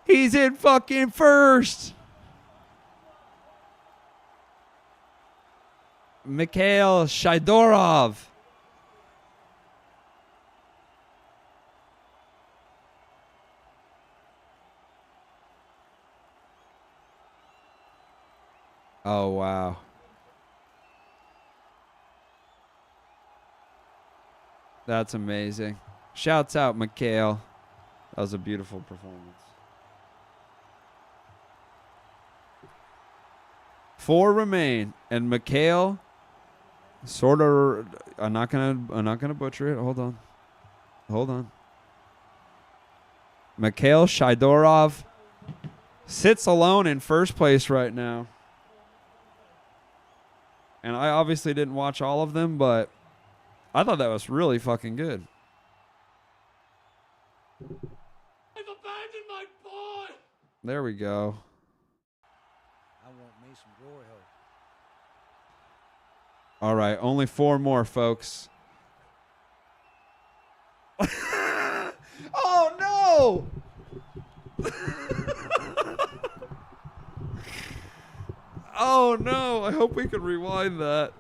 He's in fucking first. Mikhail Shaidorov. Oh, wow. That's amazing. Shouts out, Mikhail. That was a beautiful performance. 4 remain, and Mikhail sort of. I'm not gonna butcher it. Hold on. Mikhail Shaidorov sits alone in first place right now. And I obviously didn't watch all of them, but I thought that was really fucking good. I've abandoned my boy! There we go. I want me some glory hole. All right, only 4 more, folks. Oh no! Oh no! I hope we can rewind that.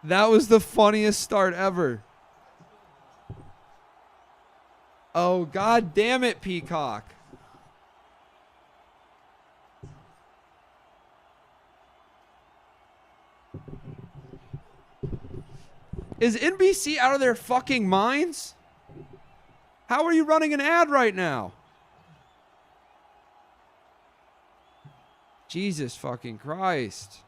That was the funniest start ever. Oh, god damn it, Peacock. Is NBC out of their fucking minds? How are you running an ad right now? Jesus fucking Christ.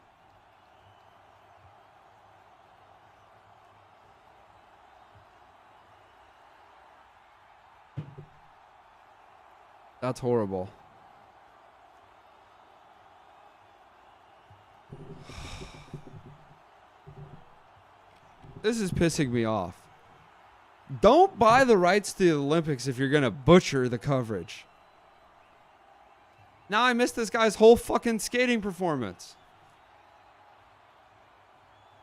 That's horrible. This is pissing me off. Don't buy the rights to the Olympics if you're going to butcher the coverage. Now I missed this guy's whole fucking skating performance.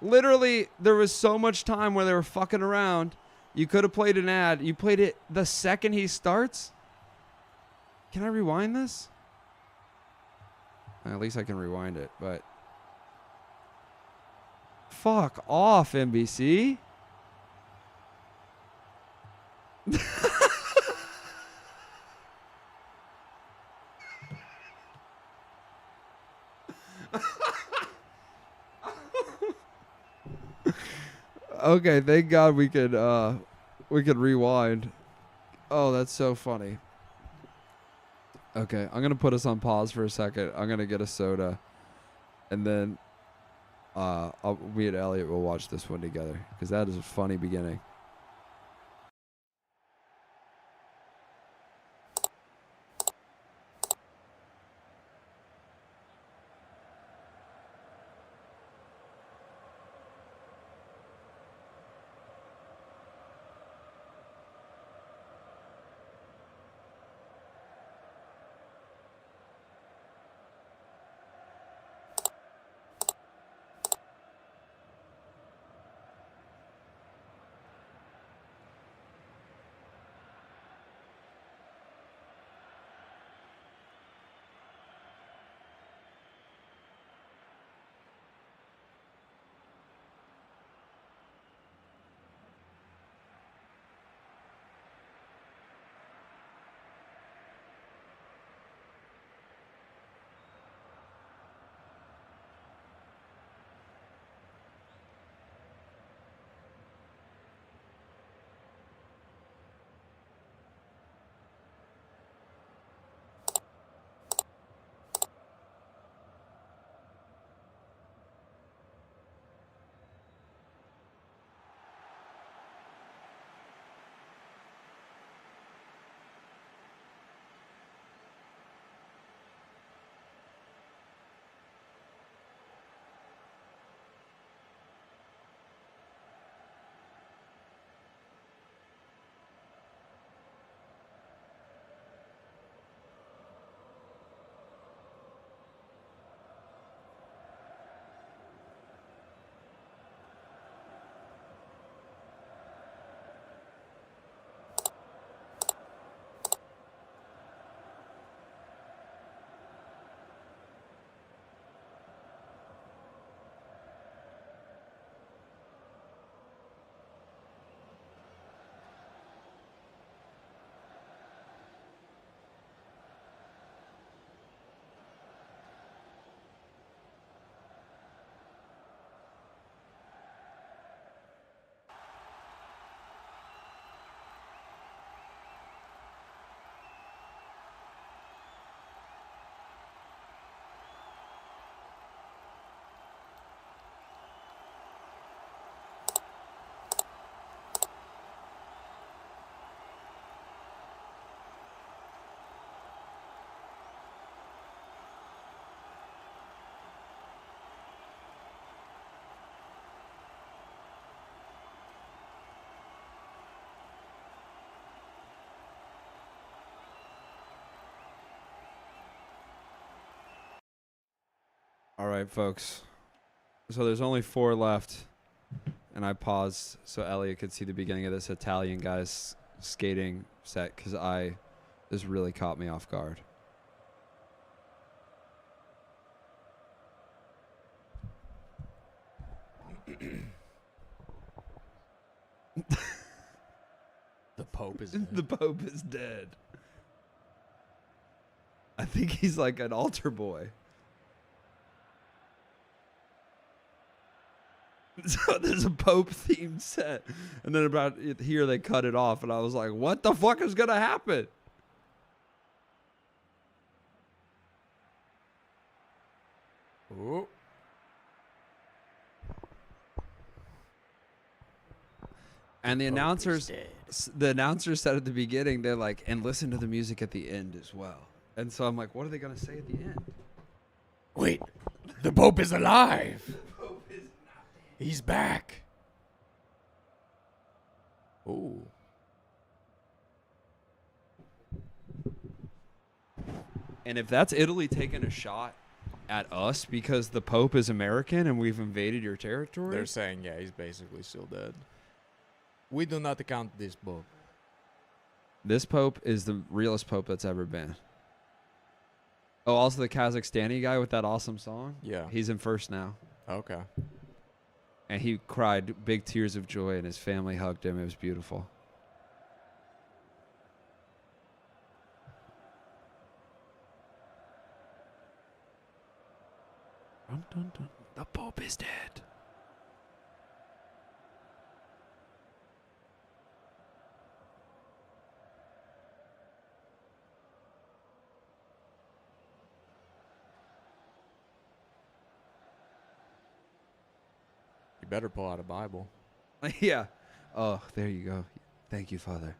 Literally, there was so much time where they were fucking around. You could have played an ad. You played it the second he starts? Can I rewind this? At least I can rewind it, but... Fuck off, NBC. Okay, thank God we could rewind. Oh, that's so funny. Okay, I'm gonna put us on pause for a second. I'm gonna get a soda, and then me and Elliot will watch this one together because that is a funny beginning. All right, folks. So there's only 4 left, and I paused so Elliot could see the beginning of this Italian guy's skating set because this really caught me off guard. The Pope is dead. The Pope is dead. I think he's like an altar boy. So there's a Pope themed set, and then about here they cut it off, and I was like, "What the fuck is gonna happen?" Ooh. And the announcers said at the beginning, they're like, "And listen to the music at the end as well." And so I'm like, "What are they gonna say at the end?" Wait, the Pope is alive. He's back. Ooh. And if that's Italy taking a shot at us because the Pope is American and we've invaded your territory, They're saying, yeah, he's basically still dead. We do not count this Pope. this Pope is the realest Pope that's ever been. Oh, also the Kazakhstani guy with that awesome song. Yeah. He's in first now. Okay. And he cried big tears of joy, and his family hugged him. It was beautiful. Dun, dun, dun. The Pope is dead. You better pull out a Bible. Yeah. Oh, there you go. Thank you, Father.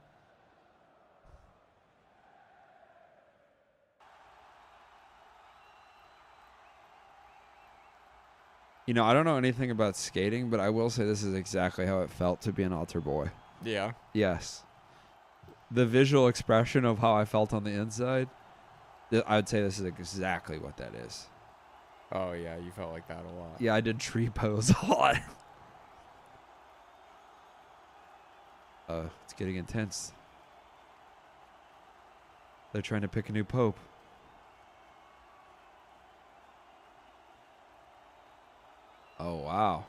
You know, I don't know anything about skating, but I will say this is exactly how it felt to be an altar boy. Yeah. Yes. The visual expression of how I felt on the inside, I would say this is exactly what that is. Oh, yeah, you felt like that a lot. Yeah, I did tree pose a lot. It's getting intense. They're trying to pick a new pope. Oh, wow.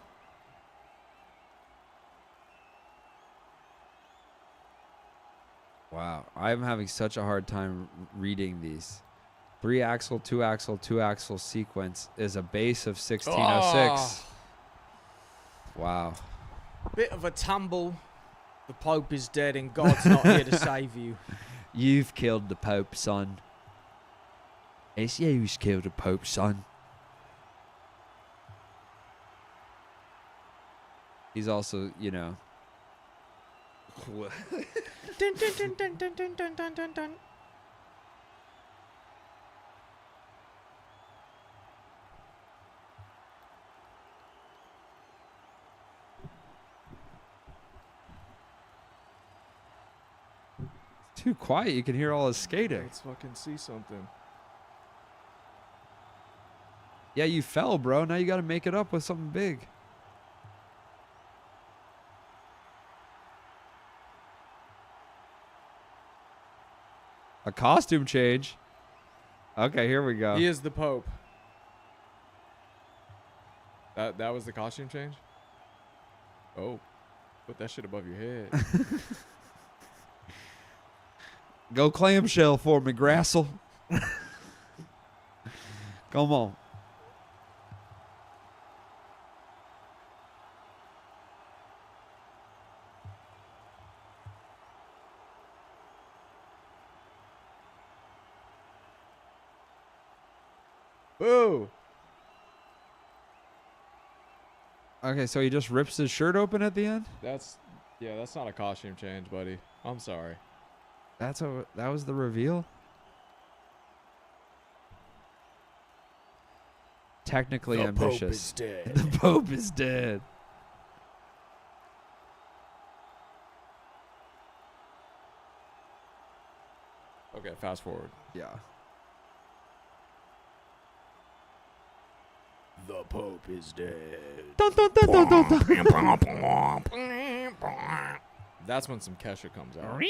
Wow. I'm having such a hard time reading these. 3-axle, 2-axle, 2-axle sequence is a base of 1606. Wow. Bit of a tumble. The Pope is dead and God's not here to save you. You've killed the Pope, son. It's you who's killed the Pope, son. He's also, you know. Dun, dun, dun, dun, dun, dun, dun, dun, dun, dun. Too quiet. You can hear all his skating. Let's fucking see something. Yeah, you fell, bro. Now you got to make it up with something big. A costume change. Okay, here we go. He is the Pope. That was the costume change? Oh. Put that shit above your head. Go clamshell for me, Grassel. Come on. Boo! Okay, so he just rips his shirt open at the end? That's not a costume change, buddy. I'm sorry. That was the reveal? Technically ambitious. dead. The Pope is dead. Okay, fast forward. Yeah. The Pope is dead. Dun, dun, dun, dun, dun, dun. That's when some Kesha comes out.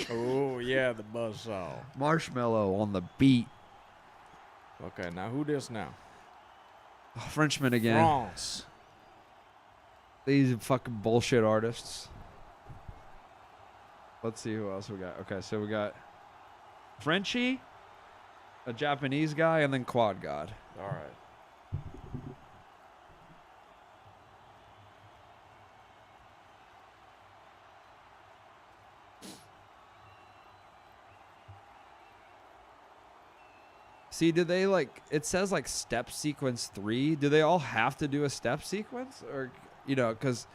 Oh yeah, the buzzsaw. Marshmallow on the beat. Okay, now who this now? Oh, Frenchman again. France. These fucking bullshit artists. Let's see who else we got. Okay, so we got Frenchie, a Japanese guy, and then Quad God. All right. See, do they like, it says like step sequence 3. Do they all have to do a step sequence? Or, you know, because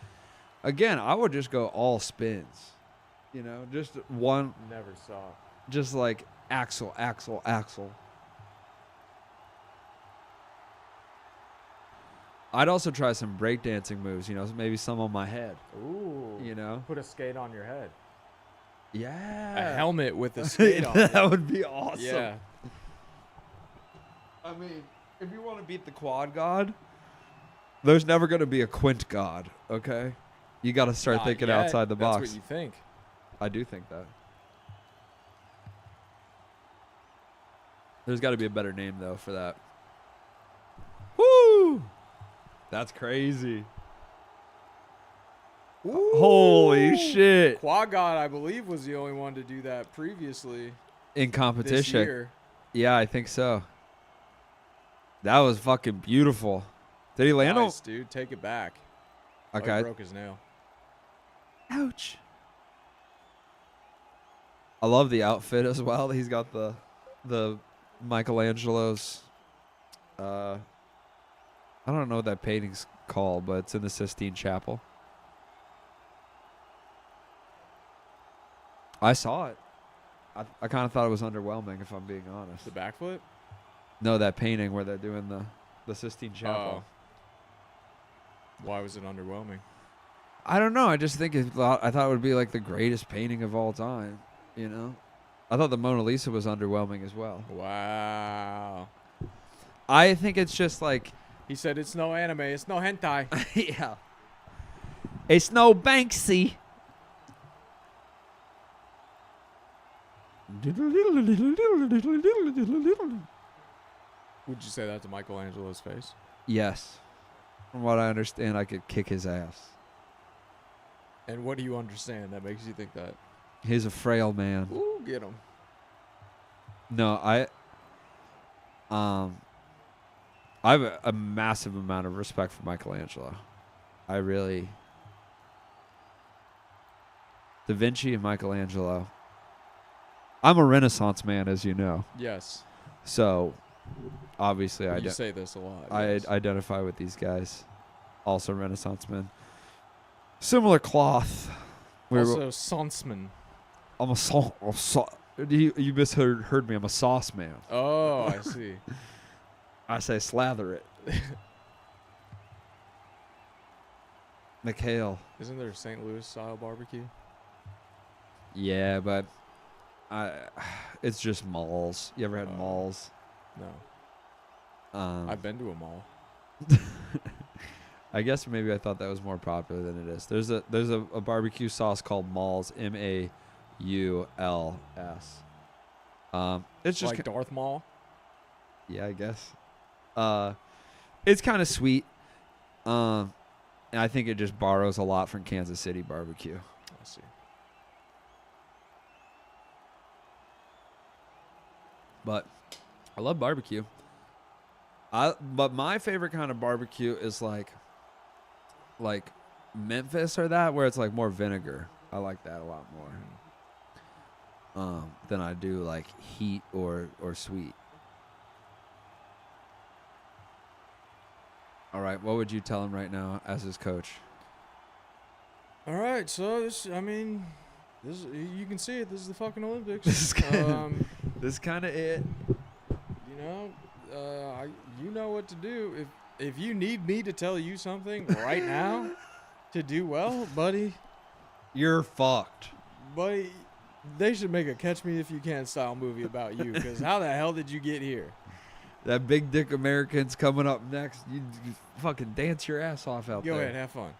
again, I would just go all spins. You know, just one, Never saw it. just like axle, axle, axle. I'd also try some breakdancing moves, you know, maybe some on my head, Ooh. you know? Put a skate on your head. Yeah. A helmet with a skate on it. That would be awesome. Yeah. I mean, if you want to beat the Quad God, there's never going to be a Quint God, okay? You got to start Not thinking yet. outside the box. That's what you think. I do think that. There's got to be a better name, though, for that. Woo! That's crazy. Holy shit. Quad God, I believe, was the only one to do that previously In this competition. year. Yeah, I think so. That was fucking beautiful. Did he land Nice, dude. Take it back. Oh, he Okay. broke his nail. Ouch. I love the outfit as well. He's got the Michelangelo's I don't know what that painting's called, but it's in the Sistine Chapel. I saw it. I kind of thought it was underwhelming, if I'm being honest. The backflip? No, that painting where they're doing the Sistine Chapel. Why was it underwhelming? I don't know. I just think I thought it would be like the greatest painting of all time. You know, I thought the Mona Lisa was underwhelming as well. Wow. I think it's just like, He said it's no anime, it's no hentai. yeah, it's no Banksy. Would you say that to Michelangelo's face? Yes, from what I understand, I could kick his ass. And what do you understand that makes you think that? He's a frail man. Ooh, get him. No, I have a massive amount of respect for Michelangelo. I really. Da Vinci and Michelangelo. I'm a Renaissance man, as you know. Yes. So, obviously, You say this a lot. I yes. identify with these guys. Also Renaissance men. Similar cloth. Also, Sonsman. I'm a you misheard me. I'm a sauce man. Oh, I see. I say slather it. Mikhail. Isn't there St. Louis style barbecue? Yeah, but it's just malls. You ever had Oh. malls? No. I've I've been to a mall. I guess maybe I thought that was more popular than it is. There's a barbecue sauce called Malls, Mauls. It's just like Darth Maul. yeah, I guess. It's kind of sweet. And I think it just borrows a lot from Kansas City barbecue. I see. But I love barbecue. But my favorite kind of barbecue is like Memphis or that, where it's like more vinegar. I like that a lot more than I do like heat or sweet. All right, what would you tell him right now as his coach? All right, so this, I mean, this you can see it. This is the fucking Olympics. This is kinda- This is kind of it. You know, you know what to do. If you need me to tell you something right now to do well, buddy, You're fucked. they should make a Catch Me If You Can style movie about you. Because how the hell did you get here? That big dick American's coming up next. You fucking dance your ass off out Go there. ahead, have fun.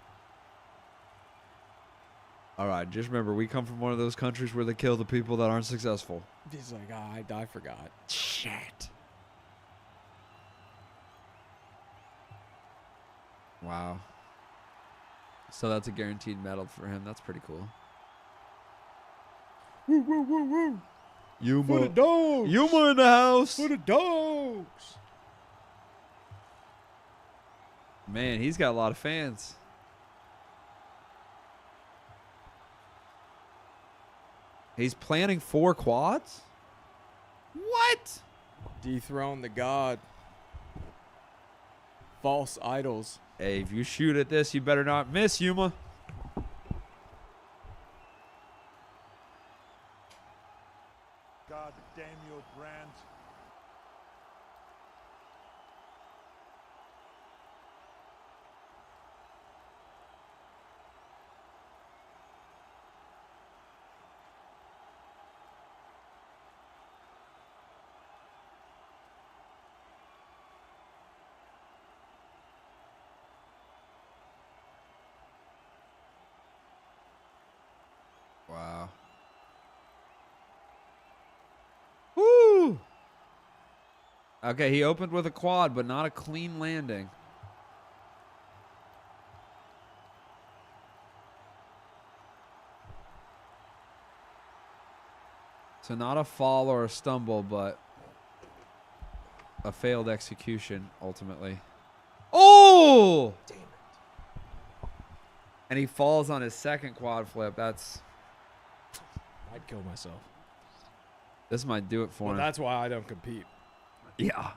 All right, just remember, we come from one of those countries where they kill the people that aren't successful. He's like, I forgot. Shit. Wow. So that's a guaranteed medal for him. That's pretty cool. Woo, woo, woo, woo. Yuma. For the dogs. Yuma in the house. For the dogs. Man, he's got a lot of fans. He's planning 4 quads? What? Dethrone the god. False idols. Hey, if you shoot at this, you better not miss, Yuma. God damn you, Brand. Wow. Woo! Okay, he opened with a quad, but not a clean landing. So not a fall or a stumble, but a failed execution, ultimately. Oh! Damn it. And he falls on his second quad flip. That's... I'd kill myself. This might do it for Well, him. that's why I don't compete. Yeah.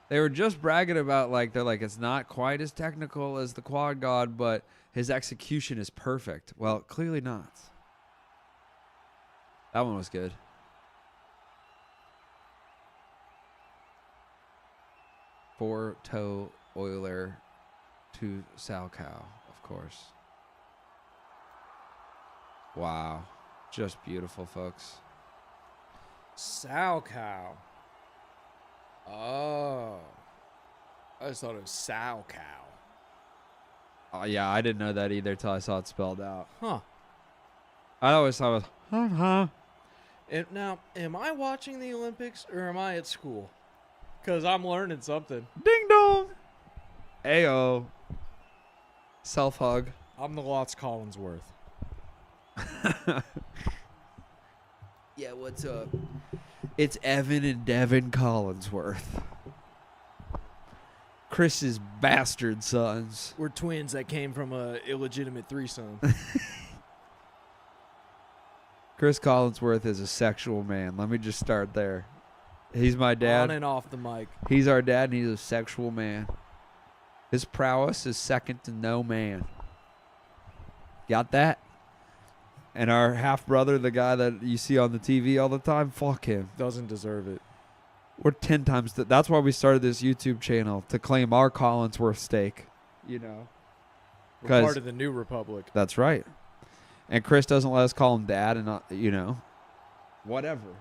They were just bragging about, like, they're like, it's not quite as technical as the quad god, but his execution is perfect. Well, clearly not. That one was good. Four-toe Euler to Salchow, of course. Wow. Just beautiful, folks. Sow cow. Oh. I just thought it was sow cow. Oh, yeah, I didn't know that either till I saw it spelled out. Huh. I always thought it was, huh. Now, am I watching the Olympics or am I at school? Because I'm learning something. Ding dong. Ayo. Self hug. I'm the Lots Collinsworth. Yeah, what's up? It's Evan and Devin Collinsworth. Chris's bastard sons. We're twins that came from a illegitimate threesome. Chris Collinsworth is a sexual man. Let me just start there. He's my On dad. and off the mic. He's our dad, and he's a sexual man. His prowess is second to no man. Got that? And our half-brother, the guy that you see on the TV all the time, fuck him. Doesn't deserve it. We're 10 times. That's why we started this YouTube channel, to claim our Collinsworth stake. You know? We're 'Cause- part of the new republic. That's right. And Chris doesn't let us call him dad, and, you know, whatever.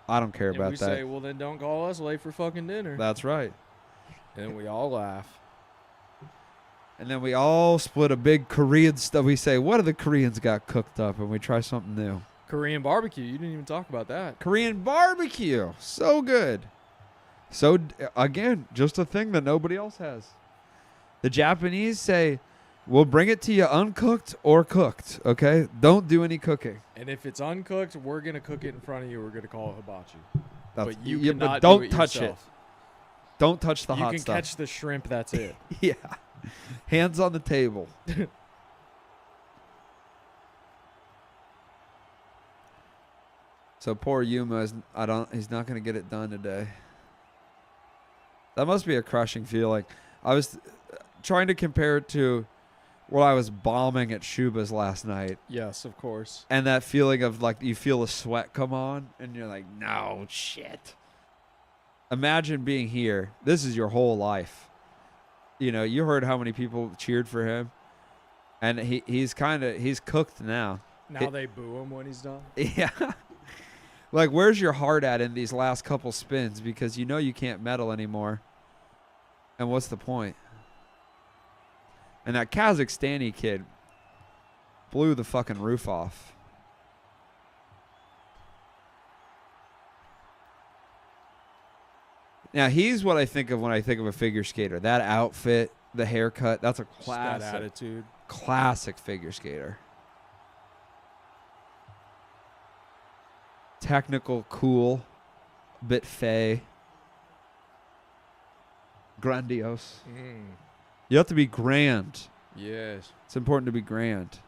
I don't care And about we that. say, well, then don't call us late for fucking dinner. That's right. And we all laugh. And then we all split a big Korean stuff. We say, what do the Koreans got cooked up? And we try something new. Korean barbecue. You didn't even talk about that. Korean barbecue. So good. So, again, just a thing that nobody else has. The Japanese say, we'll bring it to you uncooked or cooked, okay? Don't do any cooking. And if it's uncooked, we're going to cook it in front of you. We're going to call it hibachi. That's, But you yeah, cannot don't do it touch yourself. it. Don't touch the You hot can stuff. catch the shrimp. That's it. Yeah. Hands on the table. So poor Yuma he's not going to get it done today. That must be a crushing feeling. I was trying to compare it to what I was bombing at Shuba's last night. Yes, of course. And that feeling of, like, you feel the sweat come on and you're like, no shit. Imagine being here. This is your whole life. You know, you heard how many people cheered for him, and he's cooked now. Now they boo him when he's done. Yeah. Like, where's your heart at in these last couple spins? Because you know you can't medal anymore. And what's the point? And that Kazakhstani kid blew the fucking roof off. Now, he's what I think of when I think of a figure skater. That outfit, the haircut, that's a Just that classic, attitude. classic figure skater. Technical, cool, bit fey. Grandiose. You have to be grand. Yes. It's important to be grand.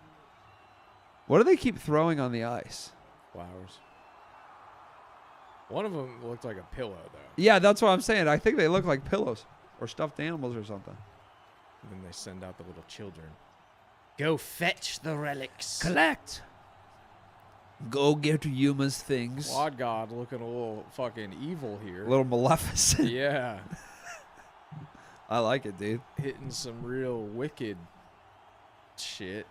What do they keep throwing on the ice? Flowers. One of them looked like a pillow, though. Yeah, that's what I'm saying. I think they look like pillows or stuffed animals or something. And then they send out the little children. Go fetch the relics. Collect. Go get Yuma's things. Quad God looking a little fucking evil here. A little Maleficent. Yeah. I like it, dude. Hitting some real wicked shit.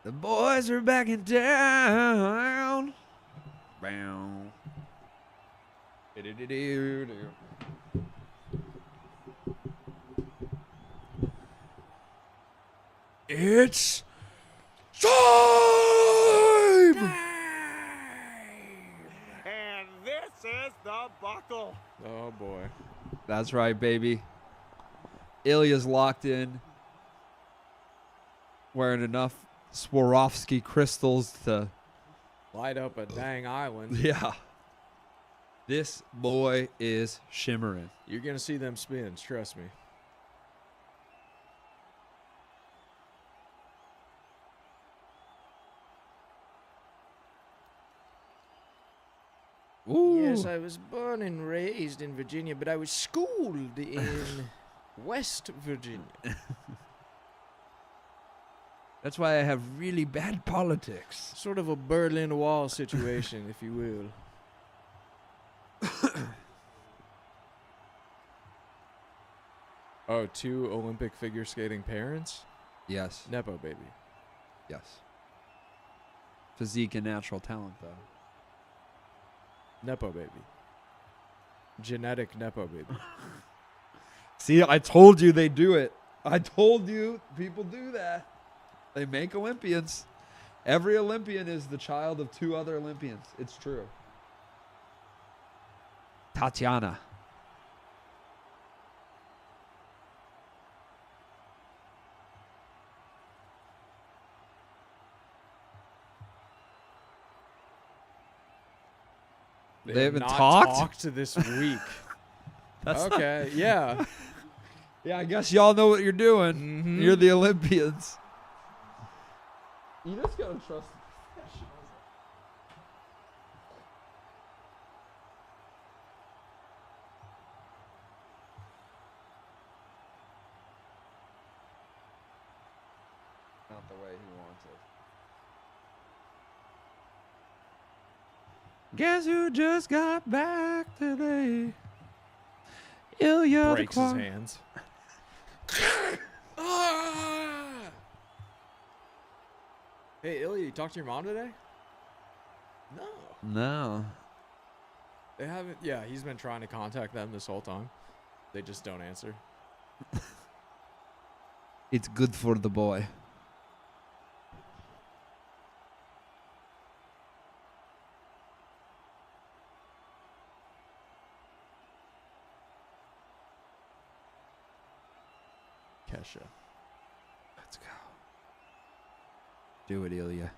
The boys are back in town. Bow. It's time! And this is the buckle. Oh boy. That's right, baby. Ilya's locked in. Wearing enough Swarovski crystals to... Light up a dang island. Yeah. This boy is shimmering. You're going to see them spins, trust me. Ooh. Yes, I was born and raised in Virginia, but I was schooled in West Virginia. That's why I have really bad politics. Sort of a Berlin Wall situation, if you will. Oh, 2 Olympic figure skating parents? Yes. Nepo baby. Yes. Physique and natural talent, though. Nepo baby. Genetic Nepo baby. See, I told you they do it. I told you people do that. They make Olympians. Every Olympian is the child of 2 other Olympians. It's true. Tatiana. They have haven't not talked? this week. That's not- Okay, yeah. Yeah, I guess y'all know what you're doing. Mhm. You're the Olympians. You just gotta trust the professionals. Not the way he wants it. Guess who just got back today? Ilya Breaks his hands. Hey, Ilya, you talked to your mom today? No. No. They haven't. Yeah, he's been trying to contact them this whole time. They just don't answer. It's good for the boy. Kesha. Let's go. Do it, Ilya.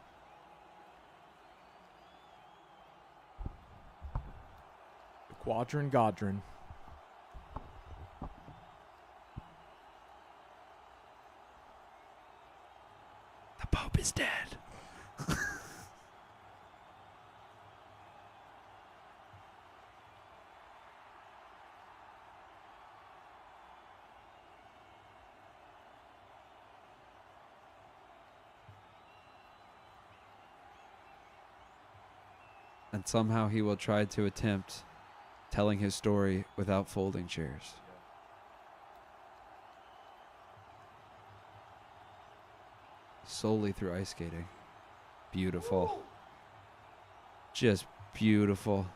The Quadrin Godrin. The Pope is dead. And somehow he will try to attempt telling his story without folding chairs. Solely through ice skating. Beautiful. just beautiful.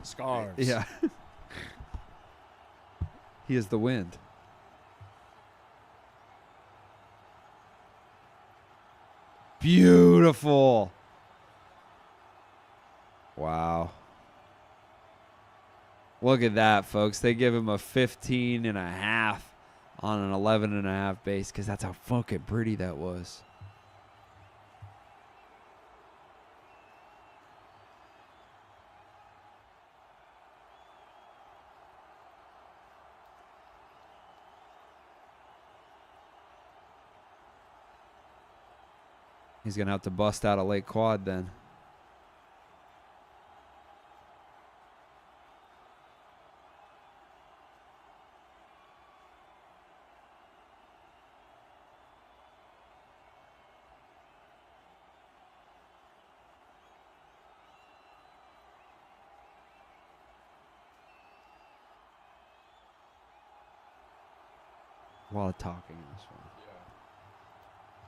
Scarves. Yeah. He is the wind. Beautiful. Wow. Look at that, folks. They give him a 15 and a half on an 11 and a half base because that's how fucking pretty that was. He's going to have to bust out a late quad then. A lot of talking in this one.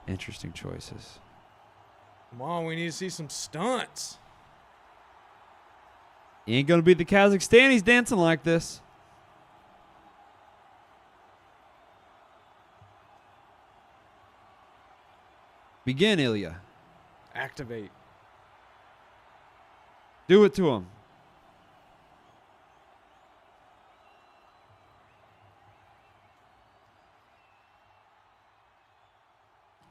Interesting choices. Come on, we need to see some stunts. He ain't going to beat the Kazakhstan. He's dancing like this. Begin, Ilya. Activate. Do it to him.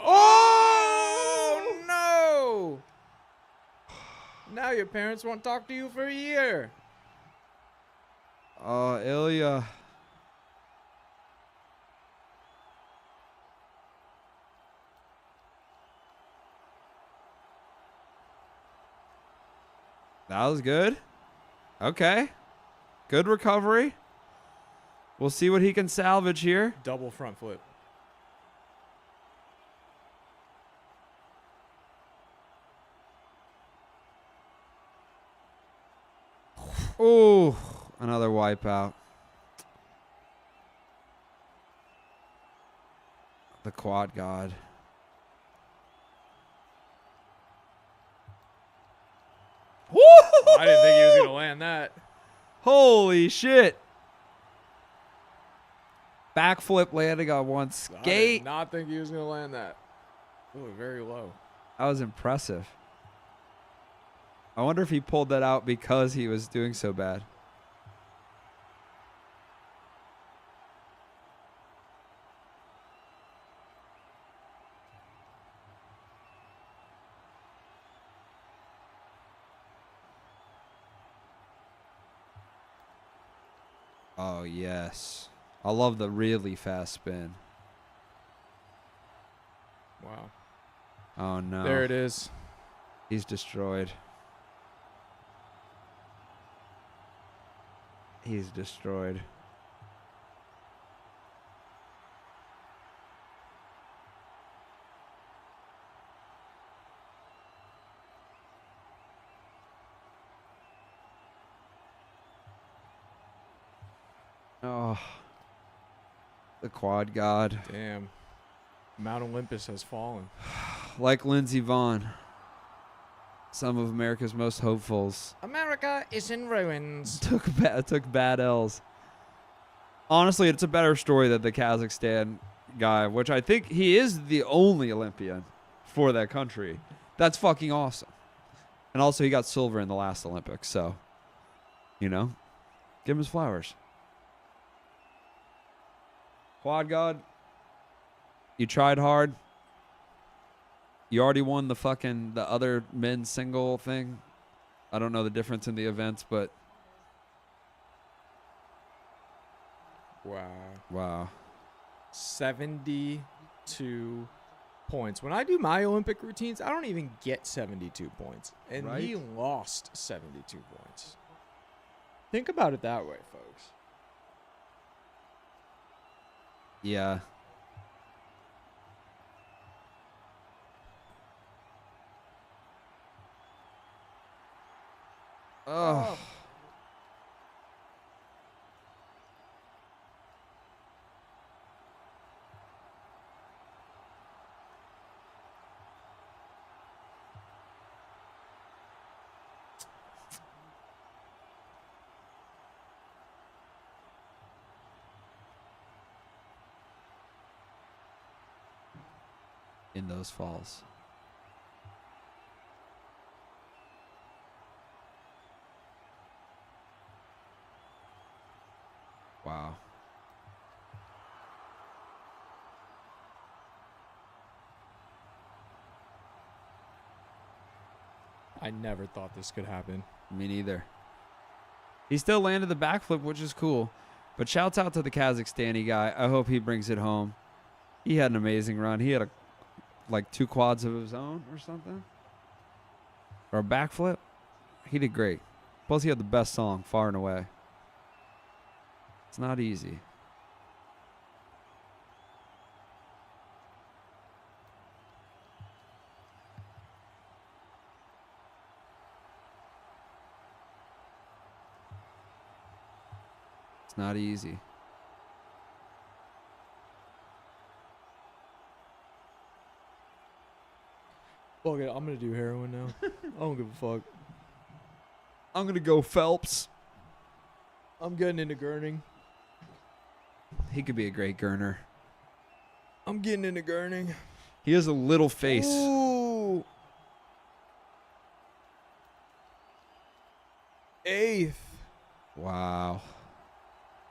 Oh, no. Now your parents won't talk to you for a year. Ilya. That was good. Okay. Good recovery. We'll see what he can salvage here. Double front flip. Ooh, another wipeout. The quad god. I didn't think he was going to land that. Holy shit. Backflip landing on one I skate. did not think he was going to land that. Ooh, very low. That was impressive. I wonder if he pulled that out because he was doing so bad. Oh, yes. I love the really fast spin. Wow. Oh, no. There it is. He's destroyed. He's destroyed. Oh. The quad god. Damn. Mount Olympus has fallen. Like Lindsey Vonn. Some of America's most hopefuls. America is in ruins. Took bad L's. Honestly, it's a better story than the Kazakhstan guy, which I think he is the only Olympian for that country. That's fucking awesome. And also, he got silver in the last Olympics, so, you know, give him his flowers. Quad God, you tried hard. You already won the other men's single thing. I don't know the difference in the events, but wow. 72 points. When I do my Olympic routines, I don't even get 72 points. And Right? he lost 72 points. Think about it that way, folks. Yeah. Oh. In those falls. Wow. I never thought this could happen. Me neither. He still landed the backflip, which is cool. But shouts out to the Kazakhstani guy. I hope he brings it home. He had an amazing run. He had like 2 quads of his own or something. Or a backflip. He did great. Plus he had the best song, far and away. It's not easy. It's not easy. Fuck it, I'm gonna do heroin now. I don't give a fuck. I'm going to go Phelps. I'm getting into gurning. He could be a great gurner. I'm getting into gurning. He has a little face. Ooh. 8th. Wow.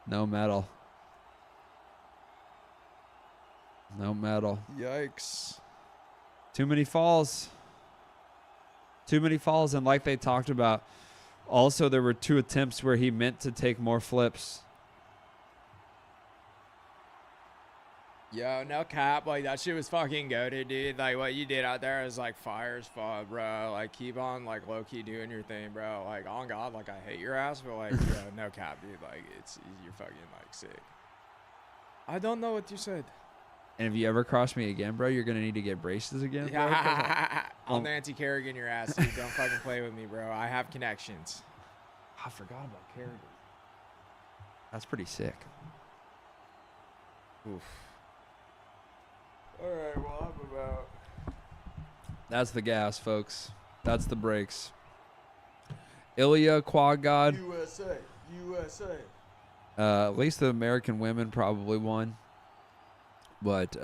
No medal. No medal. Yikes. Too many falls. Too many falls. And like they talked about, also there were 2 attempts where he meant to take more flips. Yo, no cap. Like, that shit was fucking goated, dude. Like, what you did out there is, like, fire as fuck, bro. Like, keep on, like, low-key doing your thing, bro. Like, on God, like, I hate your ass, but, like, yo, no cap, dude. Like, you're fucking, like, sick. I don't know what you said. And if you ever cross me again, bro, you're going to need to get braces again, bro. 'cause I'm Nancy Kerrigan your ass, dude. Don't fucking play with me, bro. I have connections. I forgot about Kerrigan. That's pretty sick. Oof. All right, well, I'm about. That's the gas, folks. That's the brakes. Ilya, Quad God. USA. At least the American women probably won. But